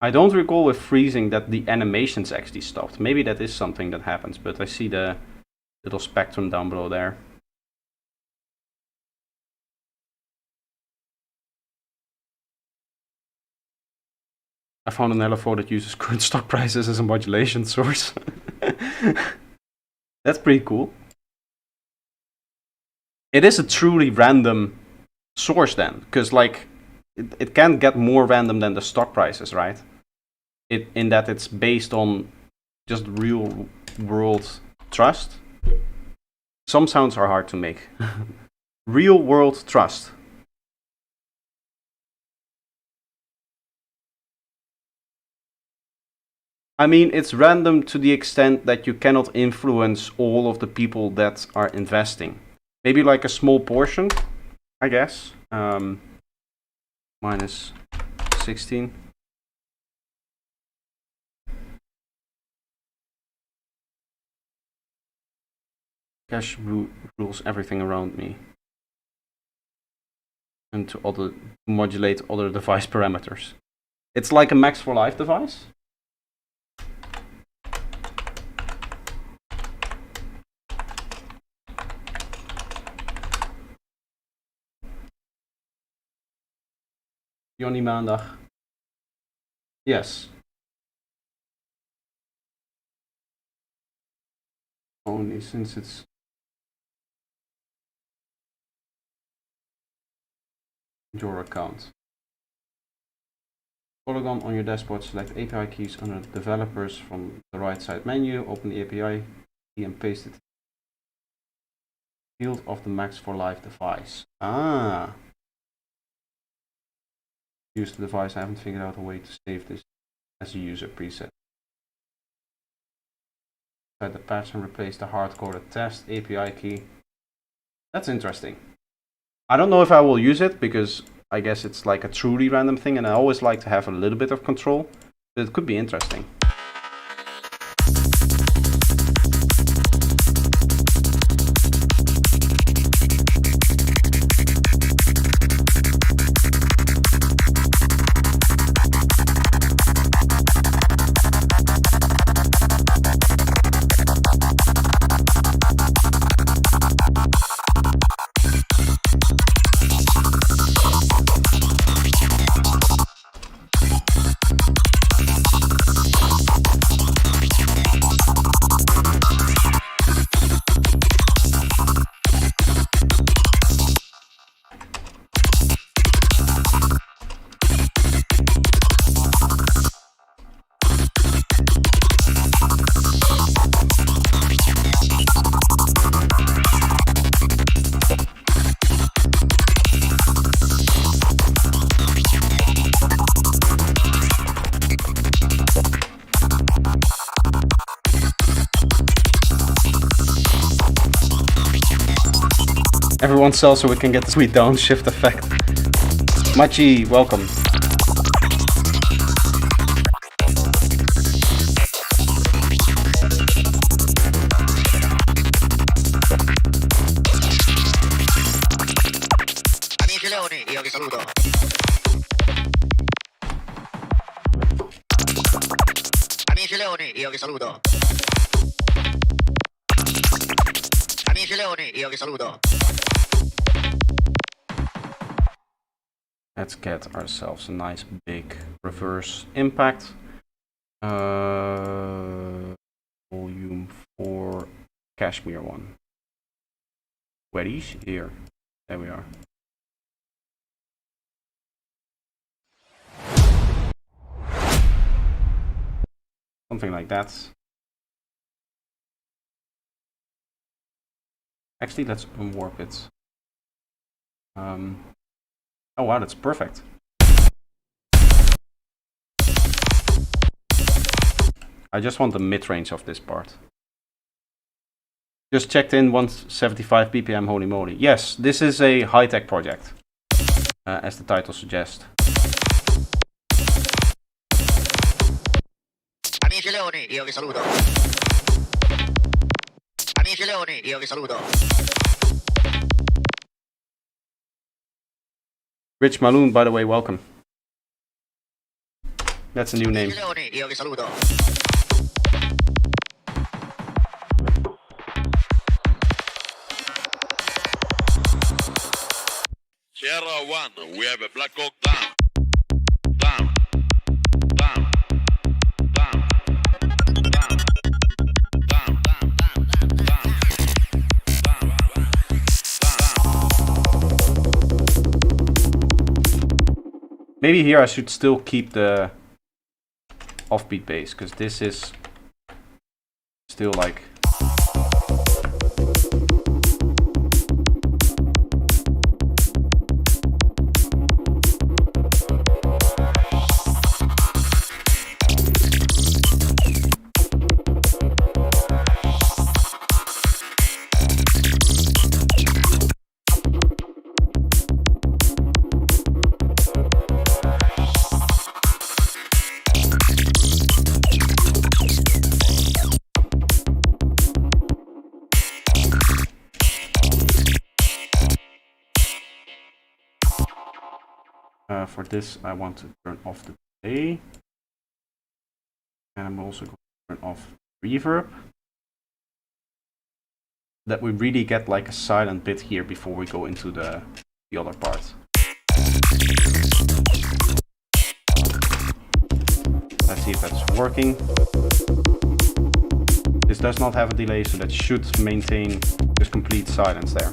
I don't recall with freezing that the animations actually stopped. Maybe that is something that happens, but I see the little spectrum down below there. I found an LFO that uses current stock prices as a modulation source. That's pretty cool. It is a truly random source then, because like it can't get more random than the stock prices, right? In that it's based on just real world trust. Some sounds are hard to make. Real world trust. I mean, it's random to the extent that you cannot influence all of the people that are investing. Maybe like a small portion, I guess. Minus 16. Cache rules everything around me. And to modulate other device parameters. It's like a Max for Life device. Johnny Maandag. Yes. Only since it's your account. Polygon on your dashboard, select API keys under developers from the right side menu, open the API key and paste it in the field of the Max for Life device. Ah. Use the device, I haven't figured out a way to save this as a user preset. Set the patch and replace the hard-coded test API key. That's interesting. I don't know if I will use it because I guess it's like a truly random thing and I always like to have a little bit of control, but it could be interesting. Everyone sell so we can get the sweet downshift effect. Machi, welcome. Amici leoni, io vi saluto. Amici leoni, io vi saluto. Amici leoni, io vi saluto. Let's get ourselves a nice big reverse impact. Volume 4 Cashmere one. Weddies here. There we are. Something like that. Actually, let's unwarp it. Oh wow, that's perfect. I just want the mid-range of this part. Just checked in 175 ppm, holy moly. Yes, this is a high-tech project, as the title suggests. Amici leoni, io vi saluto. Amici leoni, io vi saluto. Rich Maloon, by the way, welcome. That's a new name. Amici leoni, io vi saluto. Sierra 1, we have a Black Hawk down. Down. Down. Down. Down. Down. Down. Maybe here I should still keep the offbeat bass, because this is still like... For this, I want to turn off the delay, and I'm also going to turn off reverb. That we really get like a silent bit here before we go into the other part. Let's see if that's working. This does not have a delay, so that should maintain just complete silence there.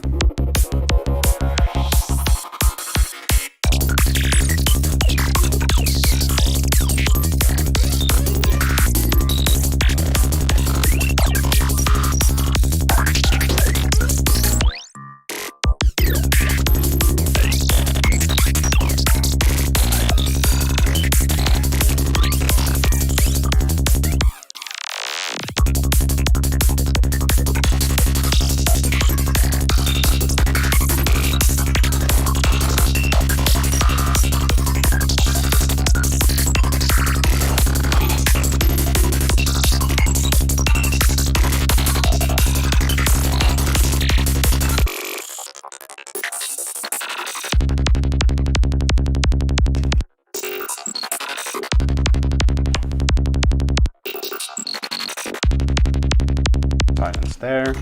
Silence there.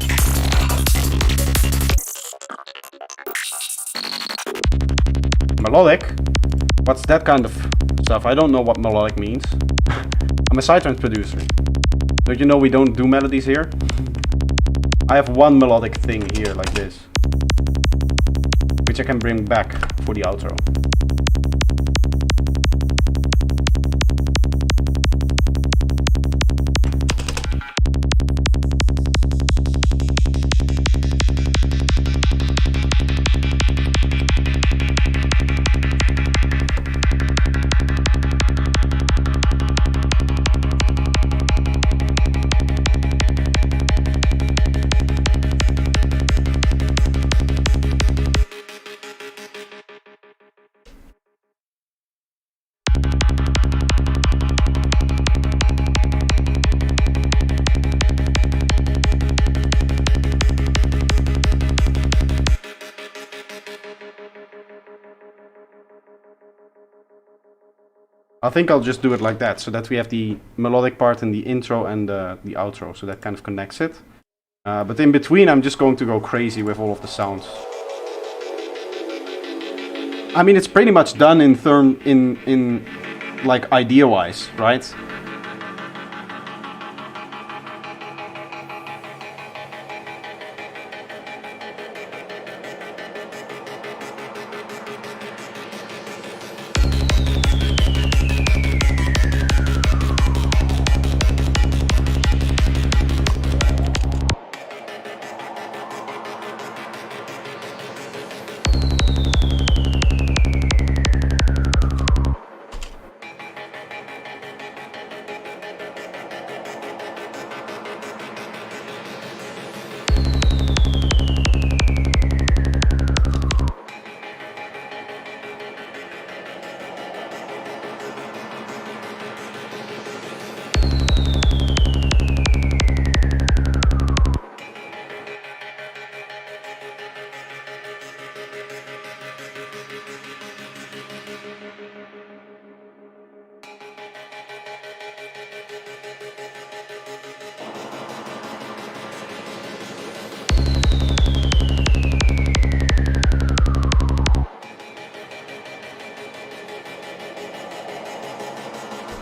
Melodic? What's that kind of stuff? I don't know what melodic means. I'm a sidetrance producer. Don't you know we don't do melodies here? I have one melodic thing here like this, which I can bring back for the outro. I think I'll just do it like that, so that we have the melodic part in the intro and the outro, so that kind of connects it. But in between, I'm just going to go crazy with all of the sounds. I mean, it's pretty much done in like idea-wise, right?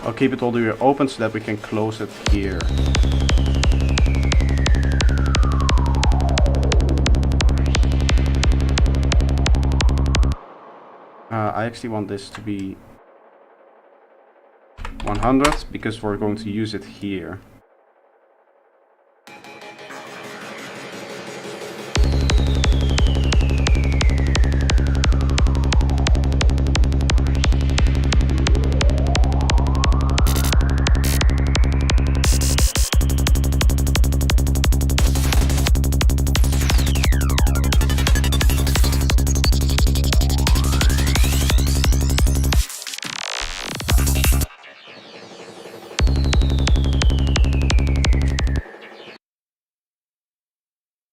I'll keep it all the way open so that we can close it here. I actually want this to be 100 because we're going to use it here.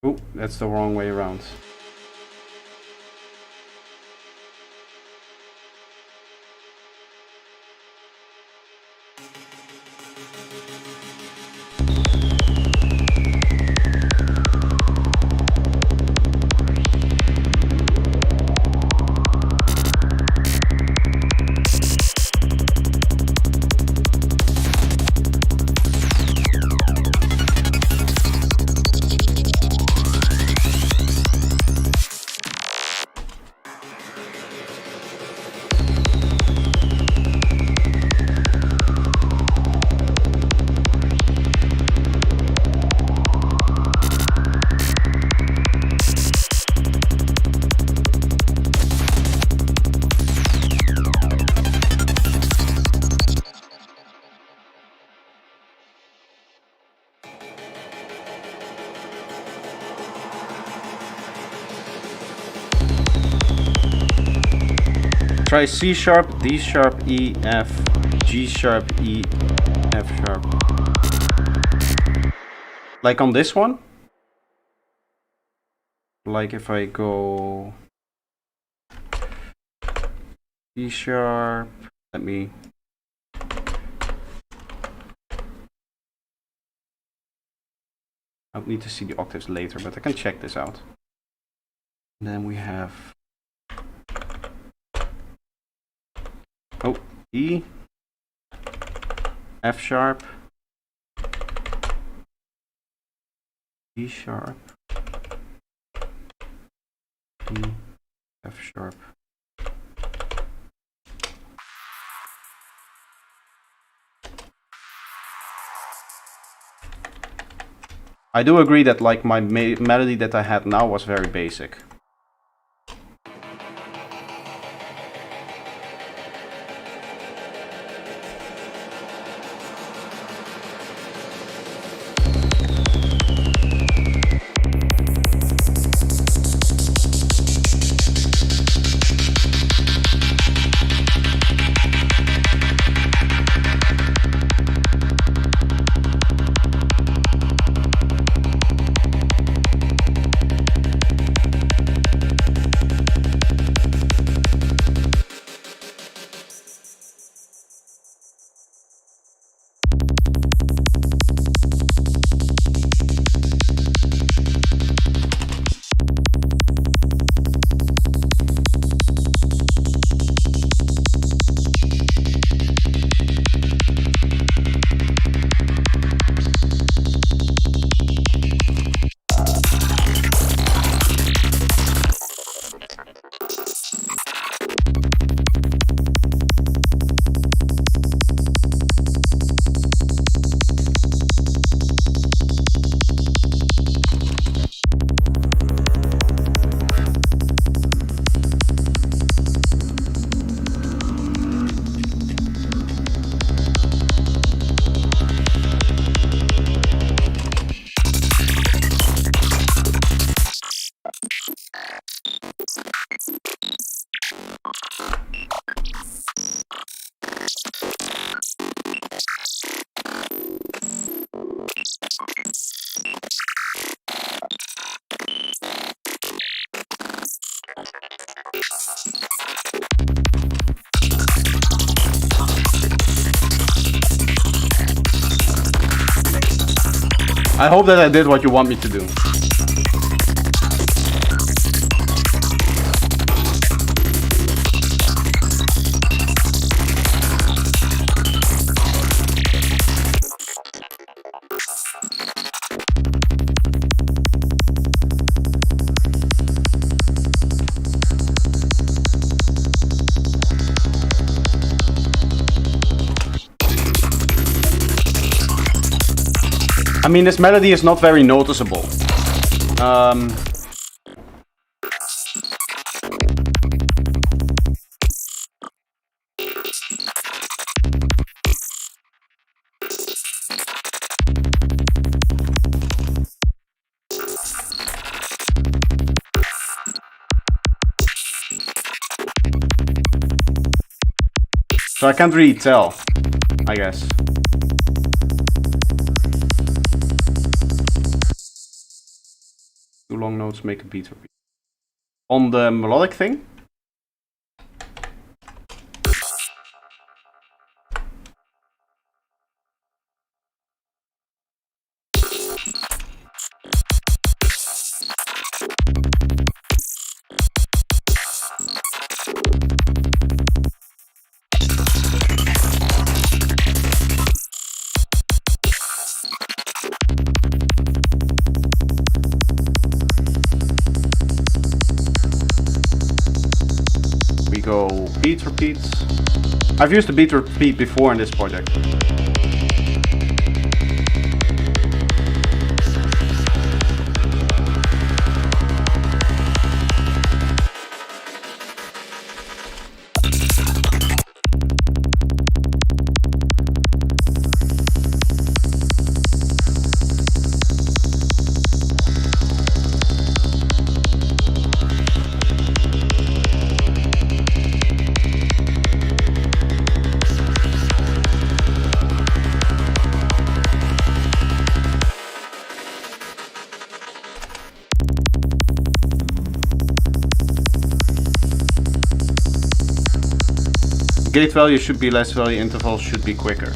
Oh, that's the wrong way around. Try C sharp, D sharp, E, F, G sharp, E, F sharp. Like on this one? Like if I go E sharp, let me... I'll need to see the octaves later, but I can check this out. And then we have... Oh, E, F sharp, E sharp, E, F sharp. I do agree that like my melody that I had now was very basic. I hope that I did what you want me to do. I mean, this melody is not very noticeable. So I can't really tell, I guess. Two long notes make a beat repeat. On the melodic thing? Go beat repeats. I've used the beat repeat before in this project. Gate value should be less value, intervals should be quicker.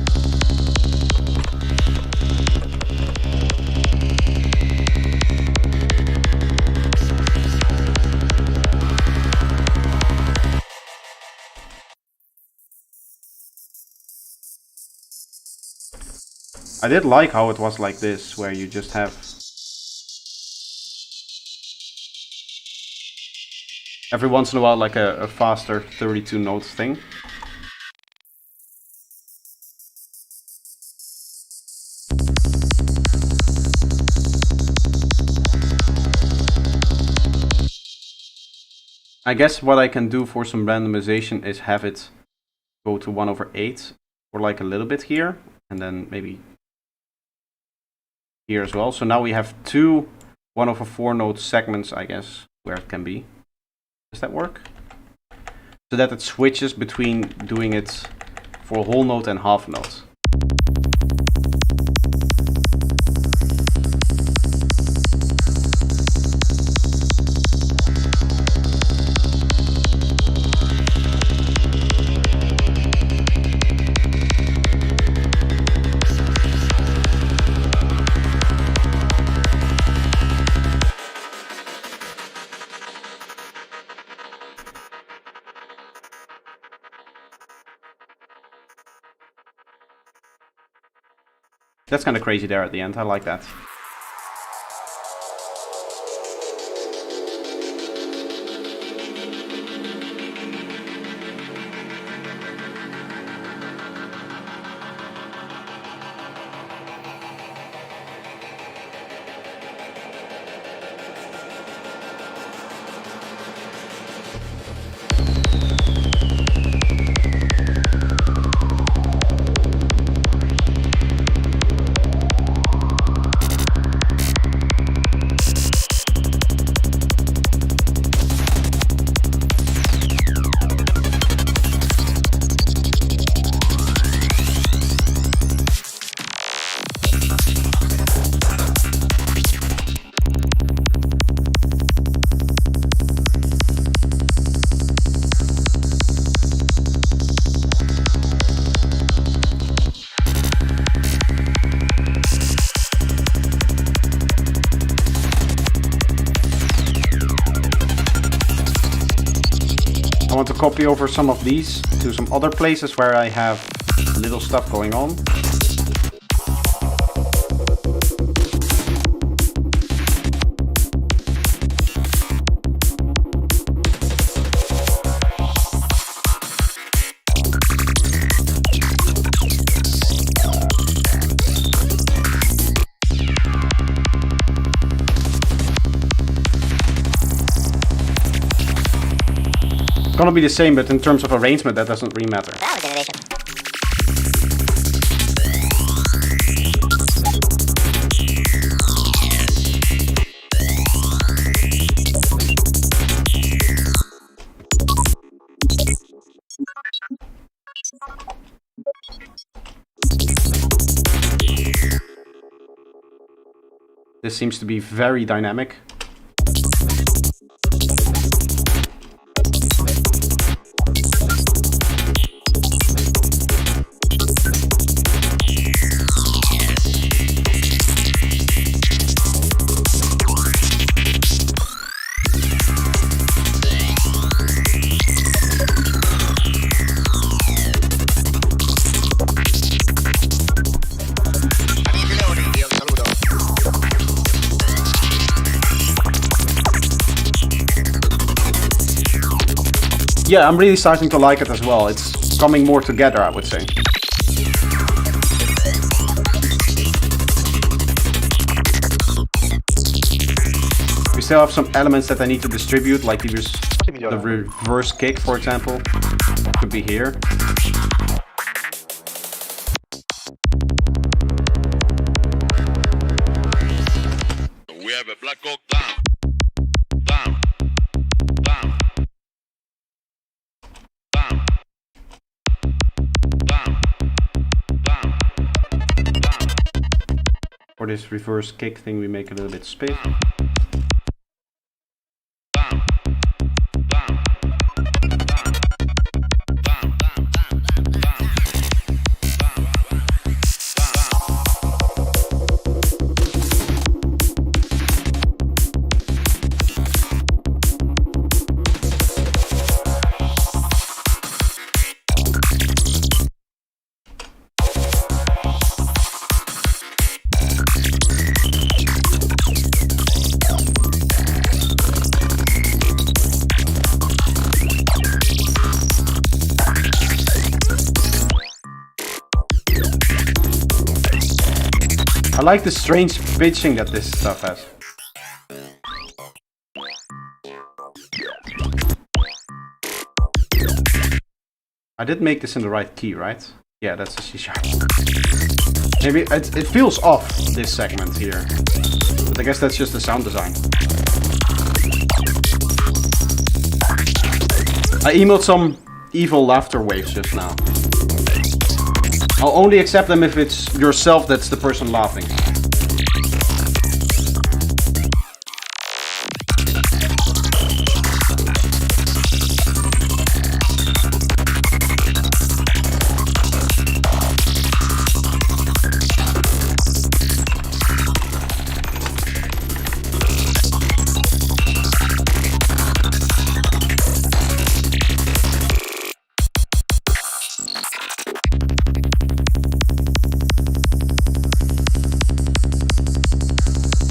I did like how it was like this, where you just have every once in a while like a faster 32 notes thing. I guess what I can do for some randomization is have it go to 1/8 or like a little bit here, and then maybe here as well. So now we have two 1/4 note segments, I guess, where it can be. Does that work? So that it switches between doing it for a whole note and half note. That's kind of crazy there at the end. I like that. I want to copy over some of these to some other places where I have little stuff going on. gonna be the same, but in terms of arrangement, that doesn't really matter. Power generation. This seems to be very dynamic. Amici leoni, io vi saluto. Yeah, I'm really starting to like it as well. It's coming more together, I would say. We still have some elements that I need to distribute, like the reverse kick, for example. Could be here. We have a Black Hawk down. Down. Down. Down. Down. Down. Down. For this reverse kick thing, we make a little bit space. Down. Down. Down. Down. Down. I like the strange pitching that this stuff has. I did make this in the right key, right? Yeah, that's a C sharp. Maybe it feels off, this segment here. But I guess that's just the sound design. I emailed some evil laughter waves just now. I'll only accept them if it's yourself that's the person laughing.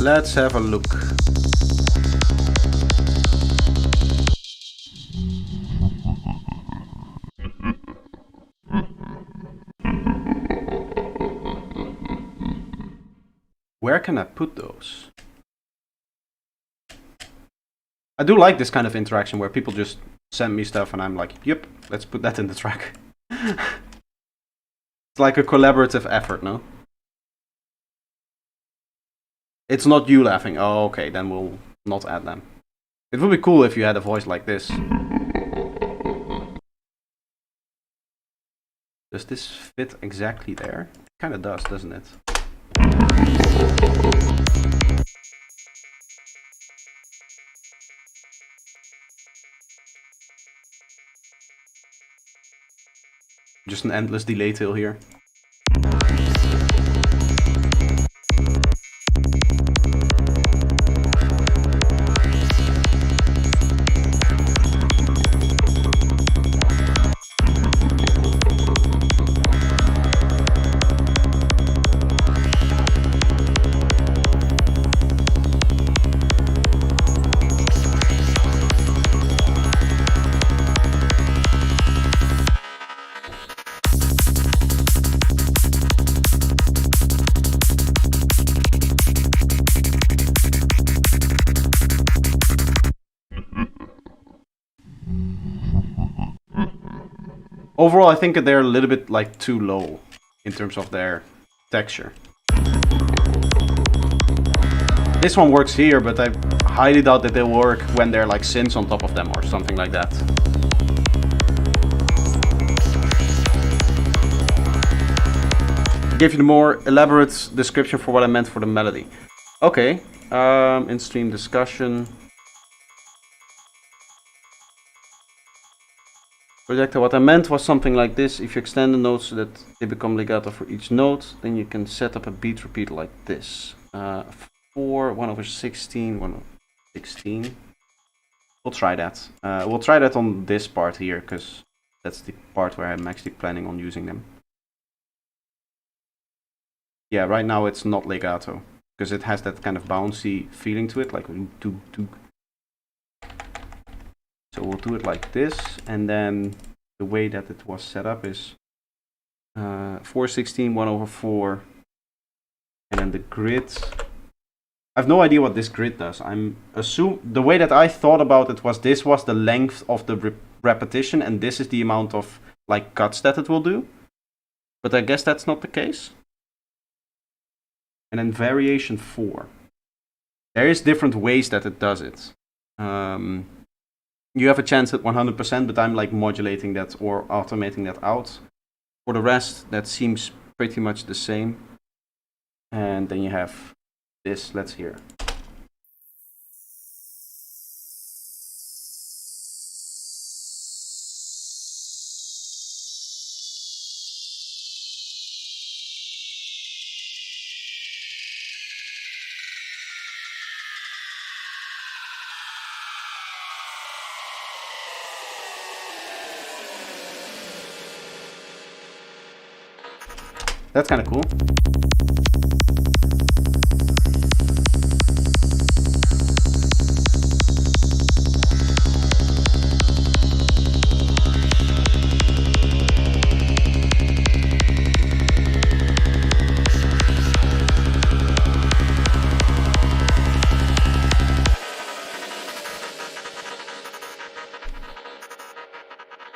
Let's have a look. Where can I put those? I do like this kind of interaction where people just send me stuff and I'm like, yep, let's put that in the track. It's like a collaborative effort, no? It's not you laughing. Oh, okay, then we'll not add them. It would be cool if you had a voice like this. Does this fit exactly there? It kind of does, doesn't it? Just an endless delay tail here. Overall, I think that they're a little bit like too low in terms of their texture. This one works here, but I highly doubt that they'll work when there are like synths on top of them or something like that. Give you the more elaborate description for what I meant for the melody. Okay, in-stream discussion. Projector, what I meant was something like this. If you extend the notes so that they become legato for each note, then you can set up a beat repeater like this. 4, 1/16, 1/16. We'll try that. We'll try that on this part here, because that's the part where I'm actually planning on using them. Yeah, right now it's not legato, because it has that kind of bouncy feeling to it, like do. So we'll do it like this, and then the way that it was set up is 4/16, 1/4, and then the grid. I have no idea what this grid does. The way that I thought about it was this was the length of the repetition, and this is the amount of like cuts that it will do. But I guess that's not the case. And then variation 4. There is different ways that it does it. You have a chance at 100%, but I'm like modulating that or automating that out. For the rest, that seems pretty much the same. And then you have this, let's hear. That's kind of cool.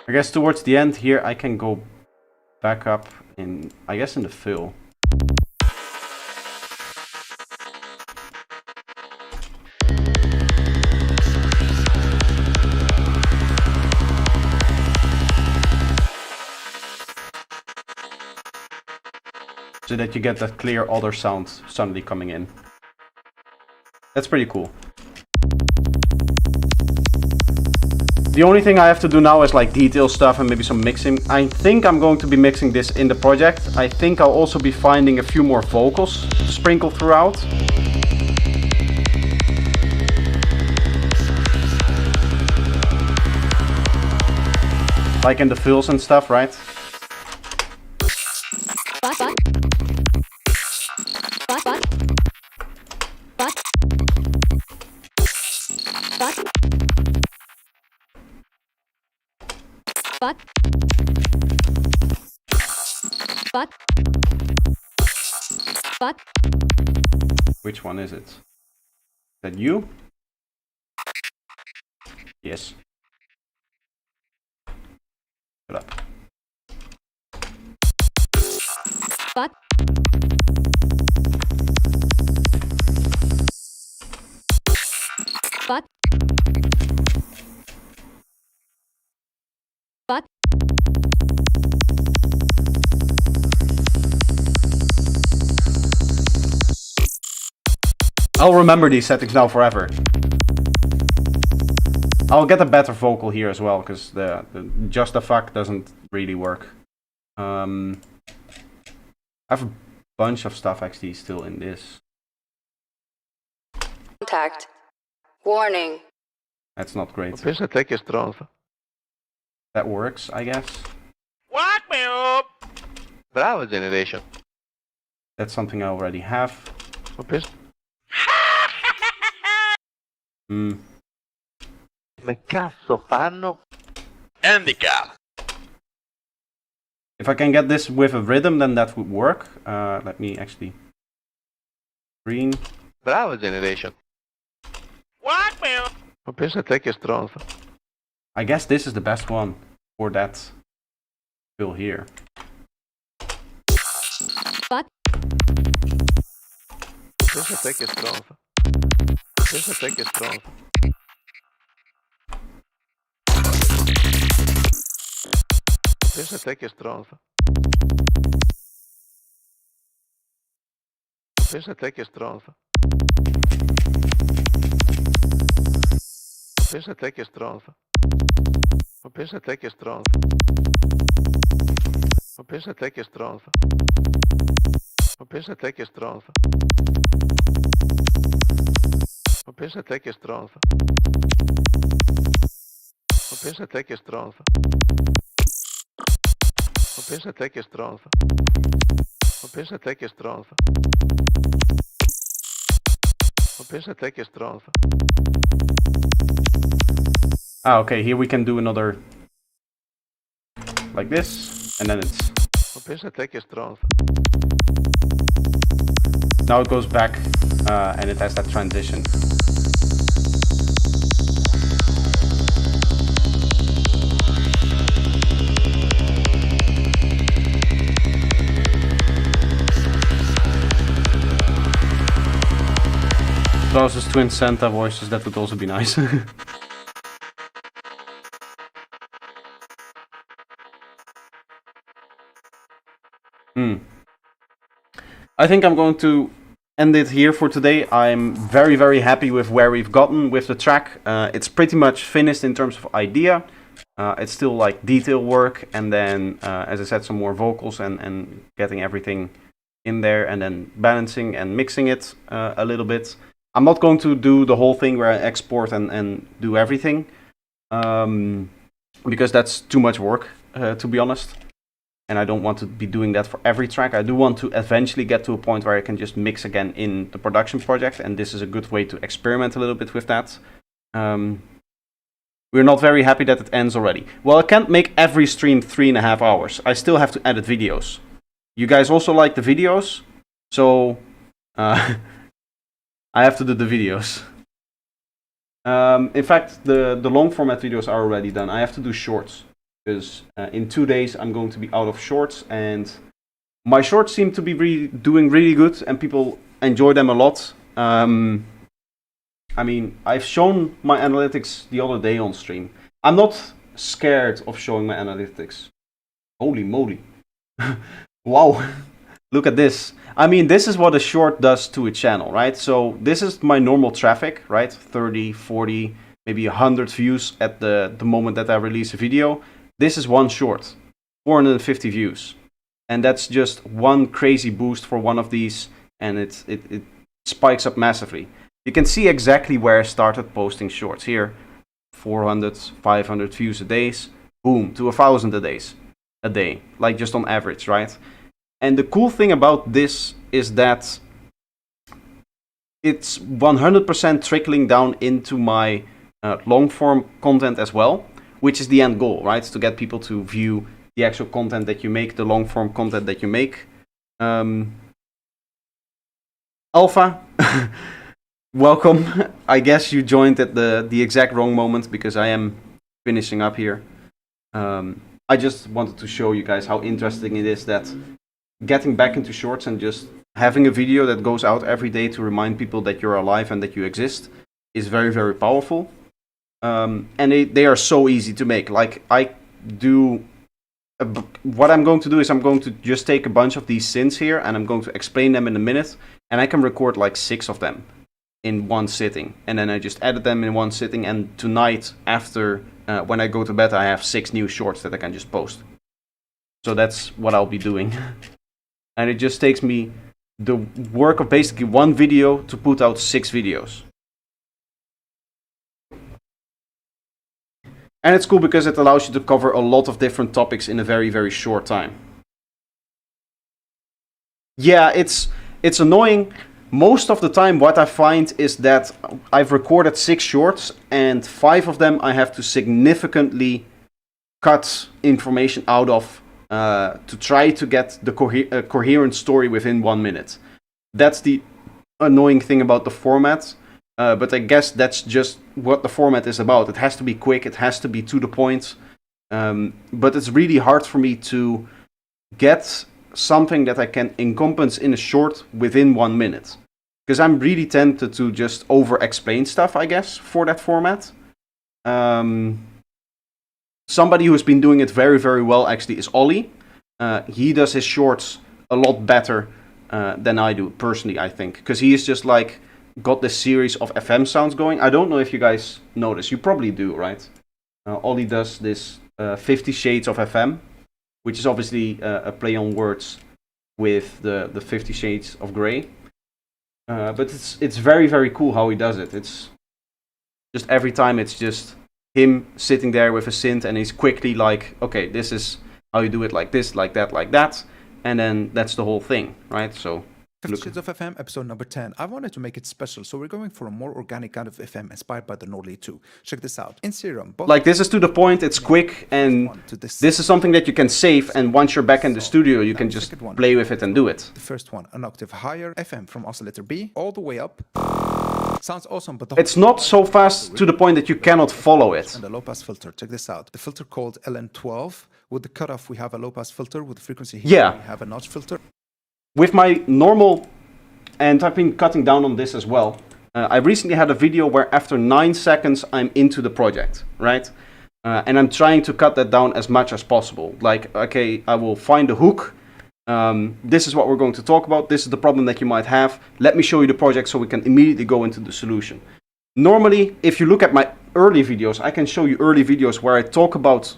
I guess towards the end here I can go back up in, I guess, in the fill. So that you get that clear other sound suddenly coming in. That's pretty cool. The only thing I have to do now is like detail stuff and maybe some mixing. I think I'm going to be mixing this in the project. I think I'll also be finding a few more vocals sprinkled throughout. Like in the fills and stuff, right? Which one is it? Is that you? Yes. Shut up. I'll remember these settings now forever. I'll get a better vocal here as well, because the just the fuck doesn't really work. I have a bunch of stuff actually still in this. Contact. Warning. That's not great. Pensa até que é stronzo. That works, I guess. Whack me up! Bravo, Generation. That's something I already have. Ma pensa... Hmm. Come cazzo fanno? Handicap! If I can get this with a rhythm, then that would work. Let me actually... Green. Bravo, Generation. Whack me up! Ma pensa até que é stronzo. I guess this is the best one for that. fill here. Fuck. This attack is strong. This attack is strong. This attack is strong. This attack is strong. This attack is strong. This attack is strong. This attack is strong. This attack is strong. This attack is strong. This attack is strong. This attack is strong. This attack is strong. This attack is strong. Ah, okay, here we can do another like this, and then it's... This attack is strong. Now it goes back, and it has that transition. Closest twin Santa voices, that would also be nice. I think I'm going to end it here for today. I'm very, very happy with where we've gotten with the track. It's pretty much finished in terms of idea. It's still like detail work, and then, as I said, some more vocals and getting everything in there, and then balancing and mixing it a little bit. I'm not going to do the whole thing where I export and do everything, because that's too much work, to be honest. And I don't want to be doing that for every track. I do want to eventually get to a point where I can just mix again in the production project, and this is a good way to experiment a little bit with that. We're not very happy that it ends already. Well, I can't make every stream 3.5 hours. I still have to edit videos. You guys also like the videos, so I have to do the videos. In fact, the long format videos are already done. I have to do shorts, because in 2 days I'm going to be out of shorts, and my shorts seem to be doing really good, and people enjoy them a lot. I mean, I've shown my analytics the other day on stream. I'm not scared of showing my analytics. Holy moly. Wow. Look at this. I mean, this is what a short does to a channel, right? So this is my normal traffic, right? 30, 40, maybe 100 views at the moment that I release a video. This is one short, 450 views. And that's just one crazy boost for one of these, and it spikes up massively. You can see exactly where I started posting shorts here. 400, 500 views a day, boom, to 1,000 a day, like just on average, right? And the cool thing about this is that it's 100% trickling down into my long form content as well, which is the end goal, right? To get people to view the actual content that you make, the long form content that you make. Alpha, welcome. I guess you joined at the exact wrong moment, because I am finishing up here. I just wanted to show you guys how interesting it is that getting back into shorts and just having a video that goes out every day to remind people that you're alive and that you exist is very, very powerful. And they are so easy to make. Like, what I'm going to do is I'm going to just take a bunch of these synths here, and I'm going to explain them in a minute, and I can record like 6 of them in one sitting, and then I just edit them in one sitting, and tonight, after when I go to bed, I have 6 new shorts that I can just post. So that's what I'll be doing. And it just takes me the work of basically one video to put out 6 videos. And it's cool because it allows you to cover a lot of different topics in a very, very short time. Yeah, it's annoying. Most of the time what I find is that I've recorded 6 shorts, and 5 of them I have to significantly cut information out of to try to get the coherent story within 1 minute. That's the annoying thing about the format. But I guess that's just what the format is about. It has to be quick, it has to be to the point. But it's really hard for me to get something that I can encompass in a short within 1 minute. Because I'm really tempted to just over-explain stuff, I guess, for that format. Somebody who's been doing it very, very well actually is Ollie. He does his shorts a lot better than I do, personally, I think. Because he is just like, got this series of FM sounds going. I don't know if you guys notice. You probably do, right? Ollie does this 50 Shades of FM, which is obviously a play on words with the 50 Shades of Grey. But it's very, very cool how he does it. It's just every time it's just him sitting there with a synth, and he's quickly like, okay, this is how you do it, like this, like that, and then that's the whole thing, right? So 50 Shades of FM, episode number 10. I wanted to make it special, so we're going for a more organic kind of FM inspired by the Nordly 2. Check this out. In Serum, both like this is to the point, it's quick, and this is something that you can save, and once you're back in the studio, you can just play with it and do it. the first one, an octave higher, FM from oscillator B, all the way up. Sounds awesome, but It's not so fast to the point that you cannot follow it. and the low pass filter. Check this out. The filter called LN12. With the cutoff, we have a low pass filter. With the frequency here, Yeah. we have a notch filter. With my normal, and I've been cutting down on this as well. I recently had a video where after 9 seconds I'm into the project, right? And I'm trying to cut that down as much as possible. Like, okay, I will find a hook. This is what we're going to talk about. This is the problem that you might have. Let me show you the project so we can immediately go into the solution. Normally, if you look at my early videos, I can show you early videos where I talk about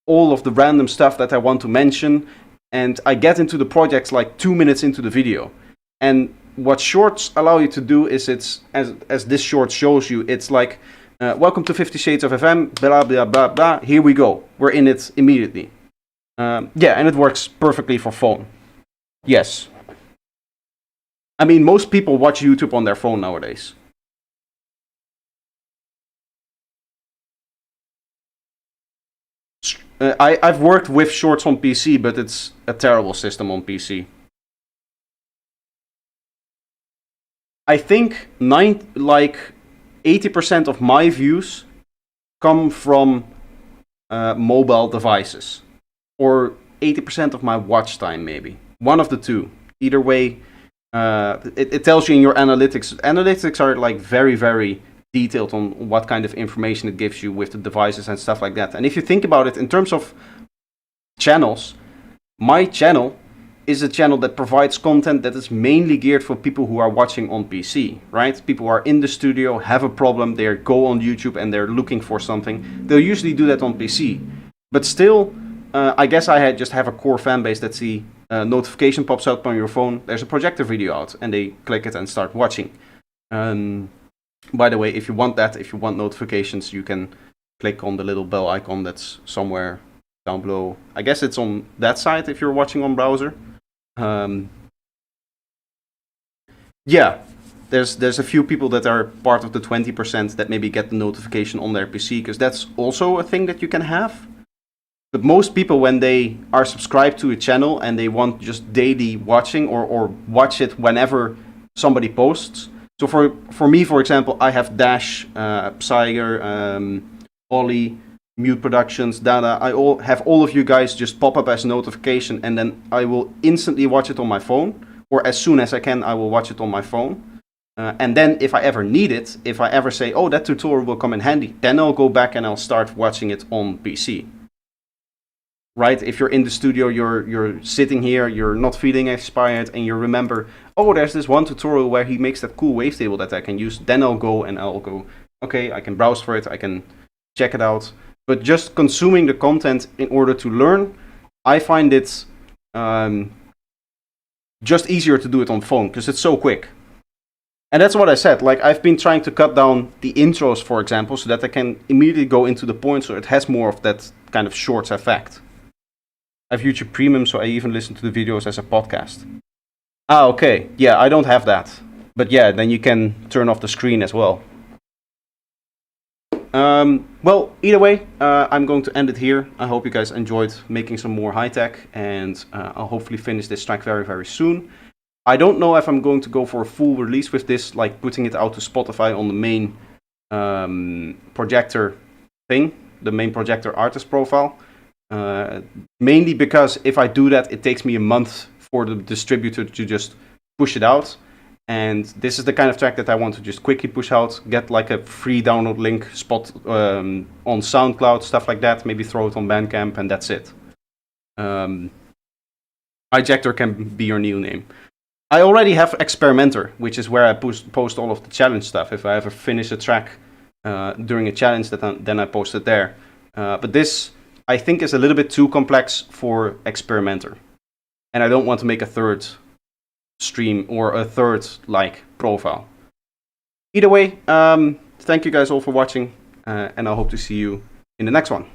all of the random stuff that I want to mention, and I get into the projects like 2 minutes into the video. And what shorts allow you to do is, it's as this short shows you, it's like, welcome to 50 Shades of FM, blah, blah, blah, blah. Here we go. We're in it immediately. Yeah, and it works perfectly for phone. Yes. I mean, most people watch YouTube on their phone nowadays. I've worked with shorts on PC, but it's a terrible system on PC. I think 80% of my views come from mobile devices, or 80% of my watch time, maybe. One of the two. Either way, it tells you in your analytics. Analytics are like very, very detailed on what kind of information it gives you with the devices and stuff like that. And if you think about it in terms of channels, my channel is a channel that provides content that is mainly geared for people who are watching on PC, right? People who are in the studio, have a problem, they go on YouTube and they're looking for something. They'll usually do that on PC. But still, I guess I just have a core fan base that see notification pops up on your phone, there's a projector video out, and they click it and start watching. By the way, if you want notifications, you can click on the little bell icon that's somewhere down below. I guess it's on that side if you're watching on browser. Yeah, there's a few people that are part of the 20% that maybe get the notification on their PC, because that's also a thing that you can have. But most people, when they are subscribed to a channel and they want just daily watching, or watch it whenever somebody posts. So for me, for example, I have Dash, Psyger, Ollie, Mute Productions, Dada. I have all of you guys just pop up as a notification, and then I will instantly watch it on my phone, or as soon as I can, I will watch it on my phone. And then if I ever need it, if I ever say, oh, that tutorial will come in handy, then I'll go back and I'll start watching it on PC. Right? If you're in the studio, you're sitting here, you're not feeling inspired, and you remember, oh, there's this one tutorial where he makes that cool wavetable that I can use, then I'll go, okay, I can browse for it, I can check it out. But just consuming the content in order to learn, I find it just easier to do it on phone, because it's so quick. And that's what I said, like I've been trying to cut down the intros, for example, so that I can immediately go into the point, so it has more of that kind of shorts effect. I have YouTube Premium, so I even listen to the videos as a podcast. Ah, okay. Yeah, I don't have that. But yeah, then you can turn off the screen as well. Well, either way, I'm going to end it here. I hope you guys enjoyed making some more high-tech, and I'll hopefully finish this track very, very soon. I don't know if I'm going to go for a full release with this, like putting it out to Spotify on the main projector thing, the main projector artist profile. Mainly because if I do that, it takes me a month for the distributor to just push it out. And this is the kind of track that I want to just quickly push out, get like a free download link spot on SoundCloud, stuff like that, maybe throw it on Bandcamp, and that's it. Ejector can be your new name. I already have Experimenter, which is where I post all of the challenge stuff. If I ever finish a track during a challenge, then I post it there. But this, I think, is a little bit too complex for Experimenter. And I don't want to make a third stream or a third profile. Either way, thank you guys all for watching, and I hope to see you in the next one.